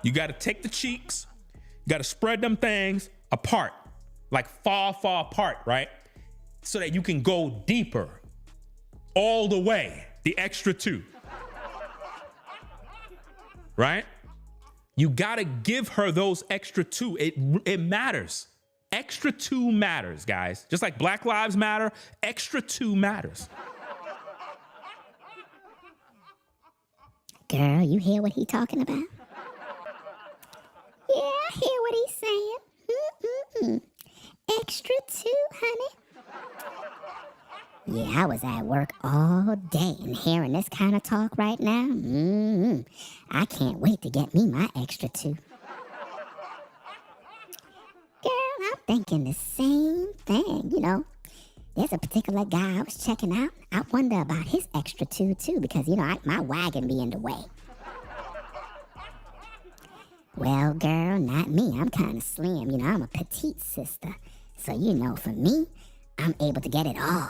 Speaker 1: You got to take the cheeks, you got to spread them things apart, like far, far apart, right? So that you can go deeper, all the way, the extra 2. Right? You got to give her those extra 2. It matters. Extra 2 matters, guys. Just like Black Lives Matter, extra 2 matters.
Speaker 3: Girl, you hear what he talking about? Yeah, I hear what he's saying. Extra 2, honey. Yeah, I was at work all day and hearing this kind of talk right now. I can't wait to get me my extra 2. Girl, I'm thinking the same thing, you know. There's a particular guy I was checking out. I wonder about his extra 2 too, because, you know, my wagon be in the way. Well, girl, not me. I'm kind of slim, you know. I'm a petite sister. So, you know, for me, I'm able to get it all.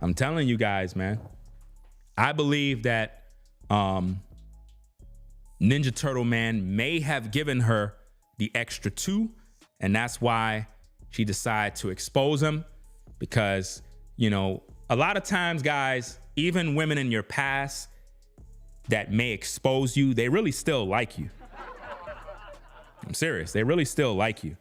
Speaker 1: I'm telling you guys, man. I believe that Ninja Turtle Man may have given her the extra 2, and that's why she decided to expose him. Because, you know, a lot of times, guys, even women in your past that may expose you, they really still like you. I'm serious. They really still like you.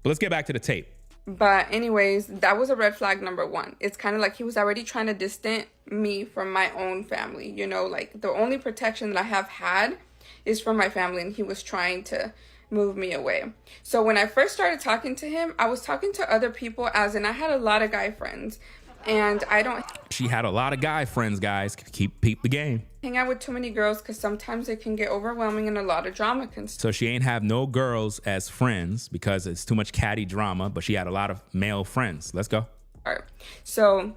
Speaker 1: But let's get back to the tape.
Speaker 2: But anyways, that was a red flag number 1. It's kind of like he was already trying to distance me from my own family. You know, like the only protection that I have had is from my family, and he was trying to move me away. So when I first started talking to him, I was talking to other people, as in I had a lot of guy friends, and I don't...
Speaker 1: She had a lot of guy friends, guys. Keep the game.
Speaker 2: Hang out with too many girls because sometimes it can get overwhelming and a lot of drama can...
Speaker 1: So she ain't have no girls as friends because it's too much catty drama, but she had a lot of male friends. Let's go.
Speaker 2: So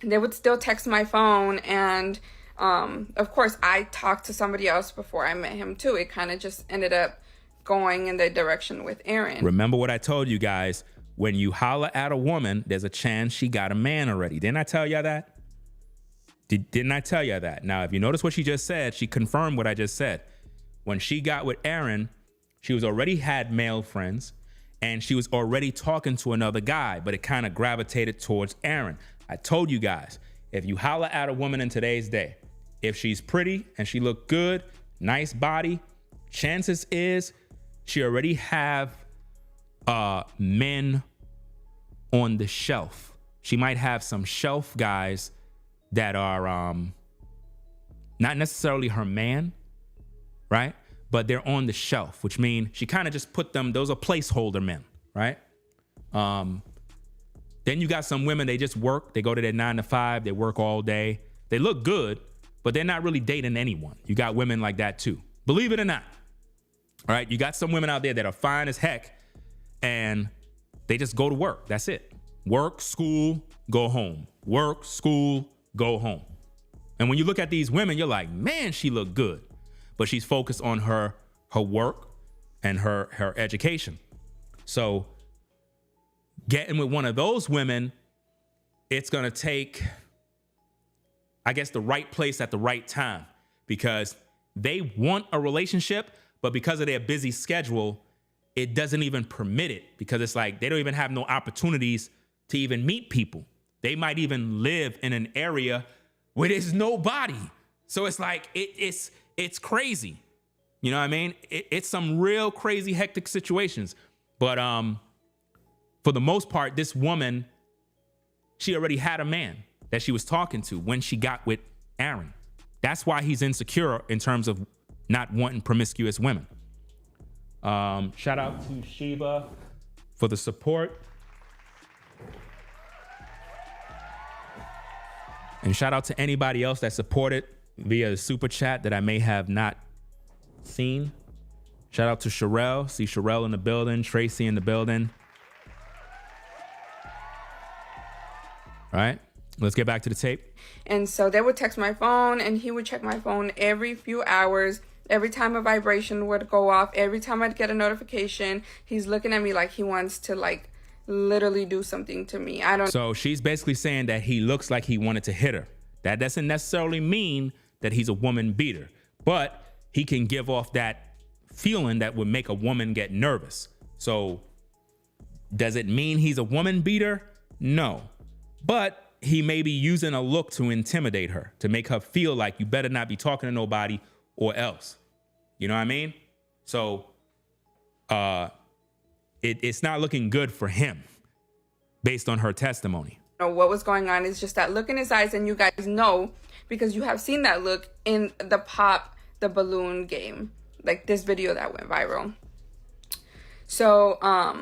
Speaker 2: they would still text my phone, and of course I talked to somebody else before I met him too. It kind of just ended up going in the direction with Aaron.
Speaker 1: Remember what I told you guys. When you holler at a woman, there's a chance she got a man already. Didn't I tell y'all that? Didn't I tell you that? Now, if you notice what she just said, she confirmed what I just said. When she got with Aaron, she was already had male friends, and she was already talking to another guy, but it kind of gravitated towards Aaron. I told you guys, if you holler at a woman in today's day, if she's pretty and she look good, nice body, chances is she already have men on the shelf. She might have some shelf guys that are not necessarily her man, right? But they're on the shelf, which means she kind of just put them, those are placeholder men, right? Then you got some women, they just work, they go to their 9 to 5, they work all day. They look good, but they're not really dating anyone. You got women like that too, believe it or not. All right, you got some women out there that are fine as heck, and they just go to work. That's it. Work, school, go home. Work, school, go home. And when you look at these women, you're like, man, she look good. But she's focused on her work and her education. So getting with one of those women, it's going to take, I guess, the right place at the right time, because they want a relationship, but because of their busy schedule, it doesn't even permit it, because it's like they don't even have no opportunities to even meet people. They might even live in an area where there's nobody. So it's like, it's crazy. You know what I mean? It's some real crazy, hectic situations. But for the most part, this woman, she already had a man that she was talking to when she got with Aaron. That's why he's insecure in terms of not wanting promiscuous women. Shout out to Shiva for the support. And shout out to anybody else that supported via the super chat that I may have not seen. Shout out to Sherelle. See Sherelle in the building. Tracy in the building. All right, let's get back to the tape.
Speaker 2: And so they would text my phone, and he would check my phone every few hours. Every time a vibration would go off, every time I'd get a notification, he's looking at me like he wants to, like, literally do something to me.
Speaker 1: So she's basically saying that he looks like he wanted to hit her. That doesn't necessarily mean that he's a woman beater, but he can give off that feeling that would make a woman get nervous. So does it mean he's a woman beater? No, but he may be using a look to intimidate her, to make her feel like you better not be talking to nobody or else. You know what I mean? So it's not looking good for him based on her testimony.
Speaker 2: What was going on is just that look in his eyes, and you guys know because you have seen that look in the Pop the Balloon game, like this video that went viral. So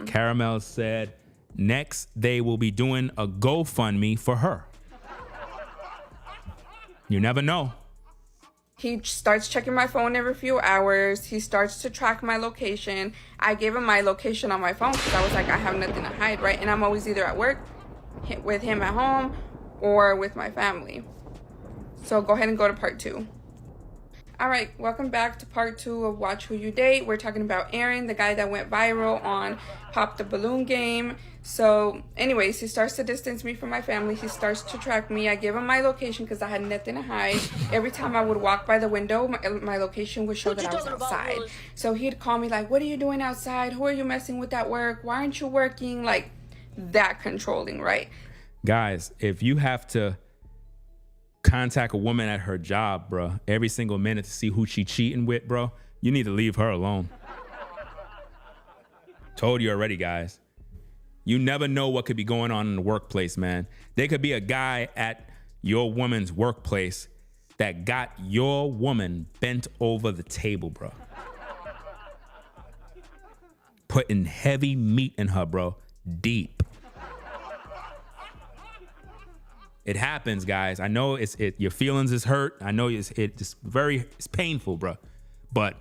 Speaker 1: Caramel said next they will be doing a GoFundMe for her. You never know.
Speaker 2: He starts checking my phone every few hours. He starts to track my location. I gave him my location on my phone because I was like, I have nothing to hide, right? And I'm always either at work, with him at home, or with my family. So go ahead and go to part 2. All right, welcome back to part 2 of Watch Who You Date. We're talking about Aaron, the guy that went viral on Pop the Balloon game. So anyways, he starts to distance me from my family. He starts to track me. I give him my location because I had nothing to hide. Every time I would walk by the window, my location would show that I was outside. So he'd call me like, what are you doing outside? Who are you messing with at work? Why aren't you working? Like, that controlling, right?
Speaker 1: Guys, if you have to contact a woman at her job, bro, every single minute to see who she cheating with, bro, you need to leave her alone. Told you already, guys. You never know what could be going on in the workplace, man. There could be a guy at your woman's workplace that got your woman bent over the table, bro. Putting heavy meat in her, bro. Deep. It happens, guys. I know your feelings is hurt. I know it's painful, bro. But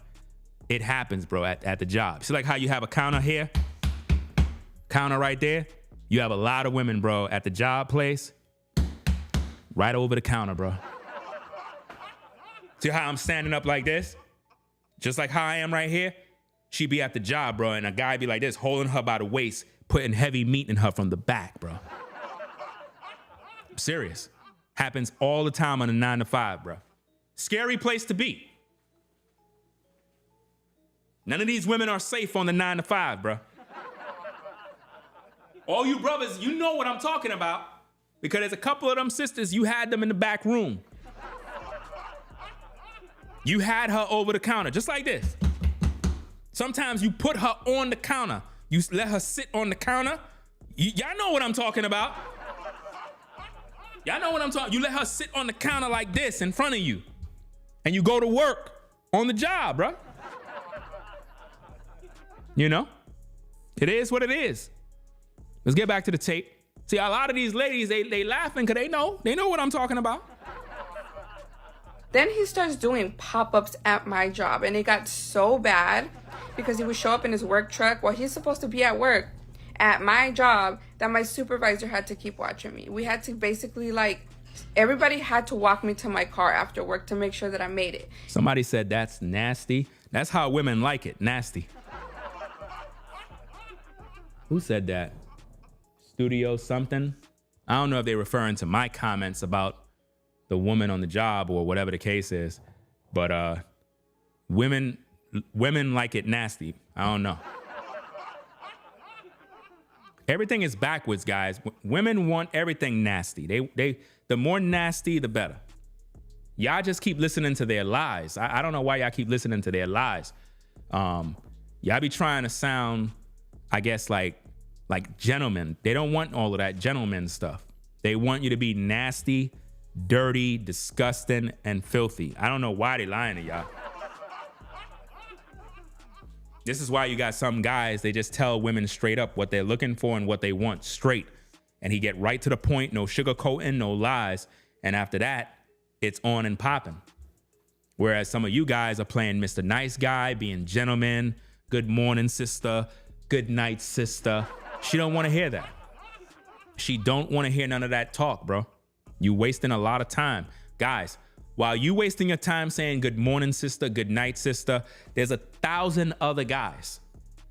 Speaker 1: it happens, bro, at the job. See, like how you have a counter here, counter right there. You have a lot of women, bro, at the job place, right over the counter, bro. See how I'm standing up like this? Just like how I am right here. She be at the job, bro, and a guy be like this, holding her by the waist, putting heavy meat in her from the back, bro. I'm serious. Happens all the time on a 9 to 5, bro. Scary place to be. None of these women are safe on the 9 to 5, bro. All you brothers, you know what I'm talking about, because there's a couple of them sisters, you had them in the back room. You had her over the counter, just like this. Sometimes you put her on the counter. You let her sit on the counter. Y'all know what I'm talking about. Y'all know what I'm talking. You let her sit on the counter like this in front of you, and you go to work on the job, bro. You know, it is what it is. Let's get back to the tape. See, a lot of these ladies, they laughing because they know what I'm talking about.
Speaker 2: Then he starts doing pop-ups at my job, and it got so bad because he would show up in his work truck while he's supposed to be at work at my job that my supervisor had to keep watching me. We had to basically, like, everybody had to walk me to my car after work to make sure that I made it.
Speaker 1: Somebody said that's nasty. That's how women like it, nasty. Who said that? Studio something? I don't know if they're referring to my comments about the woman on the job or whatever the case is, but women like it nasty. I don't know. Everything is backwards, guys. Women want everything nasty. The more nasty, the better. Y'all just keep listening to their lies. I don't know why y'all keep listening to their lies. Y'all be trying to sound, I guess, like gentlemen. They don't want all of that gentleman stuff. They want you to be nasty, dirty, disgusting, and filthy. I don't know why they lying to y'all. This is why you got some guys, they just tell women straight up what they're looking for and what they want straight. And he get right to the point, no sugarcoating, no lies. And after that, it's on and popping. Whereas some of you guys are playing Mr. Nice Guy, being gentlemen, good morning, sister, good night, sister. She don't want to hear that. She don't want to hear none of that talk, bro. You wasting a lot of time. Guys, while you wasting your time saying good morning, sister, good night, sister, there's 1,000 other guys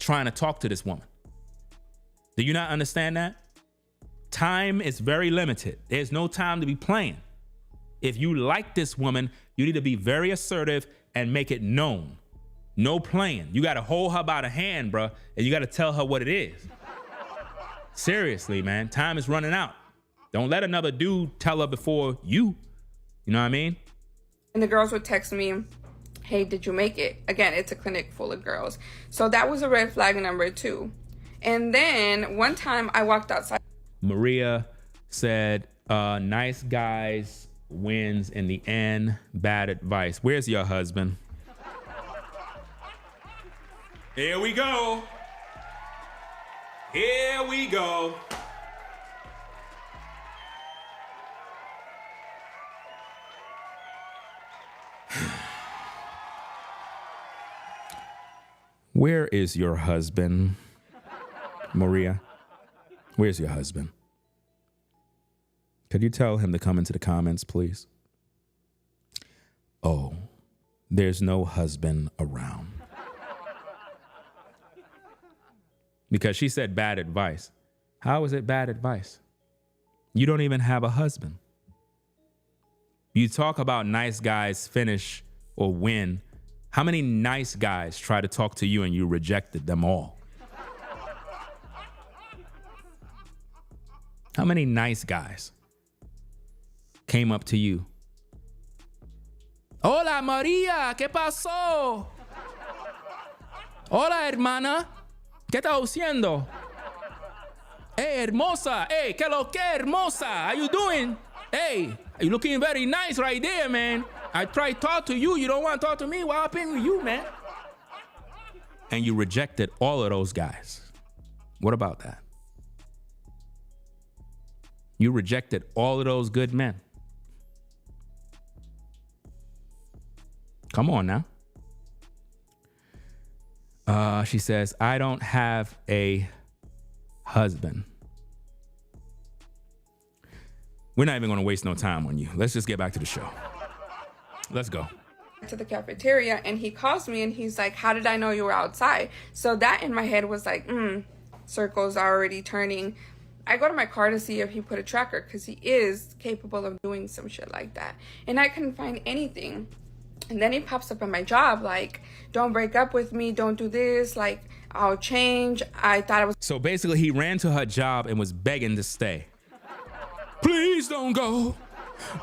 Speaker 1: trying to talk to this woman. Do you not understand that? Time is very limited. There's no time to be playing. If you like this woman, you need to be very assertive and make it known. No playing. You got to hold her by the hand, bro, and you got to tell her what it is. Seriously, man, time is running out. Don't let another dude tell her before you. You know what I mean?
Speaker 2: And the girls would text me, hey, did you make it? Again, it's a clinic full of girls. So that was a red flag number 2. And then one time I walked outside.
Speaker 1: Maria said, nice guys wins in the end, bad advice. Where's your husband? Here we go. Here we go. Where is your husband, Maria? Where's your husband? Could you tell him to come into the comments, please? Oh, there's no husband around. Because she said bad advice. How is it bad advice? You don't even have a husband. You talk about nice guys finish or win. How many nice guys try to talk to you and you rejected them all? How many nice guys came up to you? Hola, María, ¿qué pasó? Hola, hermana, ¿qué estás haciendo? Hey, hermosa, hey, ¿qué lo que, hermosa? How you doing? Hey, you looking very nice right there, man. I try to talk to you. You don't want to talk to me. What happened with you, man? And you rejected all of those guys. What about that? You rejected all of those good men. Come on now. She says, I don't have a husband. We're not even going to waste no time on you. Let's just get back to the show. Let's go.
Speaker 2: To the cafeteria, and he calls me and he's like, how did I know you were outside? So that in my head was like, circles are already turning. I go to my car to see if he put a tracker, because he is capable of doing some shit like that. And I couldn't find anything. And then he pops up on my job like, don't break up with me, don't do this, like, I'll change. I thought it was...
Speaker 1: So basically he ran to her job and was begging to stay. Please don't go.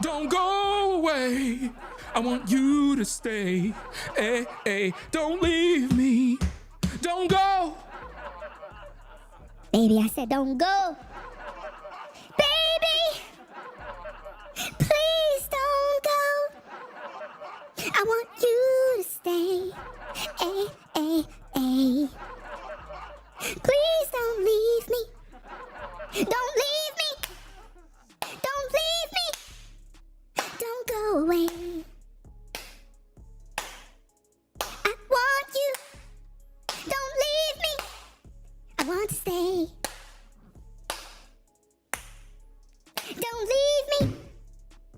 Speaker 1: Don't go away. I want you to stay. Hey, hey, don't leave me. Don't go.
Speaker 3: Baby, I said don't go. Baby, please don't go. I want you to stay. Hey, hey, hey. Please don't leave me. Don't leave me. Don't leave me. Don't go away. I want you. Don't leave me. I want to stay. Don't leave me.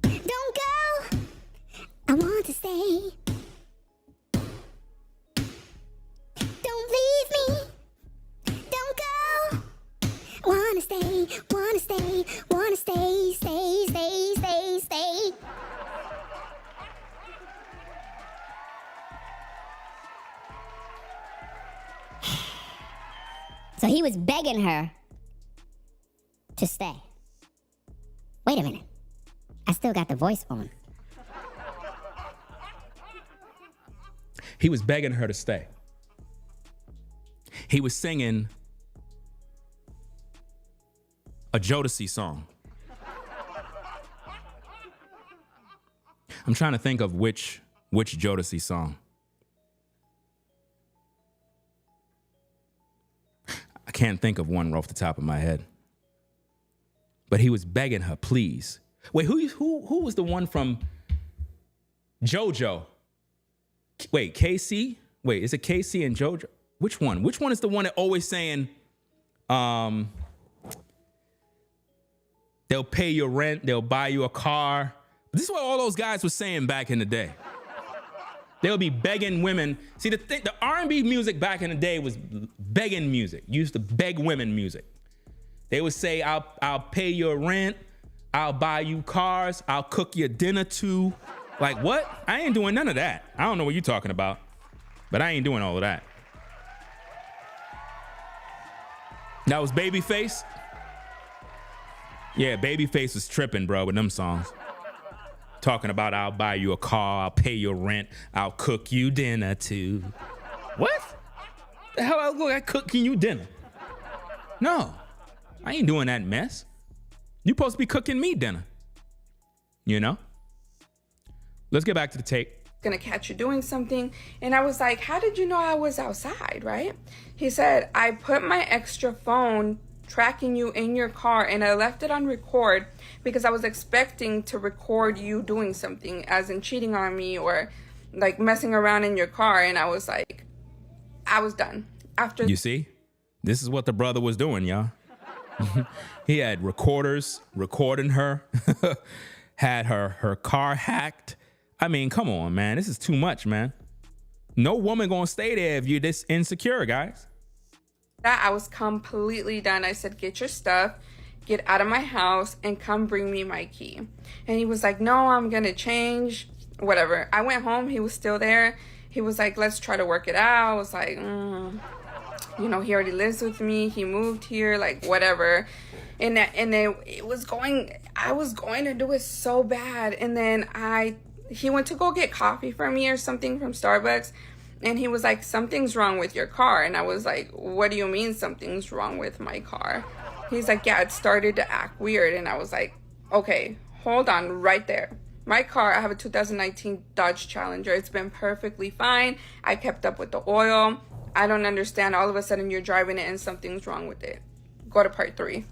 Speaker 3: Don't go. I want to stay. Don't leave me. Don't go. Wanna stay, wanna stay, wanna stay, stay, stay, stay, stay. So he was begging her to stay. Wait a minute. I still got the voice on.
Speaker 1: He was begging her to stay. He was singing a Jodeci song. I'm trying to think of which Jodeci song. I can't think of one off the top of my head. But he was begging her, please. Wait, who was the one from JoJo? Wait, KC? Wait, is it KC and JoJo? Which one? Which one is the one that always saying, they'll pay your rent, they'll buy you a car? This is what all those guys were saying back in the day. They'll be begging women. See, the R&B music back in the day was begging music. Used to beg women music. They would say, I'll pay your rent, I'll buy you cars, I'll cook your dinner too. Like, what? I ain't doing none of that. I don't know what you're talking about, but I ain't doing all of that. That was Babyface? Yeah, Babyface was tripping, bro, with them songs. Talking about, I'll buy you a car, I'll pay your rent, I'll cook you dinner too. What? The hell I look at cooking you dinner? No, I ain't doing that mess. You supposed to be cooking me dinner. You know? Let's get back to the tape.
Speaker 2: Gonna catch you doing something. And I was like, how did you know I was outside, right? He said, I put my extra phone tracking you in your car and I left it on record because I was expecting to record you doing something, as in cheating on me or like messing around in your car. And I was like, I was done. After
Speaker 1: you see, this is what the brother was doing, y'all. He had recorders recording her, had her car hacked. I mean, come on, man. This is too much, man. No woman gonna stay there if you're this insecure, guys.
Speaker 2: That I was completely done. I said, get your stuff, get out of my house, and come bring me my key. And he was like, no, I'm gonna change, whatever. I went home, he was still there. He was like, let's try to work it out. I was like, you know, he already lives with me, he moved here, like whatever. And it was going, I was going to do it so bad. And then he went to go get coffee for me or something from Starbucks. And he was like, something's wrong with your car. And I was like, what do you mean something's wrong with my car? He's like, yeah, it started to act weird. And I was like, okay, hold on right there. My car, I have a 2019 Dodge Challenger. It's been perfectly fine. I kept up with the oil. I don't understand. All of a sudden you're driving it and something's wrong with it. Go to part 3.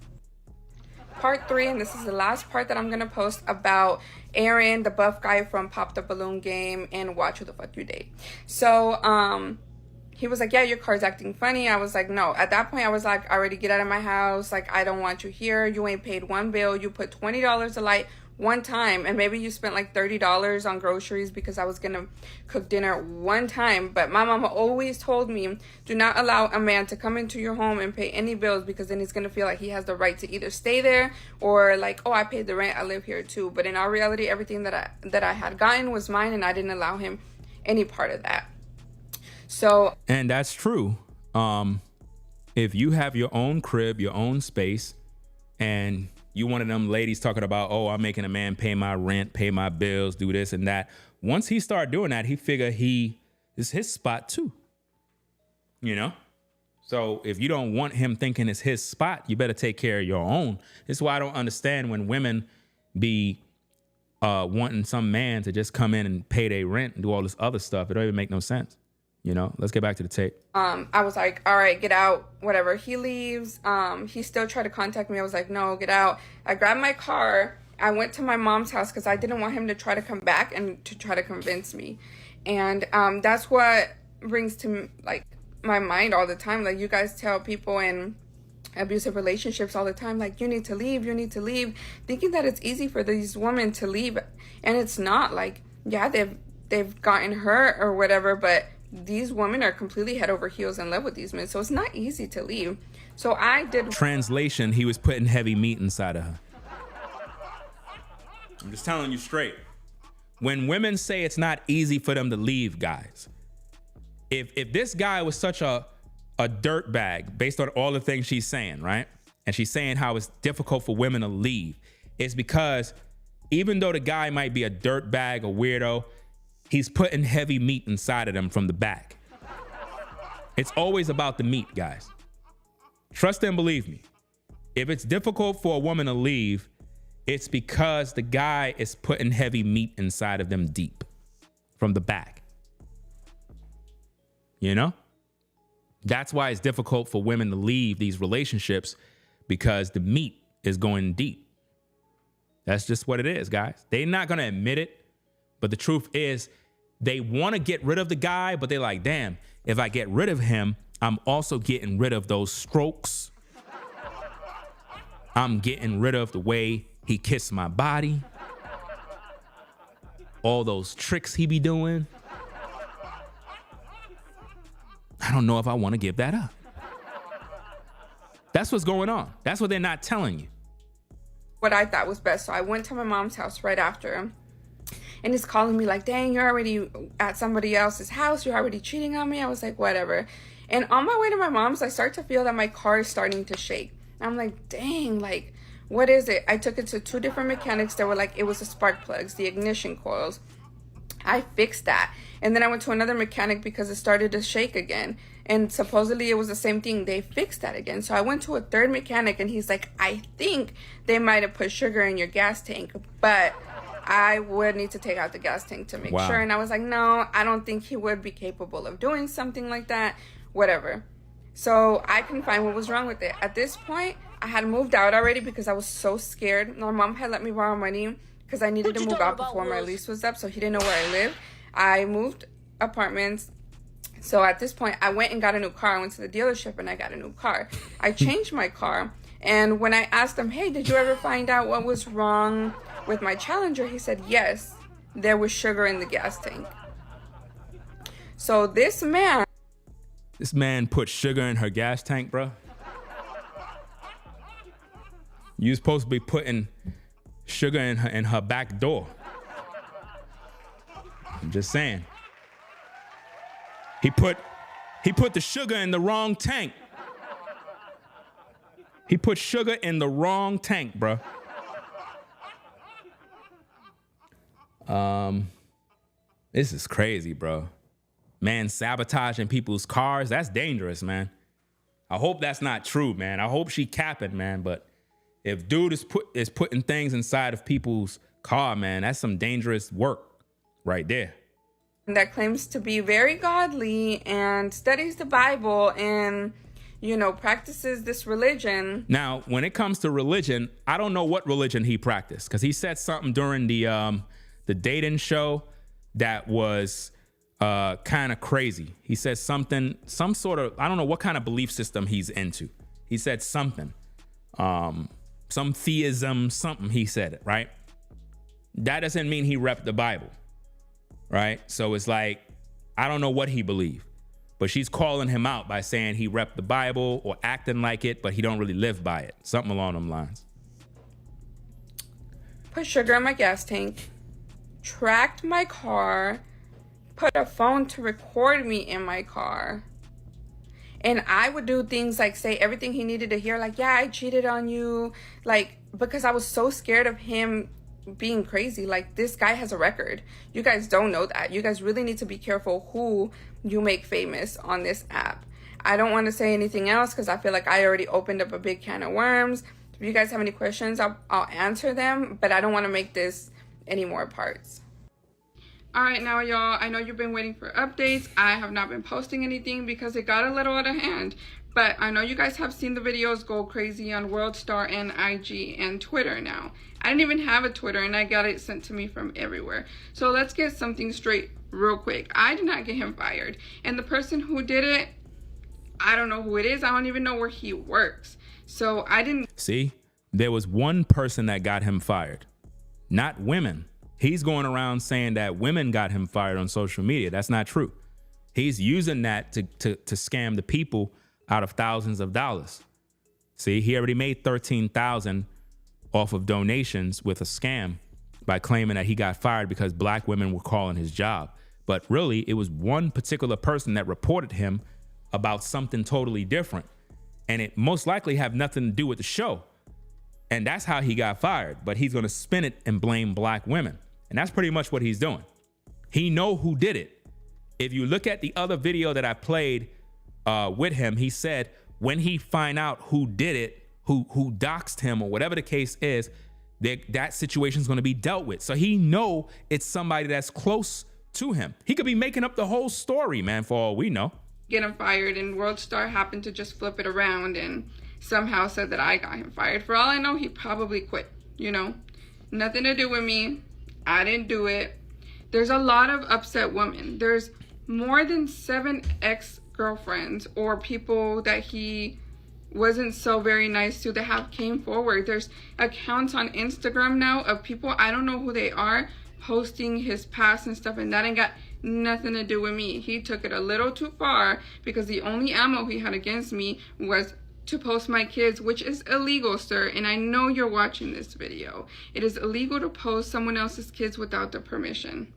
Speaker 2: Part 3, and this is the last part that I'm gonna post about Aaron, the buff guy from Pop the Balloon Game and Watch Who the Fuck You Date. So he was like, yeah, your car's acting funny. I was like, no. At that point I was like, already get out of my house. Like, I don't want you here. You ain't paid one bill. You put $20 a light one time, and maybe you spent like $30 on groceries because I was gonna cook dinner one time. But my mama always told me, do not allow a man to come into your home and pay any bills, because then he's gonna feel like he has the right to either stay there or like, oh, I paid the rent, I live here too. But in all reality, everything that I had gotten was mine, and I didn't allow him any part of that. So,
Speaker 1: and that's true. If you have your own crib, your own space, and you one of them ladies talking about, oh, I'm making a man pay my rent, pay my bills, do this and that. Once he start doing that, he figure he is his spot too. You know? So if you don't want him thinking it's his spot, you better take care of your own. This is why I don't understand when women be wanting some man to just come in and pay their rent and do all this other stuff. It don't even make no sense. You know, let's get back to the tape.
Speaker 2: I was like, all right, get out, whatever. He leaves. He still tried to contact me. I was like, no, get out. I grabbed my car. I went to my mom's house because I didn't want him to try to come back and to try to convince me. And that's what brings to like my mind all the time. Like, you guys tell people in abusive relationships all the time, like, you need to leave, thinking that it's easy for these women to leave. And it's not. Like, yeah, they've gotten hurt or whatever, but these women are completely head over heels in love with these men, so it's not easy to leave. So I did.
Speaker 1: Translation, he was putting heavy meat inside of her. I'm just telling you straight. When women say it's not easy for them to leave, guys, if this guy was such a dirtbag based on all the things she's saying, right? And she's saying how it's difficult for women to leave, it's because even though the guy might be a dirtbag, a weirdo, he's putting heavy meat inside of them from the back. It's always about the meat, guys. Trust and believe me. If it's difficult for a woman to leave, it's because the guy is putting heavy meat inside of them deep from the back. You know? That's why it's difficult for women to leave these relationships, because the meat is going deep. That's just what it is, guys. They're not going to admit it. But the truth is, they want to get rid of the guy, but they're like, damn, if I get rid of him, I'm also getting rid of those strokes. I'm getting rid of the way he kissed my body. All those tricks he be doing. I don't know if I want to give that up. That's what's going on. That's what they're not telling you.
Speaker 2: What I thought was best. So I went to my mom's house right after. And he's calling me like, dang, you're already at somebody else's house. You're already cheating on me. I was like, whatever. And on my way to my mom's, I start to feel that my car is starting to shake. I'm like, dang, like, what is it? I took it to 2 different mechanics that were like, it was the spark plugs, the ignition coils. I fixed that. And then I went to another mechanic because it started to shake again. And supposedly it was the same thing. They fixed that again. So I went to a 3rd mechanic and he's like, I think they might have put sugar in your gas tank, but I would need to take out the gas tank to make sure. And I was like, no, I don't think he would be capable of doing something like that. Whatever. So I couldn't find what was wrong with it. At this point, I had moved out already because I was so scared. My mom had let me borrow money because I needed to move out before my lease was up, so he didn't know where I lived. I moved apartments. So at this point, I went and got a new car. I went to the dealership and I got a new car. I changed my car. And when I asked him, hey, did you ever find out what was wrong with my Challenger? He said, yes, there was sugar in the gas tank. So this man
Speaker 1: put sugar in her gas tank, bro. You supposed to be putting sugar in her back door. I'm just saying. He put the sugar in the wrong tank. He put sugar in the wrong tank, bro. This is crazy, bro. Man, sabotaging people's cars, that's dangerous, man. I hope that's not true, man. I hope she capping, man. But if dude is putting things inside of people's car, man, that's some dangerous work right there.
Speaker 2: That claims to be very godly and studies the Bible and, practices this religion.
Speaker 1: Now, when it comes to religion, I don't know what religion he practiced, because he said something during the dating show that was kind of crazy. He said some sort of, I don't know what kind of belief system he's into. He said something, some theism, something, he said it, right? That doesn't mean he repped the Bible, right? So it's like, I don't know what he believed, but she's calling him out by saying he repped the Bible or acting like it, but he don't really live by it. Something along them lines.
Speaker 2: Put sugar in my gas tank, tracked my car, put a phone to record me in my car. And I would do things like say everything he needed to hear, like, yeah, I cheated on you, like, because I was so scared of him being crazy. Like, this guy has a record. You guys don't know that. You guys really need to be careful who you make famous on this app. I don't want to say anything else because I feel like I already opened up a big can of worms. If you guys have any questions, I'll answer them, but I don't want to make this any more parts. All right, now y'all, I know you've been waiting for updates. I have not been posting anything because it got a little out of hand, but I know you guys have seen the videos go crazy on WorldStar and IG and Twitter now. I didn't even have a Twitter and I got it sent to me from everywhere. So let's get something straight real quick. I did not get him fired. And the person who did it, I don't know who it is. I don't even know where he works. So I didn't.
Speaker 1: See, there was one person that got him fired, not women. He's going around saying that women got him fired on social media. That's not true. He's using that to scam the people out of thousands of dollars. See, he already made $13,000 off of donations with a scam by claiming that he got fired because black women were calling his job. But really, it was one particular person that reported him about something totally different. And it most likely have nothing to do with the show. And that's how he got fired. But he's going to spin it and blame black women. And that's pretty much what he's doing. He know who did it. If you look at the other video that I played with him, he said when he find out who did it, who doxed him or whatever the case is, that situation is going to be dealt with. So he know it's somebody that's close to him. He could be making up the whole story, man, for all we know.
Speaker 2: Get him fired, and WorldStar happened to just flip it around and somehow said that I got him fired. For all I know, he probably quit, Nothing to do with me. I didn't do it. There's a lot of upset women. There's more than 7 ex-girlfriends or people that he wasn't so very nice to that have came forward. There's accounts on Instagram now of people, I don't know who they are, posting his past and stuff, and that ain't got nothing to do with me. He took it a little too far because the only ammo he had against me was to post my kids, which is illegal, sir. And I know you're watching this video. It is illegal to post someone else's kids without their permission.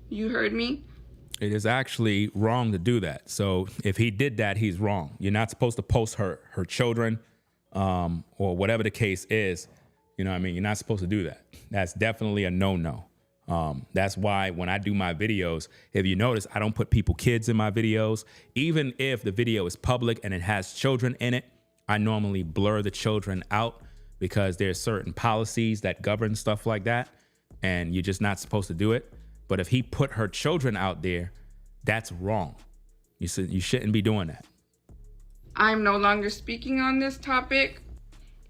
Speaker 2: You heard me?
Speaker 1: It is actually wrong to do that. So if he did that, he's wrong. You're not supposed to post her children or whatever the case is. You know what I mean? You're not supposed to do that. That's definitely a no-no. That's why when I do my videos, if you notice, I don't put kids in my videos. Even if the video is public and it has children in it, I normally blur the children out because there's certain policies that govern stuff like that, and you're just not supposed to do it. But if he put her children out there, that's wrong. You shouldn't be doing that.
Speaker 2: I'm no longer speaking on this topic.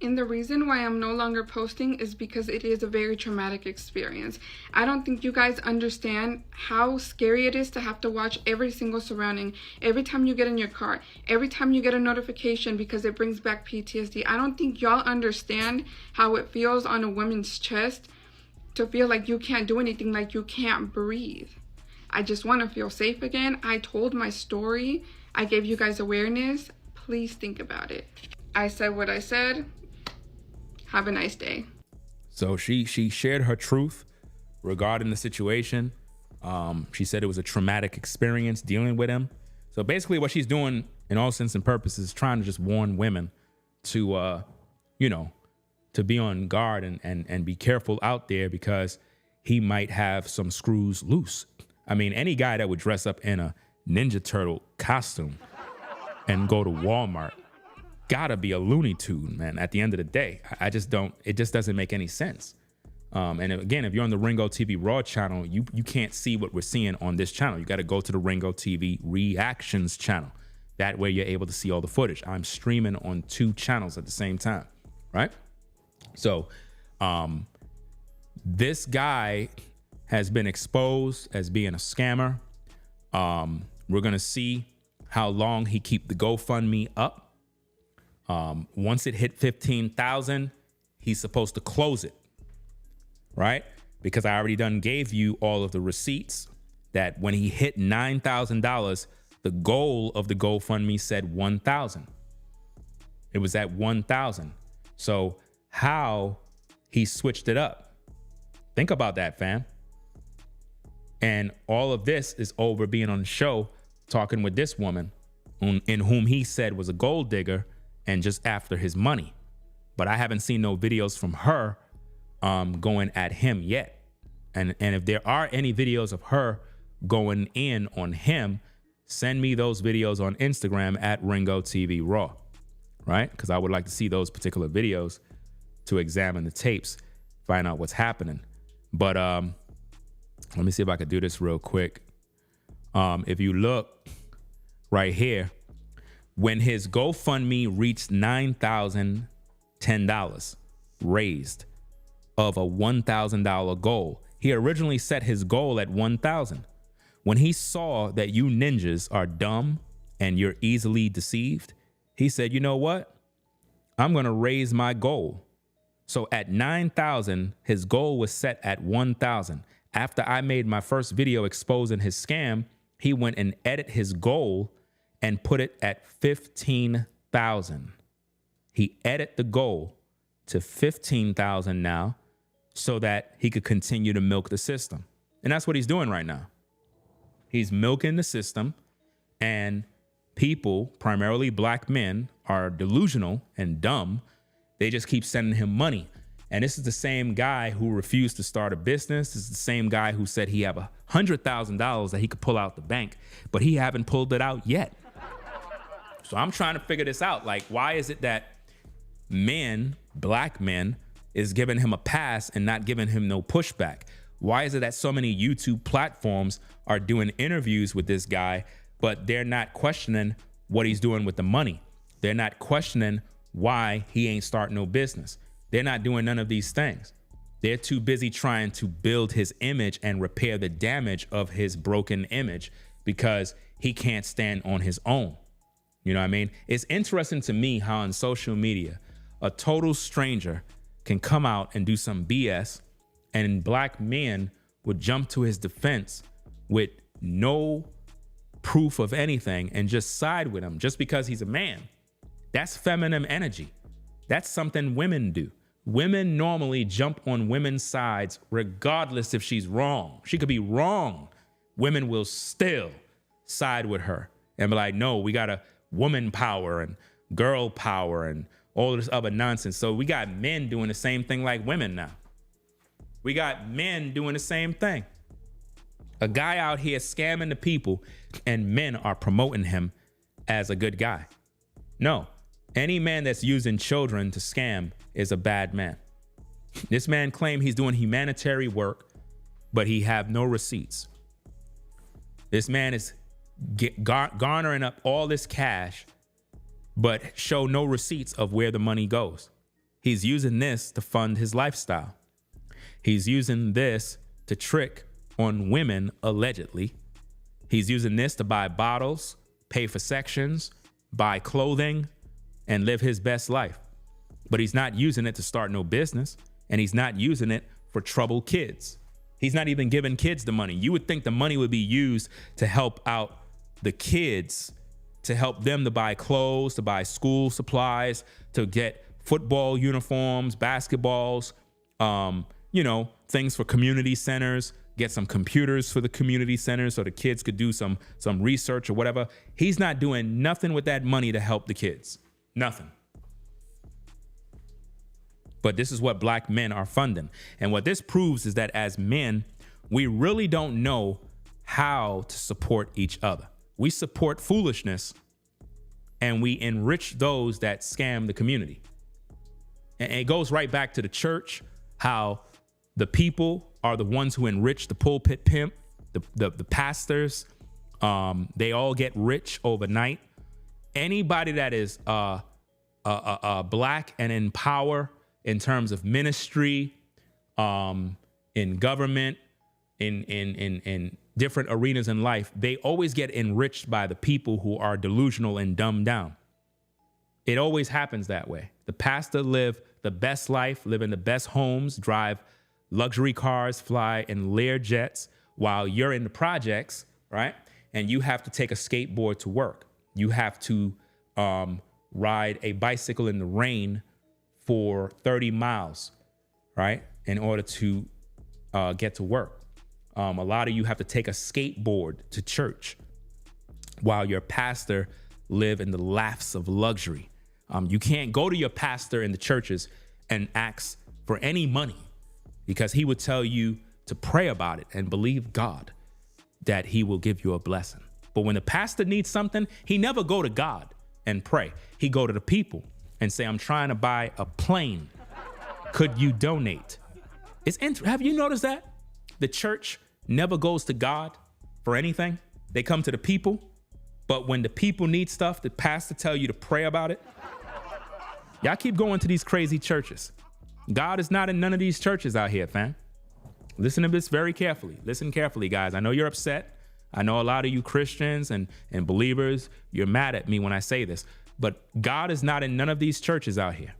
Speaker 2: And the reason why I'm no longer posting is because it is a very traumatic experience. I don't think you guys understand how scary it is to have to watch every single surrounding, every time you get in your car, every time you get a notification, because it brings back PTSD. I don't think y'all understand how it feels on a woman's chest to feel like you can't do anything, like you can't breathe. I just want to feel safe again. I told my story. I gave you guys awareness. Please think about it. I said what I said. Have a nice day.
Speaker 1: So she shared her truth regarding the situation. She said it was a traumatic experience dealing with him. So basically what she's doing in all sense and purposes is trying to just warn women to, to be on guard and be careful out there, because he might have some screws loose. I mean, any guy that would dress up in a Ninja Turtle costume and go to Walmart gotta be a Looney Tune, man. At the end of the day, I just don't, it just doesn't make any sense. And again, if you're on the Ringo TV Raw channel, you can't see what we're seeing on this channel. You got to go to the Ringo TV Reactions channel. That way you're able to see all the footage. I'm streaming on 2 channels at the same time, right? So this guy has been exposed as being a scammer. We're going to see how long he keep the GoFundMe up. Once it hit 15,000, he's supposed to close it, right? Because I already done gave you all of the receipts that when he hit $9,000, the goal of the GoFundMe said 1,000. It was at 1,000. So how he switched it up. Think about that, fam. And all of this is over being on the show, talking with this woman in whom he said was a gold digger and just after his money. But I haven't seen no videos from her going at him yet. And if there are any videos of her going in on him, send me those videos on Instagram at Ringo TV Raw, right? Because I would like to see those particular videos to examine the tapes, find out what's happening. But let me see if I could do this real quick. If you look right here, when his GoFundMe reached $9,010 raised of a $1,000 goal, he originally set his goal at 1,000. When he saw that you ninjas are dumb and you're easily deceived, he said, you know what? I'm going to raise my goal. So at 9,000, his goal was set at 1,000. After I made my first video exposing his scam, he went and edited his goal and put it at 15,000. He edited the goal to 15,000 now so that he could continue to milk the system. And that's what he's doing right now. He's milking the system, and people, primarily black men, are delusional and dumb. They just keep sending him money. And this is the same guy who refused to start a business. This is the same guy who said he have $100,000 that he could pull out the bank, but he haven't pulled it out yet. So I'm trying to figure this out. Like, why is it that men, black men, is giving him a pass and not giving him no pushback? Why is it that so many YouTube platforms are doing interviews with this guy, but they're not questioning what he's doing with the money? They're not questioning why he ain't starting no business. They're not doing none of these things. They're too busy trying to build his image and repair the damage of his broken image because he can't stand on his own. You know what I mean? It's interesting to me how on social media, a total stranger can come out and do some BS, and black men would jump to his defense with no proof of anything and just side with him just because he's a man. That's feminine energy. That's something women do. Women normally jump on women's sides regardless if she's wrong. She could be wrong. Women will still side with her and be like, no, we got a woman power and girl power and all this other nonsense. So we got men doing the same thing like women now. We got men doing the same thing. A guy out here scamming the people and men are promoting him as a good guy. No, any man that's using children to scam is a bad man. This man claimed he's doing humanitarian work, but he have no receipts. This man is garnering up all this cash, but show no receipts of where the money goes. He's using this to fund his lifestyle. He's using this to trick on women, allegedly. He's using this to buy bottles, pay for sections, buy clothing, and live his best life. But he's not using it to start no business, and he's not using it for troubled kids. He's not even giving kids the money. You would think the money would be used to help out the kids, to help them to buy clothes, to buy school supplies, to get football uniforms, basketballs, things for community centers, get some computers for the community centers so the kids could do some research or whatever. He's not doing nothing with that money to help the kids. Nothing. But this is what black men are funding. And what this proves is that as men, we really don't know how to support each other. We support foolishness and we enrich those that scam the community. And it goes right back to the church, how the people are the ones who enrich the pulpit pimp, the pastors. They all get rich overnight. Anybody that is black and in power in terms of ministry, in government, in different arenas in life, they always get enriched by the people who are delusional and dumbed down. It always happens that way. The pastor live the best life, live in the best homes, drive luxury cars, fly in Lear jets, while you're in the projects, right? And you have to take a skateboard to work. You have to ride a bicycle in the rain for 30 miles, right? In order to get to work. A lot of you have to take a skateboard to church while your pastor live in the laps of luxury. You can't go to your pastor in the churches and ask for any money because he would tell you to pray about it and believe God that he will give you a blessing. But when the pastor needs something, he never go to God and pray. He go to the people and say, I'm trying to buy a plane. Could you donate? Have you noticed that? The church never goes to God for anything. They come to the people. But when the people need stuff, the pastor tell you to pray about it. Y'all keep going to these crazy churches. God is not in none of these churches out here, fam. Listen to this very carefully. Listen carefully, guys. I know you're upset. I know a lot of you Christians and believers, you're mad at me when I say this. But God is not in none of these churches out here.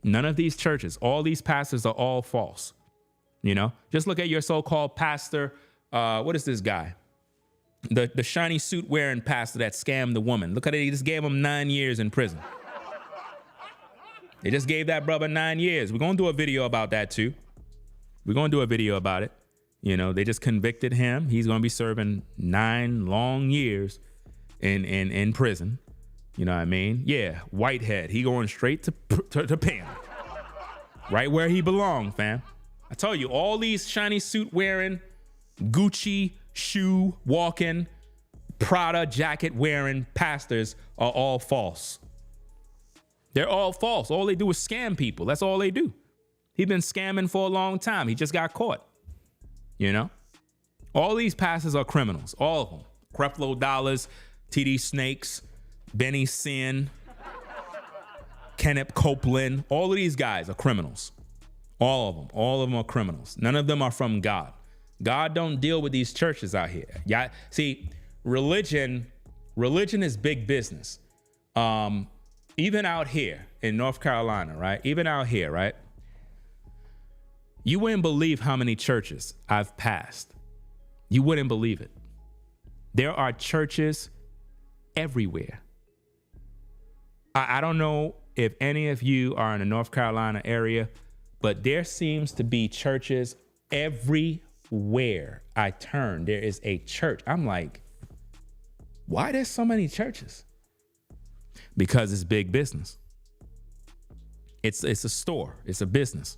Speaker 1: None of these churches. All these pastors are all false. Just look at your so-called pastor. What is this guy? The shiny suit wearing pastor that scammed the woman. Look at it. He just gave him 9 years in prison. They just gave that brother 9 years. We're going to do a video about that too. We're going to do a video about it. They just convicted him. He's going to be serving 9 long years in prison. You know what I mean? Yeah, Whitehead. He going straight to pen. Right where he belongs, fam. I tell you, all these shiny suit wearing, Gucci shoe walking, Prada jacket wearing pastors are all false. They're all false. All they do is scam people. That's all they do. He's been scamming for a long time. He just got caught. All these pastors are criminals. All of them. Creflo Dollars, TD Snakes, Benny Sin, Kenneth Copeland. All of these guys are criminals. All of them. All of them are criminals. None of them are from God. God don't deal with these churches out here. Yeah. See, religion is big business. Even out here in North Carolina, right? Even out here, right? You wouldn't believe how many churches I've passed. You wouldn't believe it. There are churches everywhere. I don't know if any of you are in the North Carolina area, but there seems to be churches everywhere I turn. There is a church. I'm like, why there's so many churches? Because it's big business. It's a store. It's a business.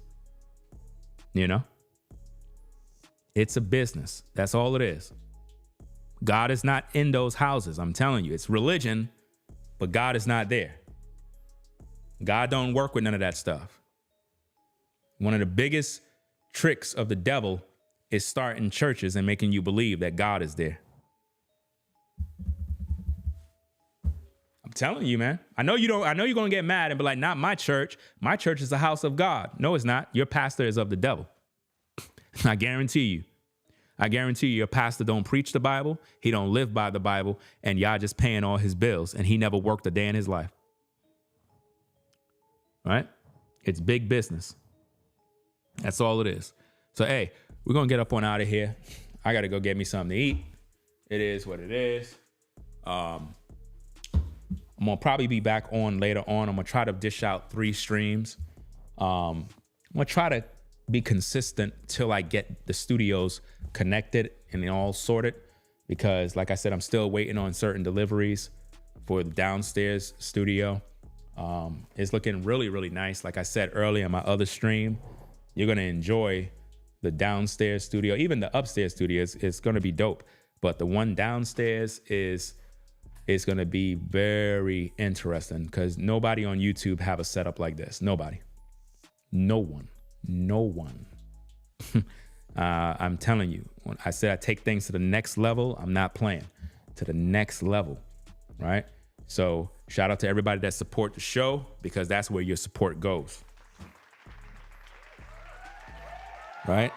Speaker 1: It's a business. That's all it is. God is not in those houses. I'm telling you, it's religion, but God is not there. God don't work with none of that stuff. One of the biggest tricks of the devil is starting churches and making you believe that God is there. I'm telling you, man. I know you're going to get mad and be like, not my church. My church is the house of God. No, it's not. Your pastor is of the devil. I guarantee you. Your pastor don't preach the Bible. He don't live by the Bible. And y'all just paying all his bills. And he never worked a day in his life. Right? It's big business. That's all it is. So, hey, we're going to get up on out of here. I got to go get me something to eat. It is what it is. I'm going to probably be back on later on. I'm going to try to dish out 3 streams. I'm going to try to be consistent till I get the studios connected and all sorted. Because like I said, I'm still waiting on certain deliveries for the downstairs studio. It's looking really, really nice. Like I said earlier in my other stream, you're going to enjoy the downstairs studio. Even the upstairs studio is going to be dope. But the one downstairs is going to be very interesting because nobody on YouTube have a setup like this. Nobody. No one. I'm telling you, when I said I take things to the next level, I'm not playing. To the next level, right? So shout out to everybody that support the show because that's where your support goes. Right?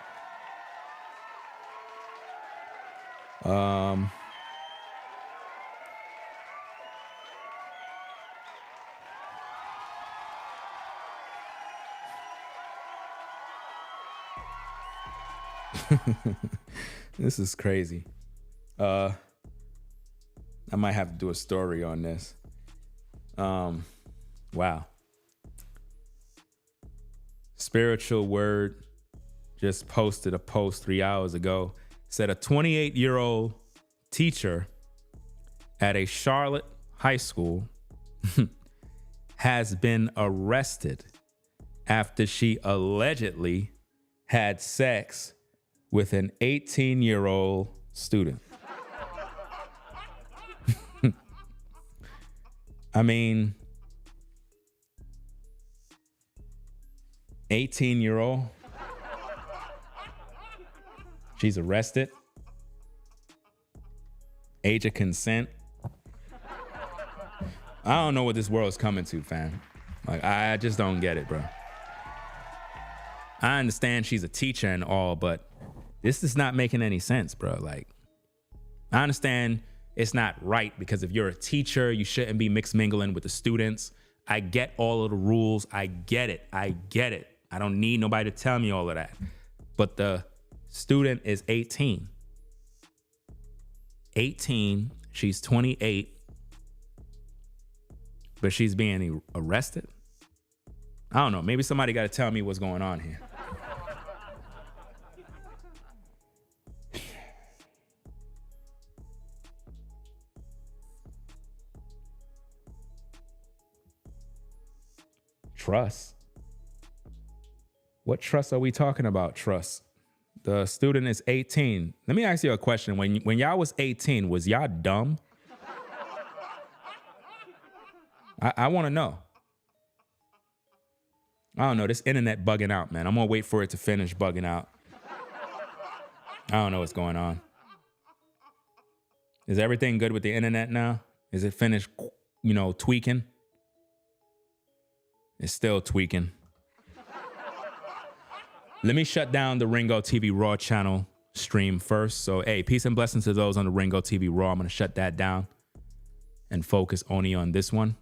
Speaker 1: This is crazy. I might have to do a story on this. Wow. Spiritual Word just posted a post 3 hours ago. Said a 28-year-old teacher at a Charlotte high school has been arrested after she allegedly had sex with an 18-year-old student. I mean, 18-year-old. She's arrested. Age of consent. I don't know what this world is coming to, fam. Like, I just don't get it, bro. I understand she's a teacher and all, but this is not making any sense, bro. Like, I understand it's not right because if you're a teacher, you shouldn't be mixed mingling with the students. I get all of the rules. I get it. I don't need nobody to tell me all of that. But the student is 18. 18. She's 28. But she's being arrested. I don't know. Maybe somebody got to tell me what's going on here. Trust. What trust are we talking about? Trust. The student is 18. Let me ask you a question. When y'all was 18, was y'all dumb? I want to know. I don't know. This internet bugging out, man. I'm going to wait for it to finish bugging out. I don't know what's going on. Is everything good with the internet now? Is it finished, tweaking? It's still tweaking. Let me shut down the Ringo TV Raw channel stream first. So, hey, peace and blessings to those on the Ringo TV Raw. I'm going to shut that down and focus only on this one.